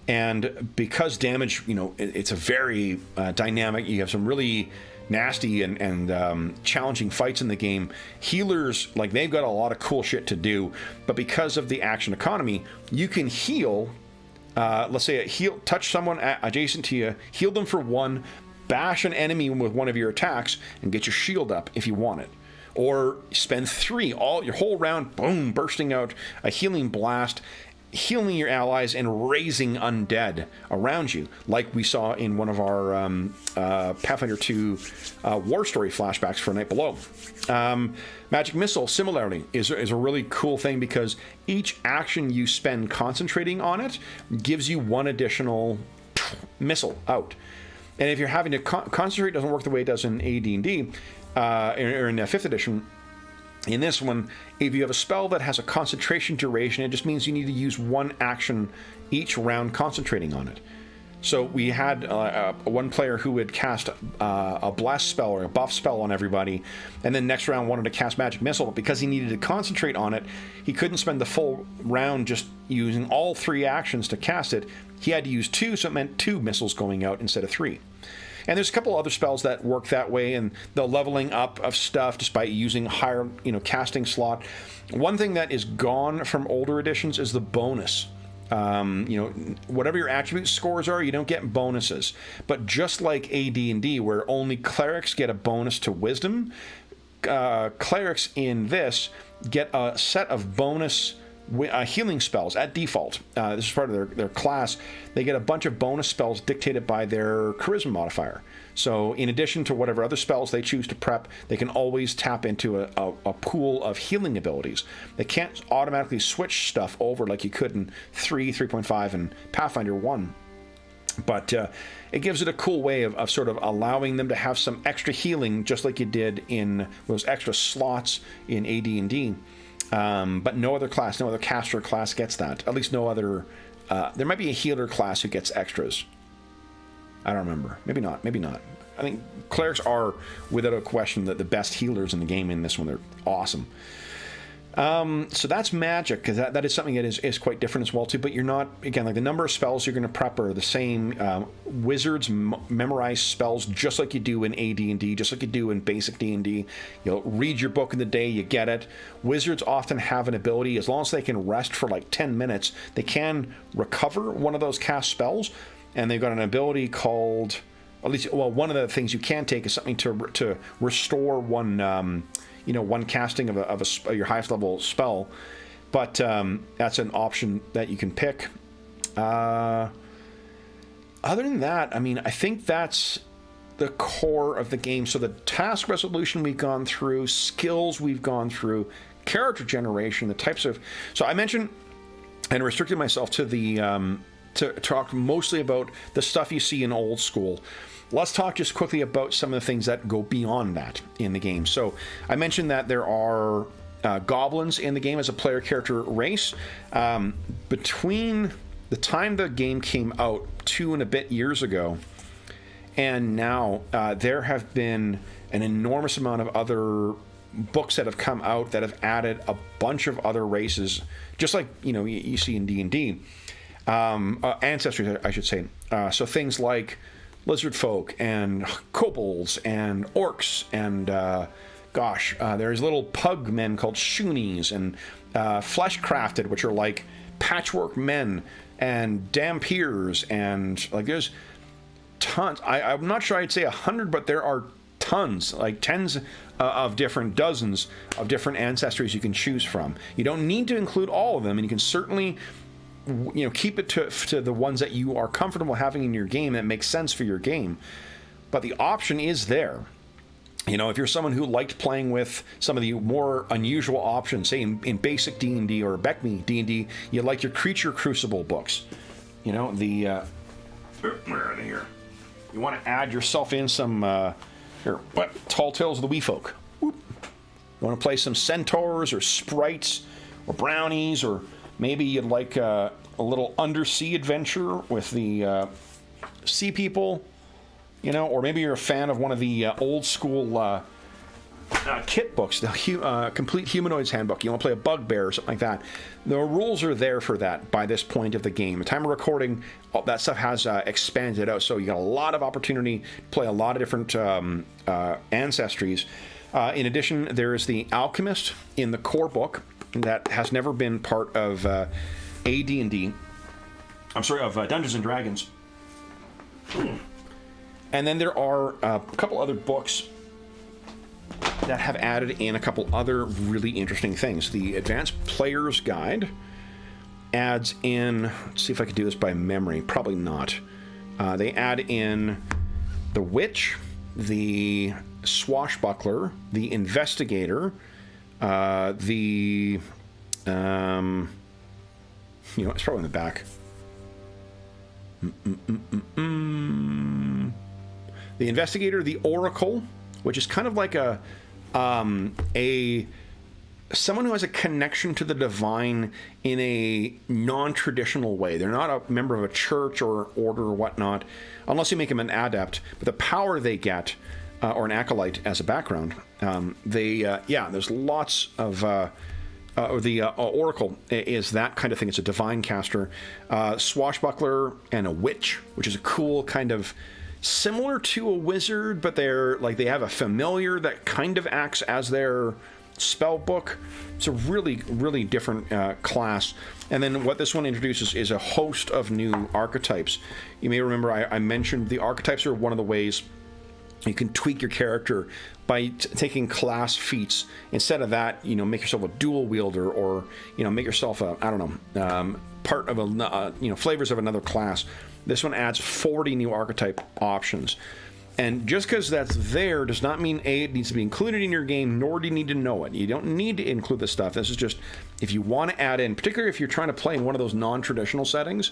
A: And because damage, it's a very dynamic, you have some really nasty and challenging fights in the game. Healers, like, they've got a lot of cool shit to do, but because of the action economy, you can heal, let's say, touch someone adjacent to you, heal them for one, bash an enemy with one of your attacks, and get your shield up if you want it. Or spend three, your whole round, boom, bursting out a healing blast, healing your allies and raising undead around you, like we saw in one of our Pathfinder 2 War Story flashbacks for Night Below. Magic Missile, similarly, is a really cool thing because each action you spend concentrating on it gives you one additional missile out. And if you're having to concentrate, it doesn't work the way it does in AD&D, or in 5th edition. In this one, if you have a spell that has a concentration duration, it just means you need to use one action each round concentrating on it. So we had one player who would cast a blast spell or a buff spell on everybody, and then next round wanted to cast Magic Missile, but because he needed to concentrate on it, he couldn't spend the full round just using all three actions to cast it. He had to use two, so it meant two missiles going out instead of three. And there's a couple other spells that work that way, and the leveling up of stuff just by using higher, casting slot. One thing that is gone from older editions is the bonus. Whatever your attribute scores are, you don't get bonuses. But just like AD&D, where only clerics get a bonus to wisdom, clerics in this get a set of bonus healing spells at default. This is part of their class. They get a bunch of bonus spells dictated by their charisma modifier. So in addition to whatever other spells they choose to prep, they can always tap into a pool of healing abilities. They can't automatically switch stuff over like you could in 3.5, and Pathfinder 1. But it gives it a cool way of sort of allowing them to have some extra healing, just like you did in those extra slots in AD&D. But no other class, no other caster class gets that. At least no other... there might be a healer class who gets extras. I don't remember. Maybe not. I think clerics are, without a question, the best healers in the game in this one. They're awesome. So that's magic, because that is something that is quite different as well too. But you're not, again, like the number of spells you're going to prep are the same. Wizards memorize spells just like you do in AD&D, just like you do in basic D&D. You'll read your book in the day, you get it. Wizards often have an ability, as long as they can rest for like 10 minutes, they can recover one of those cast spells, and they've got an ability called at least, well, one of the things you can take is something to restore one, one casting of your highest level spell. But that's an option that you can pick. Other than that, I mean, I think that's the core of the game. So the task resolution we've gone through, skills we've gone through, character generation, the types of... So I mentioned and restricted myself to the to talk mostly about the stuff you see in old school. Let's talk just quickly about some of the things that go beyond that in the game. So I mentioned that there are goblins in the game as a player character race. Between the time the game came out 2 and a bit years ago and now, there have been an enormous amount of other books that have come out that have added a bunch of other races, just like you see in D&D. Ancestries, I should say. So things like lizard folk and kobolds and orcs and there's little pug men called shoonies and flesh crafted, which are like patchwork men, and dampiers, and like there's tons. I'm not sure I'd say 100, but there are tons, like tens of different dozens of different ancestries you can choose from. You don't need to include all of them, and you can certainly keep it to the ones that you are comfortable having in your game that makes sense for your game. But the option is there. If you're someone who liked playing with some of the more unusual options, say in basic D&D or BECMI D&D, you like your Creature Crucible books. Where are they here? You want to add yourself in some Tall Tales of the Wee Folk. Whoop. You want to play some centaurs or sprites or brownies, or maybe you'd like a little undersea adventure with the sea people, or maybe you're a fan of one of the old school kit books, the Complete Humanoids Handbook. You want to play a bugbear or something like that. The rules are there for that by this point of the game. At the time of recording, all that stuff has expanded out, so you got a lot of opportunity to play a lot of different ancestries. In addition, there is the Alchemist in the core book that has never been part of AD&D. I'm sorry, of Dungeons and Dragons. And then there are a couple other books that have added in a couple other really interesting things. The Advanced Player's Guide adds in, let's see if I can do this by memory, probably not. They add in the Witch, the Swashbuckler, the Investigator, it's probably in the back. The Investigator, the Oracle, which is kind of like someone who has a connection to the divine in a non-traditional way. They're not a member of a church or order or whatnot, unless you make them an adept. But the power they get, or an acolyte as a background, there's lots of... the Oracle is that kind of thing. It's a divine caster. Swashbuckler and a Witch, which is a cool kind of... similar to a wizard, but they have a familiar that kind of acts as their spell book. It's a really, really different class. And then what this one introduces is a host of new archetypes. You may remember I mentioned the archetypes are one of the ways you can tweak your character by taking class feats. Instead of that, make yourself a dual wielder, or make yourself part of flavors of another class. This one adds 40 new archetype options. And just because that's there does not mean it needs to be included in your game, nor do you need to know it. You don't need to include this stuff. This is just if you want to add in, particularly if you're trying to play in one of those non-traditional settings,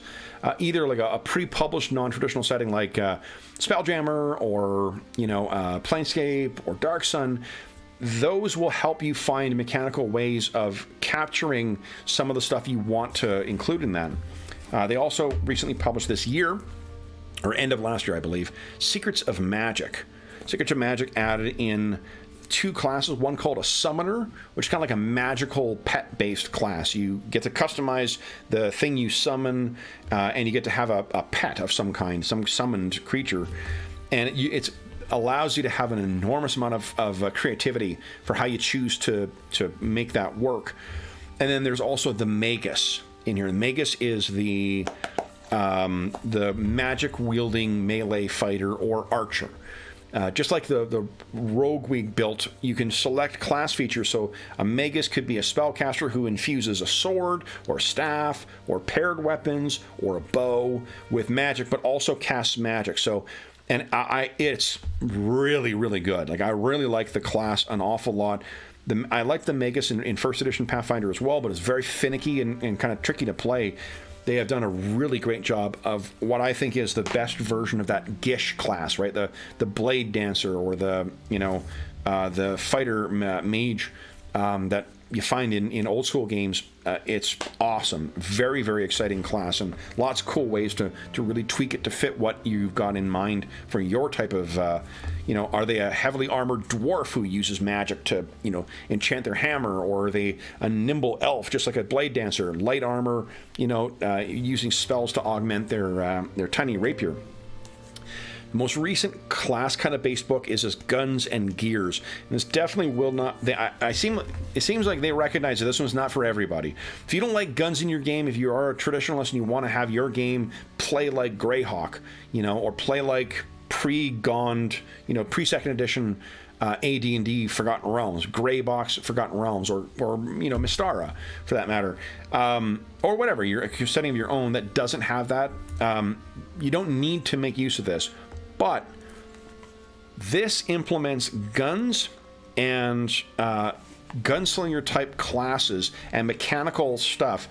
A: either like a pre-published non-traditional setting like Spelljammer or Planescape or Dark Sun. Those will help you find mechanical ways of capturing some of the stuff you want to include in that. They also recently published this year, or end of last year, I believe, Secrets of Magic. Secrets of Magic added in 2 classes, one called a Summoner, which is kind of like a magical pet-based class. You get to customize the thing you summon, and you get to have a pet of some kind, some summoned creature. And it allows you to have an enormous amount of creativity for how you choose to make that work. And then there's also the Magus in here. The Magus is the the magic-wielding melee fighter or archer. Just like the rogue we built, you can select class features. So a magus could be a spellcaster who infuses a sword or staff or paired weapons or a bow with magic, but also casts magic. So, and it's really, really good. Like, I really like the class an awful lot. I like the magus in first edition Pathfinder as well, but it's very finicky and kind of tricky to play. They have done a really great job of what I think is the best version of that Gish class, right? The blade dancer or the fighter mage that you find in old school games. It's awesome. Very, very exciting class, and lots of cool ways to really tweak it to fit what you've got in mind for your type of, are they a heavily armored dwarf who uses magic to, enchant their hammer, or are they a nimble elf, just like a blade dancer, light armor, using spells to augment their tiny rapier. The most recent class kind of base book is this Guns and Gears, and this definitely will not. It seems like they recognize that this one's not for everybody. If you don't like guns in your game, if you are a traditionalist and you want to have your game play like Greyhawk, or play like pre-Gond, pre-second edition AD&D Forgotten Realms, Grey Box Forgotten Realms, or Mystara for that matter, or whatever. You're setting your own that doesn't have that. You don't need to make use of this. But this implements guns and gunslinger type classes and mechanical stuff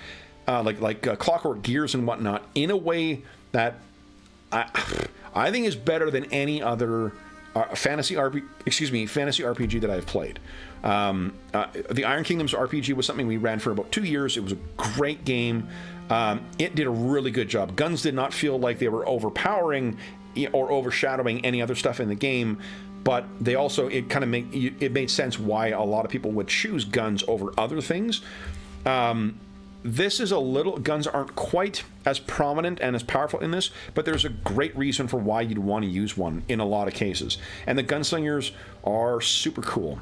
A: like Clockwork Gears and whatnot in a way that I think is better than any other fantasy RPG that I've played. The Iron Kingdoms RPG was something we ran for about 2 years. It was a great game. It did a really good job. Guns did not feel like they were overpowering or overshadowing any other stuff in the game, but they also, it made sense why a lot of people would choose guns over other things. This is guns aren't quite as prominent and as powerful in this, but there's a great reason for why you'd want to use one in a lot of cases. And the gunslingers are super cool.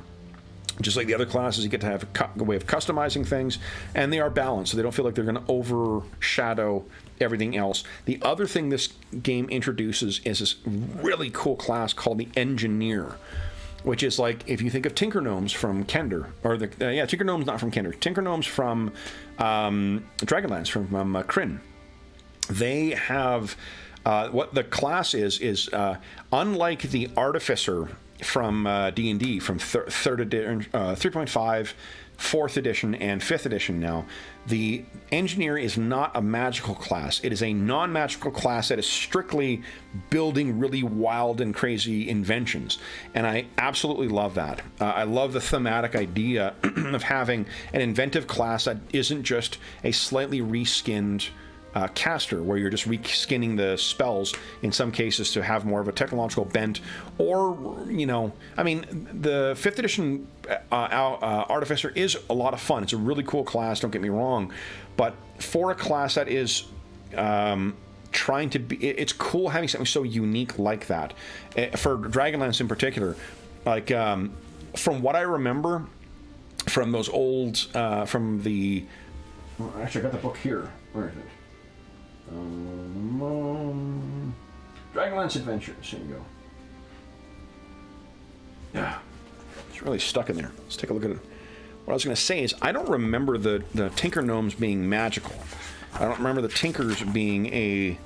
A: Just like the other classes, you get to have a way of customizing things, and they are balanced, so they don't feel like they're going to overshadow everything else. The other thing this game introduces is this really cool class called the Engineer, which is like, if you think of Tinker Gnomes from Kender, or Tinker Gnomes not from Kender, Tinker Gnomes from Dragonlance, from Kryn. They have, what the class is unlike the Artificer from D&D, from third edition, 3.5, 4th edition, and 5th edition now. The Engineer is not a magical class. It is a non-magical class that is strictly building really wild and crazy inventions. And I absolutely love that. I love the thematic idea of having an inventive class that isn't just a slightly reskinned caster, where you're just reskinning the spells in some cases to have more of a technological bent, or the 5th edition Artificer is a lot of fun. It's a really cool class, don't get me wrong, but for a class that is trying to be, it's cool having something so unique like that. For Dragonlance in particular, like from what I remember from those old actually I got the book here. Where is it? Dragonlance Adventures. Here you go. Yeah, it's really stuck in there. Let's take a look at it. What I was going to say is, I don't remember the Tinker Gnomes being magical. I don't remember the Tinkers being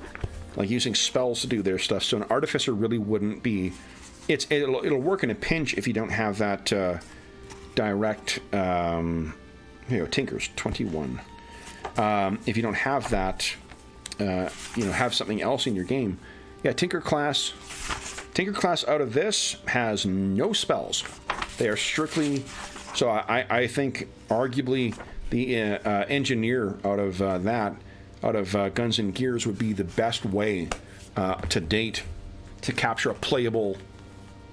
A: using spells to do their stuff. So an Artificer really wouldn't be. It'll work in a pinch if you don't have that direct. Tinkers 21. If you don't have that. Have something else in your game. Yeah, Tinker class out of this has no spells. They are strictly, so I think arguably the Engineer out of Guns and Gears would be the best way to date to capture a playable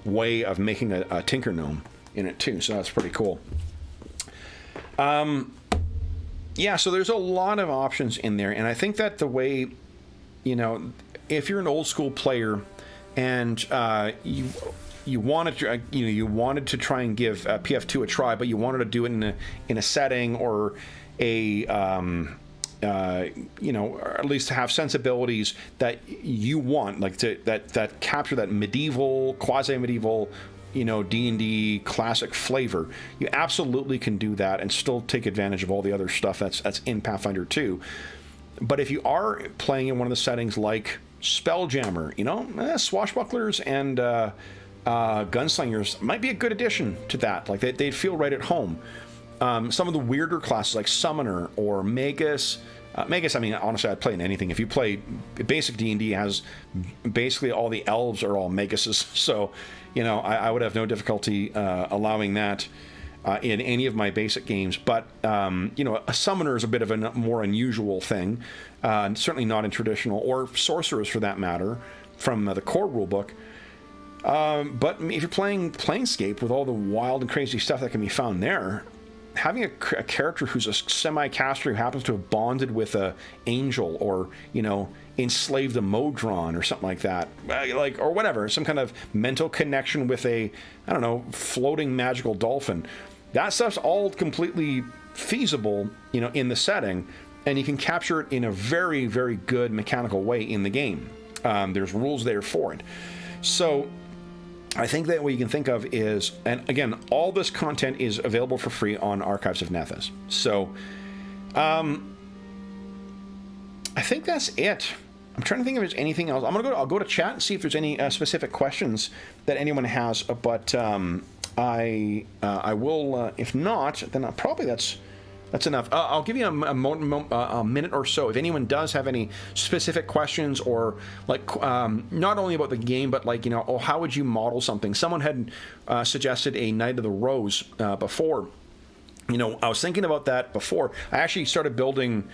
A: way of making a Tinker Gnome in it too, so that's pretty cool. Yeah, so there's a lot of options in there, and I think that the way, if you're an old school player and you wanted to try and give PF2 a try, but you wanted to do it in a setting or a you know, or at least have sensibilities that you want, like that capture that medieval, quasi-medieval, you know, D&D classic flavor, you absolutely can do that and still take advantage of all the other stuff that's in Pathfinder 2. But if you are playing in one of the settings like Spelljammer, you know, swashbucklers and gunslingers might be a good addition to that. Like they'd feel right at home. Some of the weirder classes like Summoner or Magus. Magus, I mean, honestly, I'd play in anything. If you play basic D&D, has basically all the elves are all Maguses, so you know I would have no difficulty allowing that in any of my basic games. But you know, a Summoner is a bit of a more unusual thing, certainly not in traditional, or Sorcerers for that matter, from the core rulebook. But if you're playing Planescape with all the wild and crazy stuff that can be found there, having a character who's a semi-caster who happens to have bonded with a angel, or you know, enslaved a Modron or something like that, like, or whatever, some kind of mental connection with a, I don't know, floating magical dolphin, that stuff's all completely feasible, you know, in the setting, and you can capture it in a very, very good mechanical way in the game. There's rules there for it. So I think that what you can think of is, and again, all this content is available for free on Archives of Nethys. So, I think that's it. I'm trying to think if there's anything else. I'll go to chat and see if there's any specific questions that anyone has. But I will. If not, then probably that's enough. I'll give you a minute or so. If anyone does have any specific questions, or like not only about the game, but like, you know, oh, how would you model something? Someone had suggested a Knight of the Rose before. You know, I was thinking about that before. I actually started building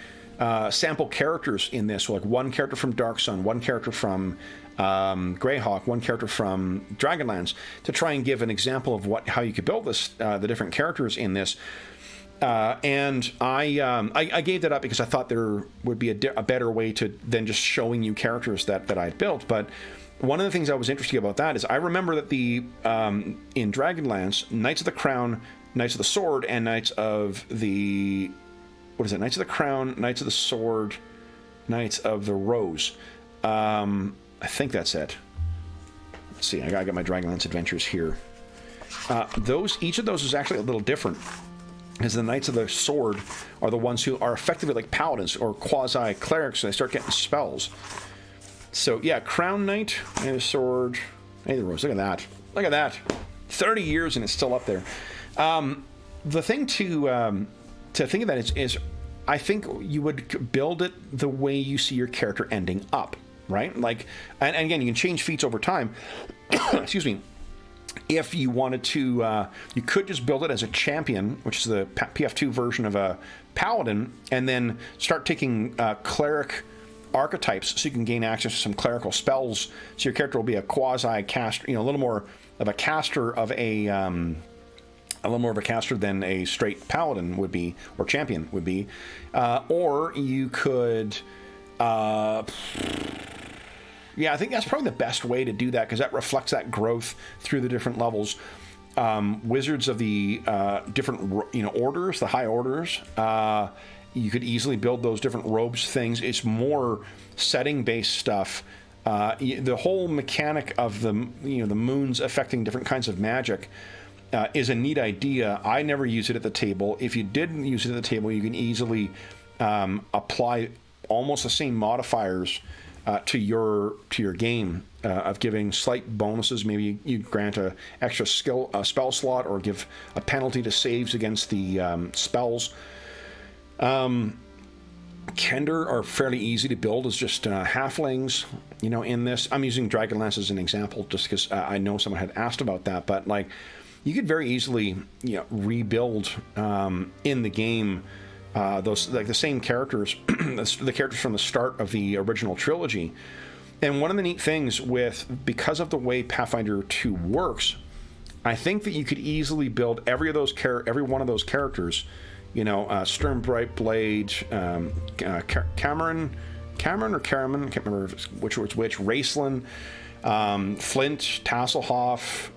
A: sample characters in this. So like one character from Dark Sun, one character from Greyhawk, one character from Dragonlance, to try and give an example of how you could build this, the different characters in this. And I gave that up because I thought there would be a better way than just showing you characters that I'd built. But one of the things that was interesting about that is I remember that in Dragonlance, Knights of the Crown, Knights of the Sword, and Knights of the... What is it? Knights of the Crown, Knights of the Sword, Knights of the Rose. I think that's it. Let's see. I got my Dragonlance Adventures here. Each of those is actually a little different, because the Knights of the Sword are the ones who are effectively like paladins or quasi-clerics, so they start getting spells. So, yeah, Crown Knight, and the Sword, and the Rose. Look at that. Look at that. 30 years and it's still up there. The thing to think of that is I think you would build it the way you see your character ending up, right? Like, and again, you can change feats over time. Excuse me. If you wanted to, you could just build it as a champion, which is the PF2 version of a paladin, and then start taking cleric archetypes so you can gain access to some clerical spells. So your character will be a quasi-caster, you know, a little more of a caster of a little more of a caster than a straight paladin would be, or champion would be. Or you could... yeah, I think that's probably the best way to do that, because that reflects that growth through the different levels. Wizards of the different, orders, the high orders, you could easily build those different robes things. It's more setting-based stuff. The whole mechanic of the moons affecting different kinds of magic is a neat idea. I never use it at the table. If you did use it at the table, you can easily apply almost the same modifiers to your game, of giving slight bonuses. Maybe you grant a extra spell slot, or give a penalty to saves against the spells. Kender are fairly easy to build as just halflings. In this, I'm using Dragonlance as an example just because I know someone had asked about that. But like, you could very easily rebuild in the game. Those, like, the same characters, the characters from the start of the original trilogy. And one of the neat things because of the way Pathfinder 2 works, I think that you could easily build every one of those characters. Sternbright Blade, Cameron, I can't remember which was which. Raceland, Flint, Tasselhoff,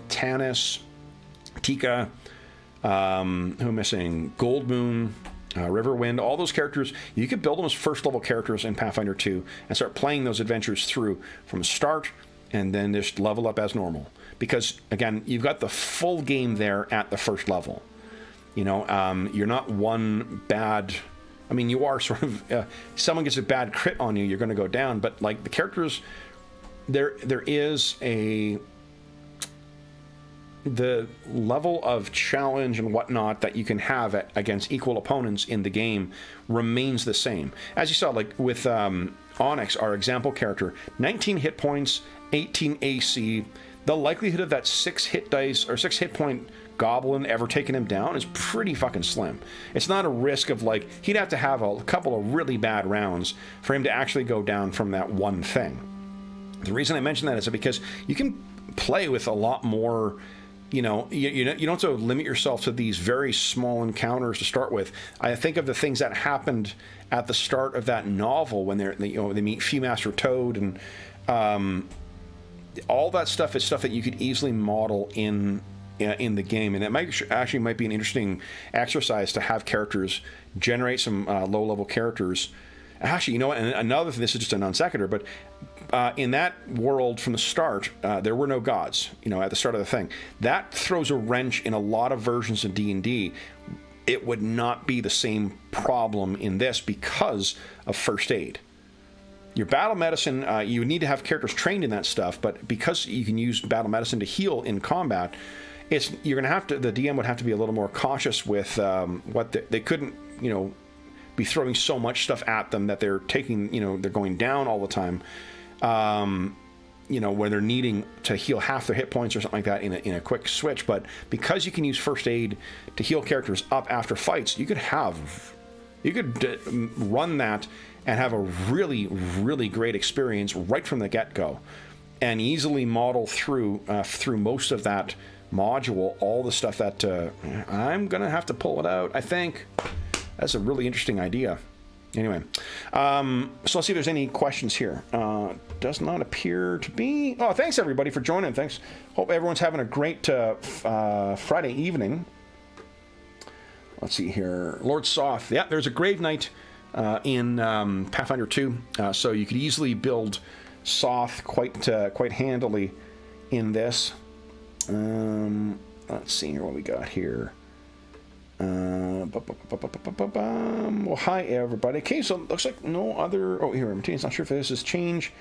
A: Tanis, Tika. Who am I missing? Goldmoon. Riverwind, all those characters, you could build them as first level characters in Pathfinder 2 and start playing those adventures through from start and then just level up as normal. Because, again, you've got the full game there at the first level. You know, you're not one bad... I mean, you are sort of... someone gets a bad crit on you, you're going to go down. But, like, the characters... There is a... The level of challenge and whatnot that you can have against equal opponents in the game remains the same. As you saw, like, with Onyx, our example character, 19 hit points, 18 AC... The likelihood of that 6 hit dice or 6 hit point goblin ever taking him down is pretty fucking slim. It's not a risk of, like, he'd have to have a couple of really bad rounds for him to actually go down from that one thing. The reason I mention that is because you can play with a lot more, you know, you don't have to limit yourself to these very small encounters to start with. I think of the things that happened at the start of that novel when they meet Viewmaster Toad and all that stuff is stuff that you could easily model in the game, and it might be an interesting exercise to have characters generate some low-level characters. Actually, you know what? And another thing, this is just a non sequitur, but in that world from the start, there were no gods. You know, at the start of the thing, that throws a wrench in a lot of versions of D&D. It would not be the same problem in this because of first aid. Your battle medicine, you would need to have characters trained in that stuff, but because you can use battle medicine to heal in combat, you're going to have to. The DM would have to be a little more cautious with what they couldn't, you know, be throwing so much stuff at them that they're taking, you know, they're going down all the time. You know, where they're needing to heal half their hit points or something like that in a quick switch. But because you can use first aid to heal characters up after fights, you could run that and have a really, really great experience right from the get-go, and easily model through most of that module all the stuff that I'm gonna have to pull it out. I think that's a really interesting idea. Anyway, so let's see if there's any questions here. Does not appear to be. Oh, thanks everybody for joining. Thanks. Hope everyone's having a great Friday evening. Let's see here. Lord Soth. Yeah, there's a Grave Knight in Pathfinder 2, so you could easily build Soth quite handily in this. Let's see here what we got here. Well, hi everybody. Okay, so it looks like no other. Oh, here I'm not sure if this is change.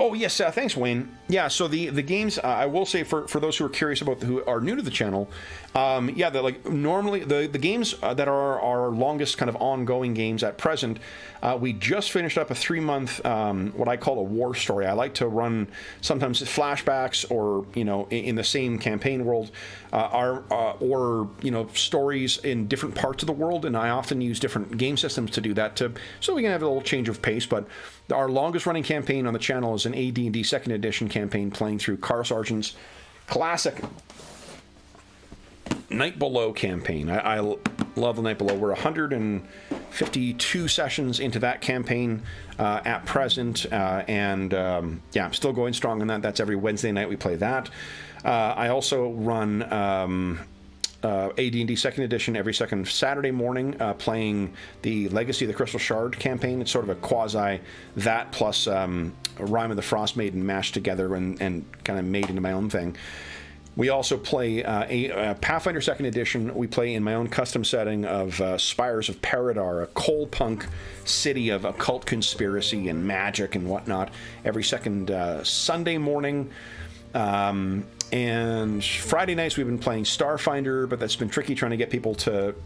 A: Oh yes, thanks Wayne. Yeah, so the games, I will say for those who are curious about who are new to the channel, yeah, they're like normally the games that are our longest kind of ongoing games at present. We just finished up a 3-month what I call a war story. I like to run sometimes flashbacks or, you know, in the same campaign world, or, you know, stories in different parts of the world, and I often use different game systems to do that so we can have a little change of pace. But our longest running campaign on the channel is an AD&D 2nd edition campaign playing through Car Sergeant's classic Night Below campaign. I love the Night Below. We're 152 sessions into that campaign at present, and yeah, I'm still going strong on that. That's every Wednesday night we play that. I also run AD&D 2nd edition every second Saturday morning, playing the Legacy of the Crystal Shard campaign. It's sort of a quasi that plus Rime of the Frost Maiden mashed together and kind of made into my own thing. We also play a Pathfinder 2nd edition. We play in my own custom setting of Spires of Paradar, a coal punk city of occult conspiracy and magic and whatnot, every second Sunday morning. And Friday nights we've been playing Starfinder, but that's been tricky trying to get people to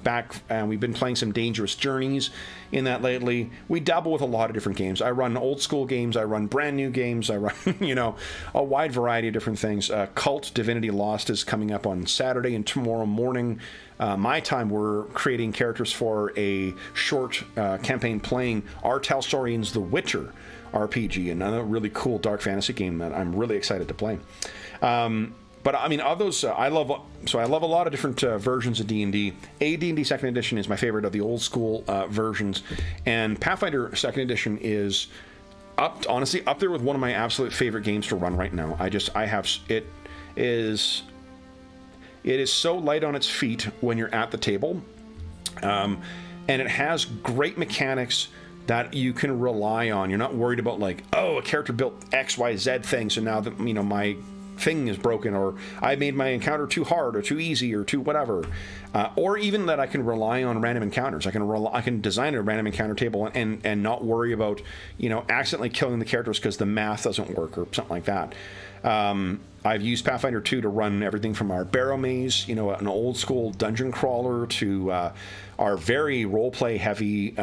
A: back, and we've been playing some Dangerous Journeys in that lately. We dabble with a lot of different games. I run old school games, I run brand new games, I run, you know, a wide variety of different things. Cult Divinity Lost is coming up on Saturday, and tomorrow morning, my time, we're creating characters for a short campaign playing R. Talsorian's The Witcher RPG, another really cool dark fantasy game that I'm really excited to play. But I mean, of those, I love a lot of different versions of D&D. AD&D 2nd edition is my favorite of the old school versions, and Pathfinder 2nd edition is honestly up there with one of my absolute favorite games to run right now. It is so light on its feet when you're at the table, and it has great mechanics that you can rely on. You're not worried about like, oh, a character built XYZ thing, so now that my thing is broken, or I made my encounter too hard or too easy or too whatever, or even that I can rely on random encounters. I can design a random encounter table and not worry about accidentally killing the characters because the math doesn't work or something like that. I've used Pathfinder 2 to run everything from our barrow maze, an old school dungeon crawler, to our very roleplay heavy,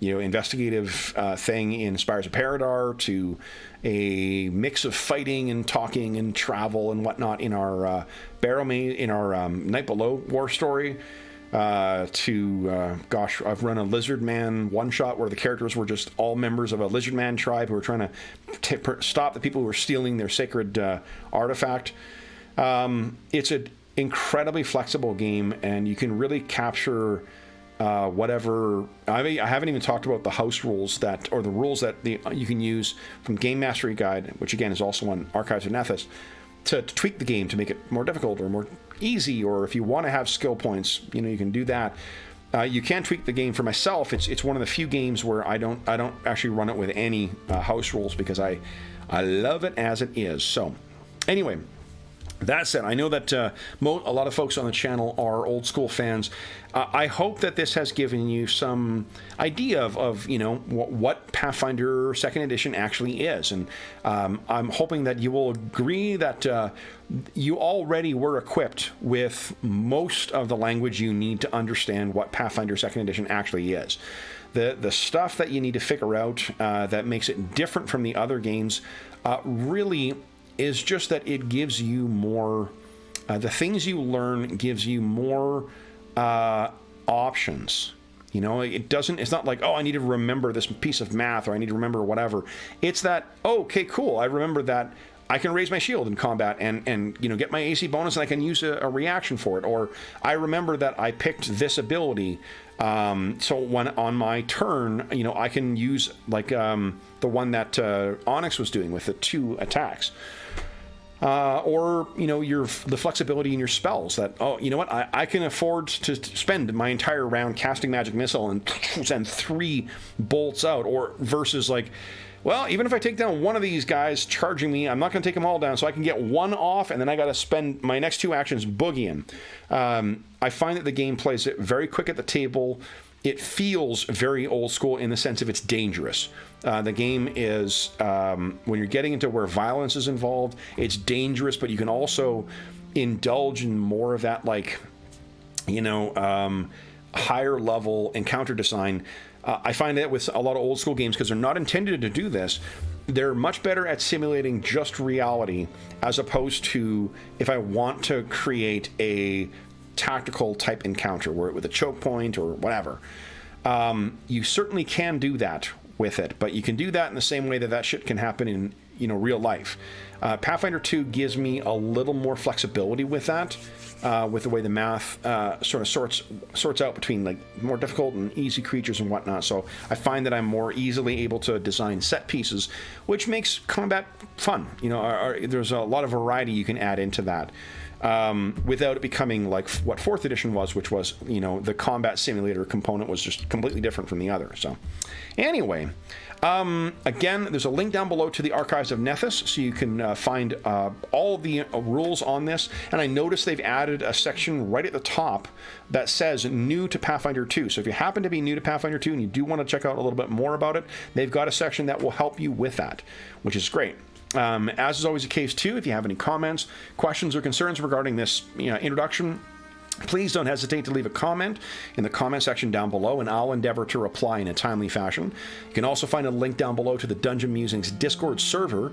A: investigative thing in Spires of Paradar, to a mix of fighting and talking and travel and whatnot in our barrow maze, in our Night Below war story. I've run a lizard man one shot where the characters were just all members of a lizard man tribe who were trying to stop the people who were stealing their sacred artifact. It's an incredibly flexible game, and you can really capture whatever. I haven't even talked about the house rules or the rules that you can use from Game Mastery Guide, which again is also on Archives of Nethys, to tweak the game to make it more difficult or more easy, or if you want to have skill points, you can do that. You can tweak the game. For myself, it's one of the few games where I don't actually run it with any house rules, because I love it as it is. So anyway, that said, I know that a lot of folks on the channel are old school fans. I hope that this has given you some idea of what Pathfinder 2nd Edition actually is, and I'm hoping that you will agree that you already were equipped with most of the language you need to understand what Pathfinder 2nd Edition actually is. The stuff that you need to figure out that makes it different from the other games really is just that it gives you more, the things you learn gives you more options. It's not like, oh, I need to remember this piece of math, or I need to remember whatever. It's that, oh, okay, cool, I remember that I can raise my shield in combat and get my AC bonus, and I can use a reaction for it. Or I remember that I picked this ability, so when on my turn, I can use like the one that Onyx was doing with the 2 attacks. Or the flexibility in your spells, that, oh, you know what, I can afford to spend my entire round casting magic missile and send 3 bolts out, or versus like, well, even if I take down one of these guys charging me, I'm not going to take them all down, so I can get one off, and then I got to spend my next 2 actions boogieing. I find that the game plays it very quick at the table. It feels very old school in the sense of it's dangerous. The game is, when you're getting into where violence is involved, it's dangerous, but you can also indulge in more of that, like, higher level encounter design. I find that with a lot of old school games, because they're not intended to do this, they're much better at simulating just reality, as opposed to if I want to create a tactical type encounter with a choke point or whatever. You certainly can do that with it, but you can do that in the same way that shit can happen in real life. Pathfinder 2 gives me a little more flexibility with that, with the way the math sort of sorts out between like more difficult and easy creatures and whatnot. So I find that I'm more easily able to design set pieces, which makes combat fun. There's a lot of variety you can add into that. Without it becoming like what 4th edition was, which was, the combat simulator component was just completely different from the other. So anyway, again, there's a link down below to the Archives of Nethys, so you can find all the rules on this. And I noticed they've added a section right at the top that says new to Pathfinder 2. So if you happen to be new to Pathfinder 2 and you do want to check out a little bit more about it, they've got a section that will help you with that, which is great. As is always the case too, if you have any comments, questions, or concerns regarding this introduction, please don't hesitate to leave a comment in the comment section down below, and I'll endeavor to reply in a timely fashion. You can also find a link down below to the Dungeon Musings Discord server,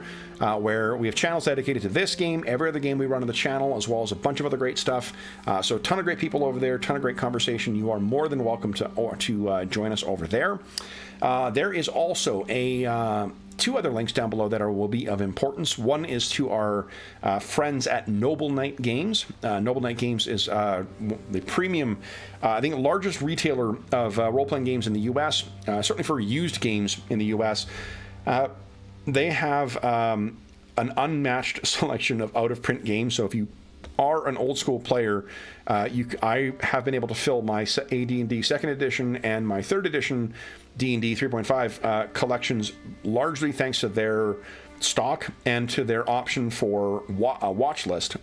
A: where we have channels dedicated to this game, every other game we run on the channel, as well as a bunch of other great stuff. So a ton of great people over there, a ton of great conversation. You are more than welcome to join us over there. There is also a 2 other links down below that will be of importance. One is to our friends at Noble Knight Games. Noble Knight Games is the premium, I think, largest retailer of role-playing games in the U.S., certainly for used games in the U.S. They have an unmatched selection of out-of-print games, so if you are an old school player, I have been able to fill my AD&D second edition and my third edition D&D 3.5 collections largely thanks to their stock and to their option for a watch list.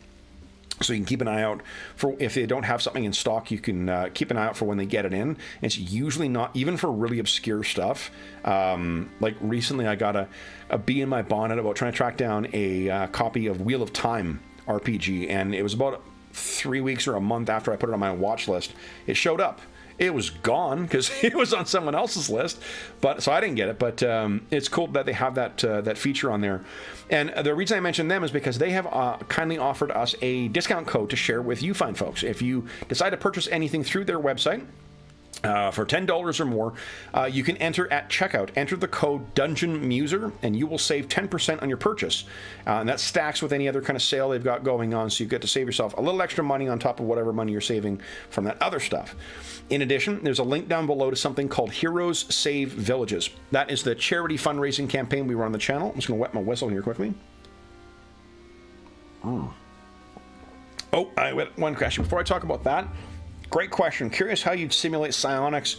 A: So you can keep an eye out for if they don't have something in stock. You can keep an eye out for when they get it in. It's usually not, even for really obscure stuff. Like recently, I got a bee in my bonnet about trying to track down a copy of Wheel of Time RPG, and it was about 3 weeks or a month after I put it on my watch list. It showed up. It was gone because it was on someone else's list, but so I didn't get it. But it's cool that they have that feature on there. And the reason I mentioned them is because they have kindly offered us a discount code to share with you fine folks. If you decide to purchase anything through their website, for $10 or more, you can enter at checkout. Enter the code DungeonMuser, and you will save 10% on your purchase. And that stacks with any other kind of sale they've got going on, so you get to save yourself a little extra money on top of whatever money you're saving from that other stuff. In addition, there's a link down below to something called Heroes Save Villages. That is the charity fundraising campaign we run on the channel. I'm just going to wet my whistle here quickly. Oh, I went one question. Before I talk about that, great question. Curious how you'd simulate psionics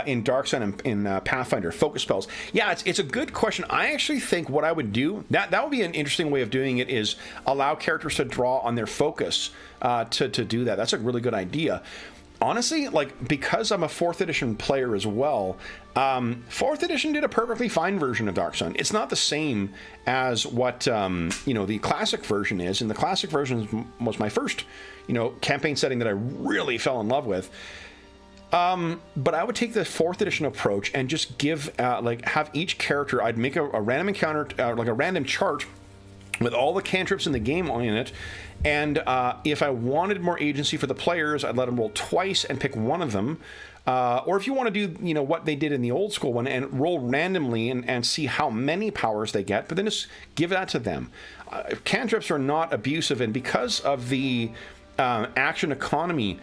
A: in Dark Sun and in Pathfinder focus spells. Yeah, it's a good question. I actually think what I would do, that would be an interesting way of doing it, is allow characters to draw on their focus to do that. That's a really good idea. Honestly, like, because I'm a 4th edition player as well, 4th edition did a perfectly fine version of Dark Sun. It's not the same as what the classic version is, and the classic version was my first campaign setting that I really fell in love with. But I would take the 4th edition approach and just give have each character, I'd make a random encounter, like a random chart with all the cantrips in the game in it. And if I wanted more agency for the players, I'd let them roll twice and pick one of them. Or if you want to do, what they did in the old school one and roll randomly and see how many powers they get, but then just give that to them. Cantrips are not abusive, and because of the action economy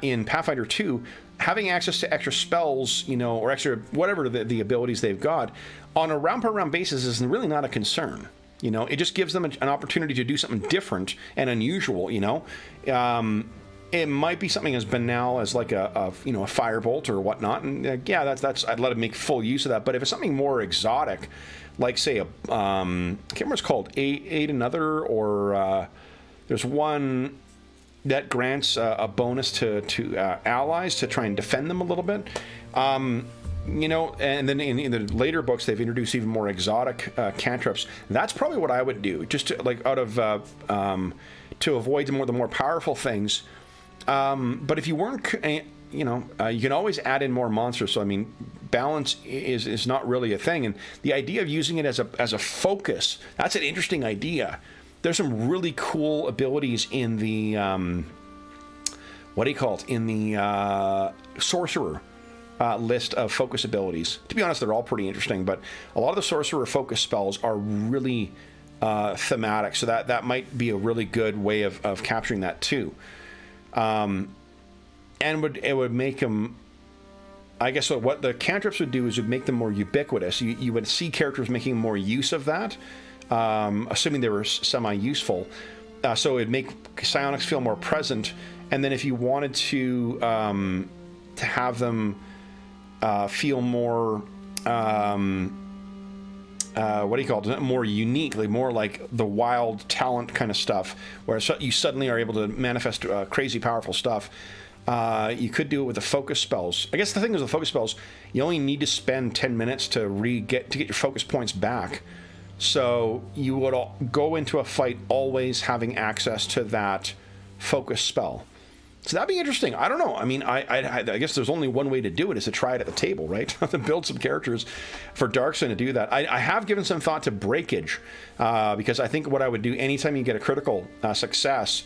A: in Pathfinder 2, having access to extra spells, or extra whatever the abilities they've got on a round-per-round basis is really not a concern. It just gives them an opportunity to do something different and unusual. It might be something as banal as like a firebolt or whatnot, and that's I'd let them make full use of that. But if it's something more exotic, like say I can't remember what it's called, Aid Another, or there's one that grants a bonus to allies to try and defend them a little bit. And then in the later books, they've introduced even more exotic cantrips. That's probably what I would do, just to, to avoid the more powerful things. But if you weren't, you can always add in more monsters. So I mean, balance is not really a thing. And the idea of using it as a focus, that's an interesting idea. There's some really cool abilities in the in the sorcerer list of focus abilities. To be honest, they're all pretty interesting, but a lot of the sorcerer focus spells are really thematic, so that might be a really good way of capturing that too. And it would make them, I guess what the cantrips would do is would make them more ubiquitous. You would see characters making more use of that, assuming they were semi-useful. So it would make psionics feel more present, and then if you wanted to have them feel more, more unique, more like the wild talent kind of stuff, where you suddenly are able to manifest crazy powerful stuff. You could do it with the focus spells. I guess the thing is with focus spells, you only need to spend 10 minutes to get your focus points back. So you would go into a fight always having access to that focus spell. So that'd be interesting. I don't know. I mean, I guess there's only one way to do it, is to try it at the table, right? To build some characters for Dark Sun to do that. I have given some thought to breakage, because I think what I would do anytime you get a critical success,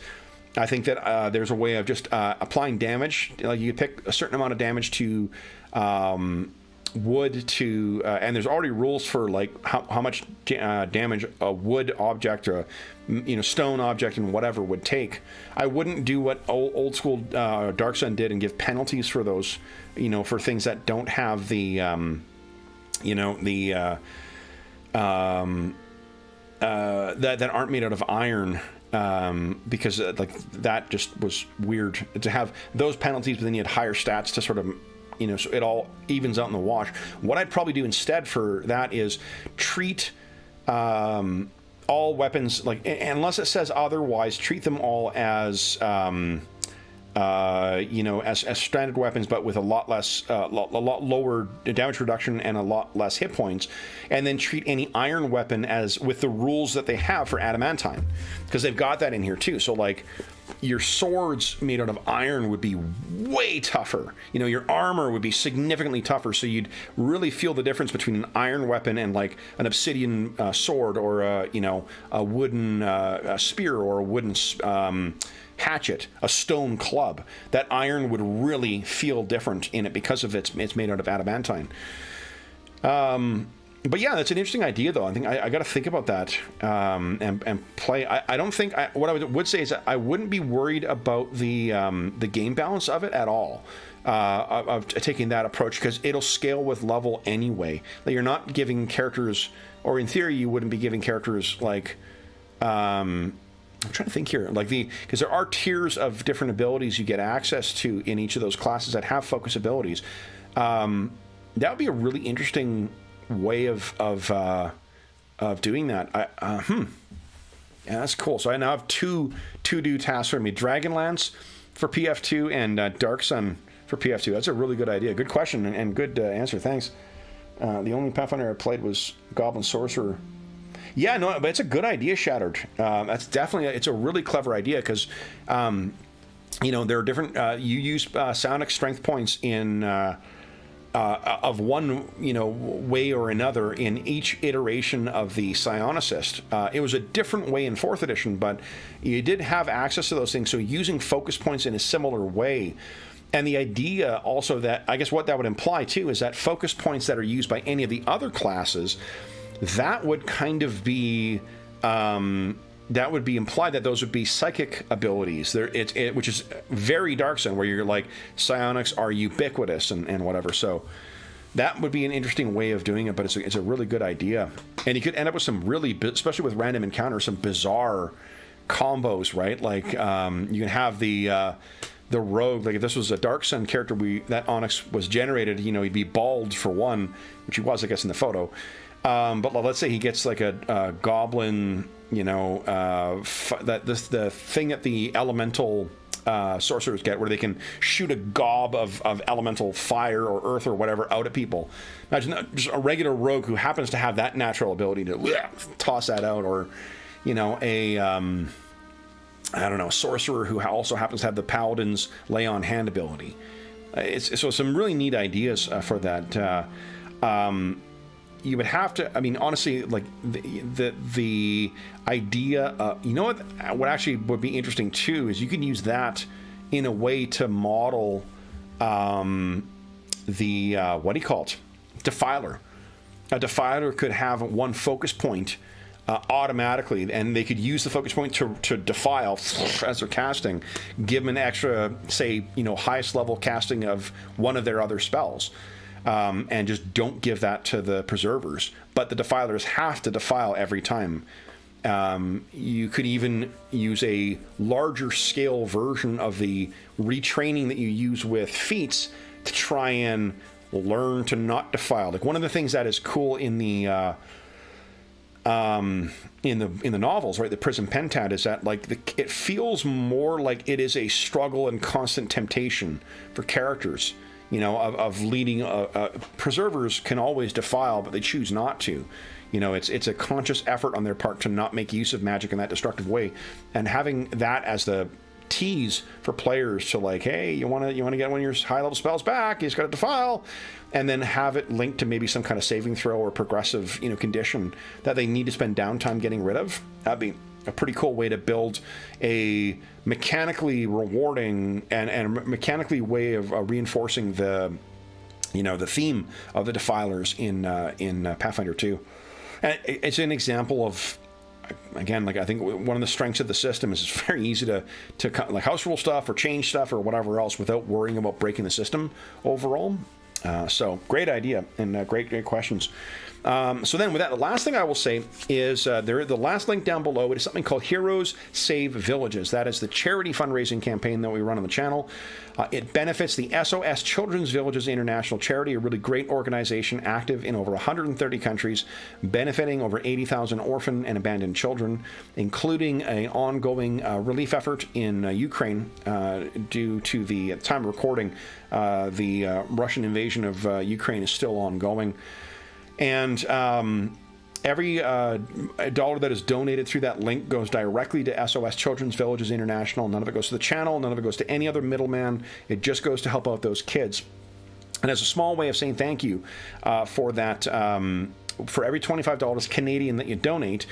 A: I think that there's a way of just applying damage. Like you pick a certain amount of damage to wood to, and there's already rules for like how much damage a wood object or stone object and whatever would take. I wouldn't do what old school Dark Sun did and give penalties for those, for things that don't have the that aren't made out of iron because like that just was weird to have those penalties, but then you had higher stats to sort of, you know, so it all evens out in the wash. What I'd probably do instead for that is treat all weapons, like, unless it says otherwise, treat them all as you know, as standard weapons, but with a lot less, a lot lower damage reduction and a lot less hit points, and then treat any iron weapon as with the rules that they have for adamantine, because they've got that in here too. So like, your swords made out of iron would be way tougher. You know, your armor would be significantly tougher, so you'd really feel the difference between an iron weapon and like an obsidian sword, or a, you know, a wooden spear, or a wooden hatchet, a stone club. That iron would really feel different in it because of it's made out of adamantine. But yeah, that's an interesting idea, though. I think I got to think about that and play. I don't think what I would say is that I wouldn't be worried about the game balance of it at all. Of taking that approach, because it'll scale with level anyway. That you're not giving characters, or in theory, you wouldn't be giving characters like. I'm trying to think here, like because there are tiers of different abilities you get access to in each of those classes that have focus abilities. That would be a really interesting way of doing that. Yeah, that's cool. So I now have two to-do tasks for me: Dragonlance for PF2 and Dark Sun for PF2. That's a really good idea. Good question and good answer. Thanks. The only Pathfinder I played was Goblin Sorcerer. Yeah, no, but it's a good idea, Shattered. That's definitely, it's a really clever idea, because, you know, there are different, you use psionic strength points in, of one, you know, way or another in each iteration of the psionicist. It was a different way in 4th edition, but you did have access to those things, so using focus points in a similar way. And the idea also that, I guess what that would imply too, is that focus points that are used by any of the other classes, that would kind of be, that would be implied that those would be psychic abilities. Which is very Dark Sun, where you're like, psionics are ubiquitous and whatever. So that would be an interesting way of doing it, but it's a really good idea. And you could end up with some really, especially with random encounters, some bizarre combos, right? Like, you can have the rogue, like if this was a Dark Sun character, that Onyx was generated, you know, he'd be bald for one, which he was, I guess, in the photo. But let's say he gets like a goblin, you know, the thing that the elemental sorcerers get, where they can shoot a gob of elemental fire or earth or whatever out at people. Imagine just a regular rogue who happens to have that natural ability to toss that out, or, you know, I don't know, sorcerer who also happens to have the paladin's lay on hand ability. So some really neat ideas for that. You would have to, I mean, honestly, like the idea, you know what actually would be interesting too, is you can use that in a way to model what do you call it? Defiler. A Defiler could have one focus point automatically, and they could use the focus point to defile as they're casting, give them an extra, say, you know, highest level casting of one of their other spells. And just don't give that to the preservers. But the defilers have to defile every time. You could even use a larger scale version of the retraining that you use with feats to try and learn to not defile. Like, one of the things that is cool in the novels, right, the Prison Pentad, is that like it feels more like it is a struggle and constant temptation for characters. You know, of leading, preservers can always defile, but they choose not to. You know, it's a conscious effort on their part to not make use of magic in that destructive way, and having that as the tease for players to, like, hey, you want to get one of your high level spells back, you just got to defile, and then have it linked to maybe some kind of saving throw or progressive, you know, condition that they need to spend downtime getting rid of. That'd be a pretty cool way to build a mechanically rewarding and mechanically way of reinforcing the, you know, the theme of the defilers in Pathfinder 2. And it's an example of, again, like, I think one of the strengths of the system is it's very easy to like house rule stuff or change stuff or whatever else without worrying about breaking the system overall. So great idea and great questions. So then with that, the last thing I will say is the last link down below, it is something called Heroes Save Villages. That is the charity fundraising campaign that we run on the channel. It benefits the SOS Children's Villages International Charity, a really great organization active in over 130 countries, benefiting over 80,000 orphan and abandoned children, including an ongoing relief effort in Ukraine due to the, at the time of recording, the Russian invasion of Ukraine is still ongoing. And every dollar that is donated through that link goes directly to SOS Children's Villages International. None of it goes to the channel. None of it goes to any other middleman. It just goes to help out those kids. And as a small way of saying thank you for that, for every $25 Canadian that you donate,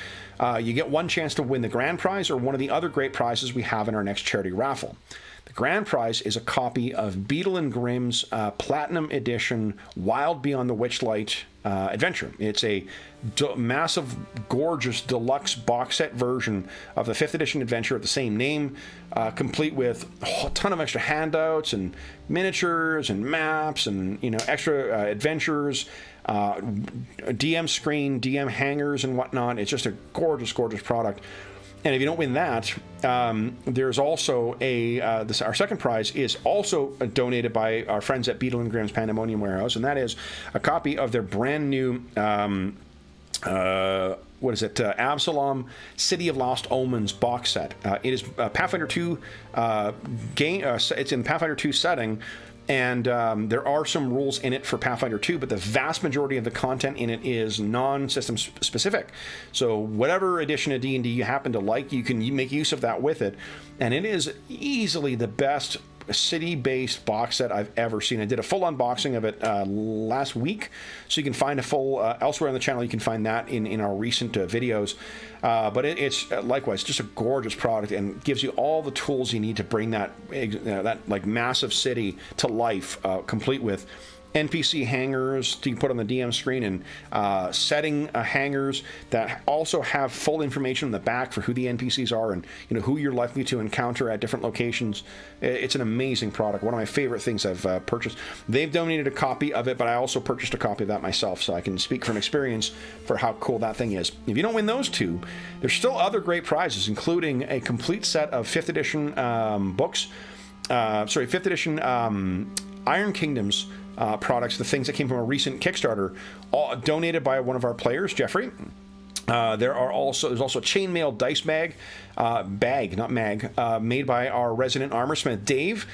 A: you get one chance to win the grand prize or one of the other great prizes we have in our next charity raffle. The grand prize is a copy of Beadle and Grimm's Platinum Edition Wild Beyond the Witchlight adventure. It's a massive, gorgeous, deluxe box set version of the 5th edition adventure of the same name, complete with a ton of extra handouts and miniatures and maps and, you know, extra adventures, DM screen, DM hangers and whatnot. It's just a gorgeous, gorgeous product. And if you don't win that, there's also our second prize is also donated by our friends at Beadle and Grimm's Pandemonium Warehouse, and that is a copy of their brand new, Absalom City of Lost Omens box set. It is Pathfinder 2 game. It's in Pathfinder 2 setting. And there are some rules in it for Pathfinder 2, but the vast majority of the content in it is non-system specific. So whatever edition of D&D you happen to like, you can make use of that with it. And it is easily the best city-based box set I've ever seen. I did a full unboxing of it last week, so you can find a full elsewhere on the channel. You can find that in our recent videos. But it's likewise just a gorgeous product and gives you all the tools you need to bring that like massive city to life, complete with NPC hangers you can put on the DM screen and setting hangers that also have full information in the back for who the NPCs are and, you know, who you're likely to encounter at different locations. It's an amazing product. One of my favorite things I've purchased. They've donated a copy of it, but I also purchased a copy of that myself, so I can speak from experience for how cool that thing is. If you don't win those two, there's still other great prizes, including a complete set of 5th edition books. 5th edition Iron Kingdoms products, the things that came from a recent Kickstarter, all donated by one of our players, Jeffrey. There's also a chainmail dice bag, made by our resident armorsmith Dave,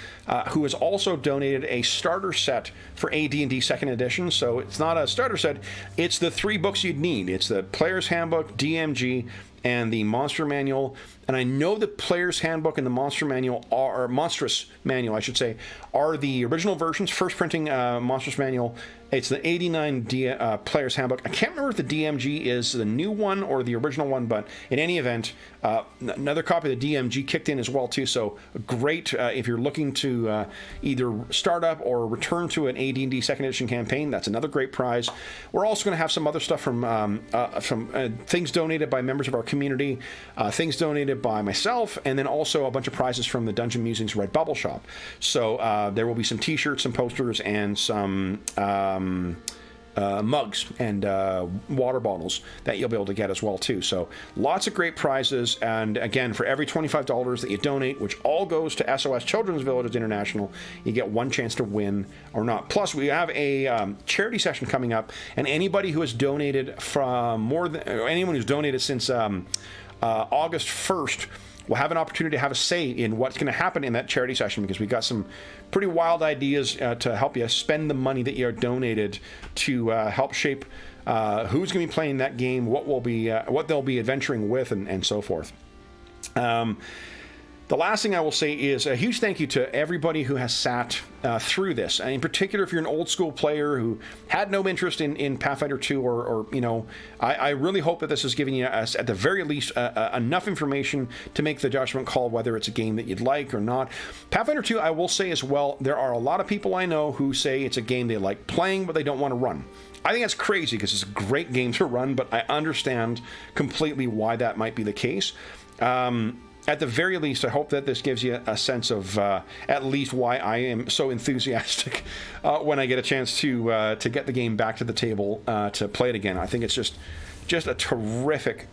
A: who has also donated a starter set for AD&D 2nd edition. So it's not a starter set; it's the 3 books you'd need. It's the Player's Handbook, DMG, and the Monster Manual. And I know the Player's Handbook and the Monstrous Manual, I should say, are the original versions. First printing Monstrous Manual. It's the 89 Player's Handbook. I can't remember if the DMG is the new one or the original one, but in any event, another copy of the DMG kicked in as well too. So great if you're looking to either start up or return to an AD&D 2nd edition campaign. That's another great prize. We're also going to have some other stuff from things donated by members of our community, things donated by myself, and then also a bunch of prizes from the Dungeon Musings Redbubble shop. So there will be some t-shirts, some posters, and some mugs and water bottles that you'll be able to get as well too. So lots of great prizes, and again, for every $25 that you donate, which all goes to SOS Children's Villages International, you get one chance to win or not. Plus, we have a charity session coming up, and anybody who has donated anyone who's donated since August 1st will have an opportunity to have a say in what's going to happen in that charity session, because we got some pretty wild ideas to help you spend the money that you donated to help shape who's going to be playing that game, what they'll be adventuring with, and so forth. The last thing I will say is a huge thank you to everybody who has sat through this. And in particular, if you're an old school player who had no interest in Pathfinder 2, or you know, I really hope that this has given you, at the very least, enough information to make the judgment call whether it's a game that you'd like or not. Pathfinder 2, I will say as well, there are a lot of people I know who say it's a game they like playing, but they don't want to run. I think that's crazy, because it's a great game to run, but I understand completely why that might be the case. at the very least, I hope that this gives you a sense of at least why I am so enthusiastic when I get a chance to get the game back to the table to play it again. I think it's just a terrific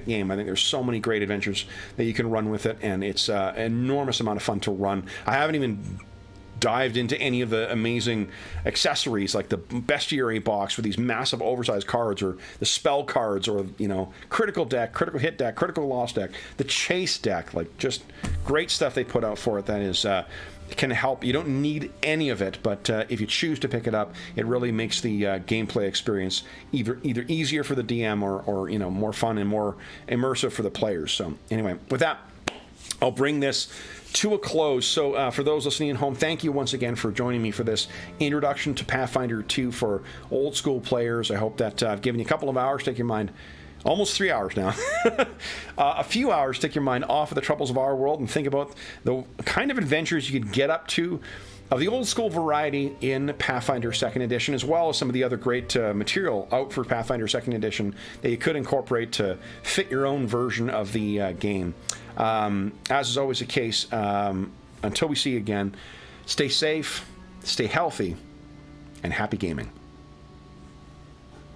A: game. I think there's so many great adventures that you can run with it, and it's an enormous amount of fun to run. I haven't even dived into any of the amazing accessories like the bestiary box with these massive oversized cards, or the spell cards, or critical deck, critical hit deck, critical loss deck, the chase deck. Like, just great stuff they put out for it that is can help. You don't need any of it, but if you choose to pick it up, it really makes the gameplay experience either easier for the DM or more fun and more immersive for the players. So anyway, with that, I'll bring this to a close. So for those listening at home, thank you once again for joining me for this introduction to Pathfinder 2 for old school players. I hope that I've given you a couple of hours to take your mind, almost 3 hours now, a few hours to take your mind off of the troubles of our world and think about the kind of adventures you could get up to of the old school variety in Pathfinder 2nd Edition, as well as some of the other great material out for Pathfinder 2nd Edition that you could incorporate to fit your own version of the game. As is always the case, until we see you again, stay safe, stay healthy, and happy gaming.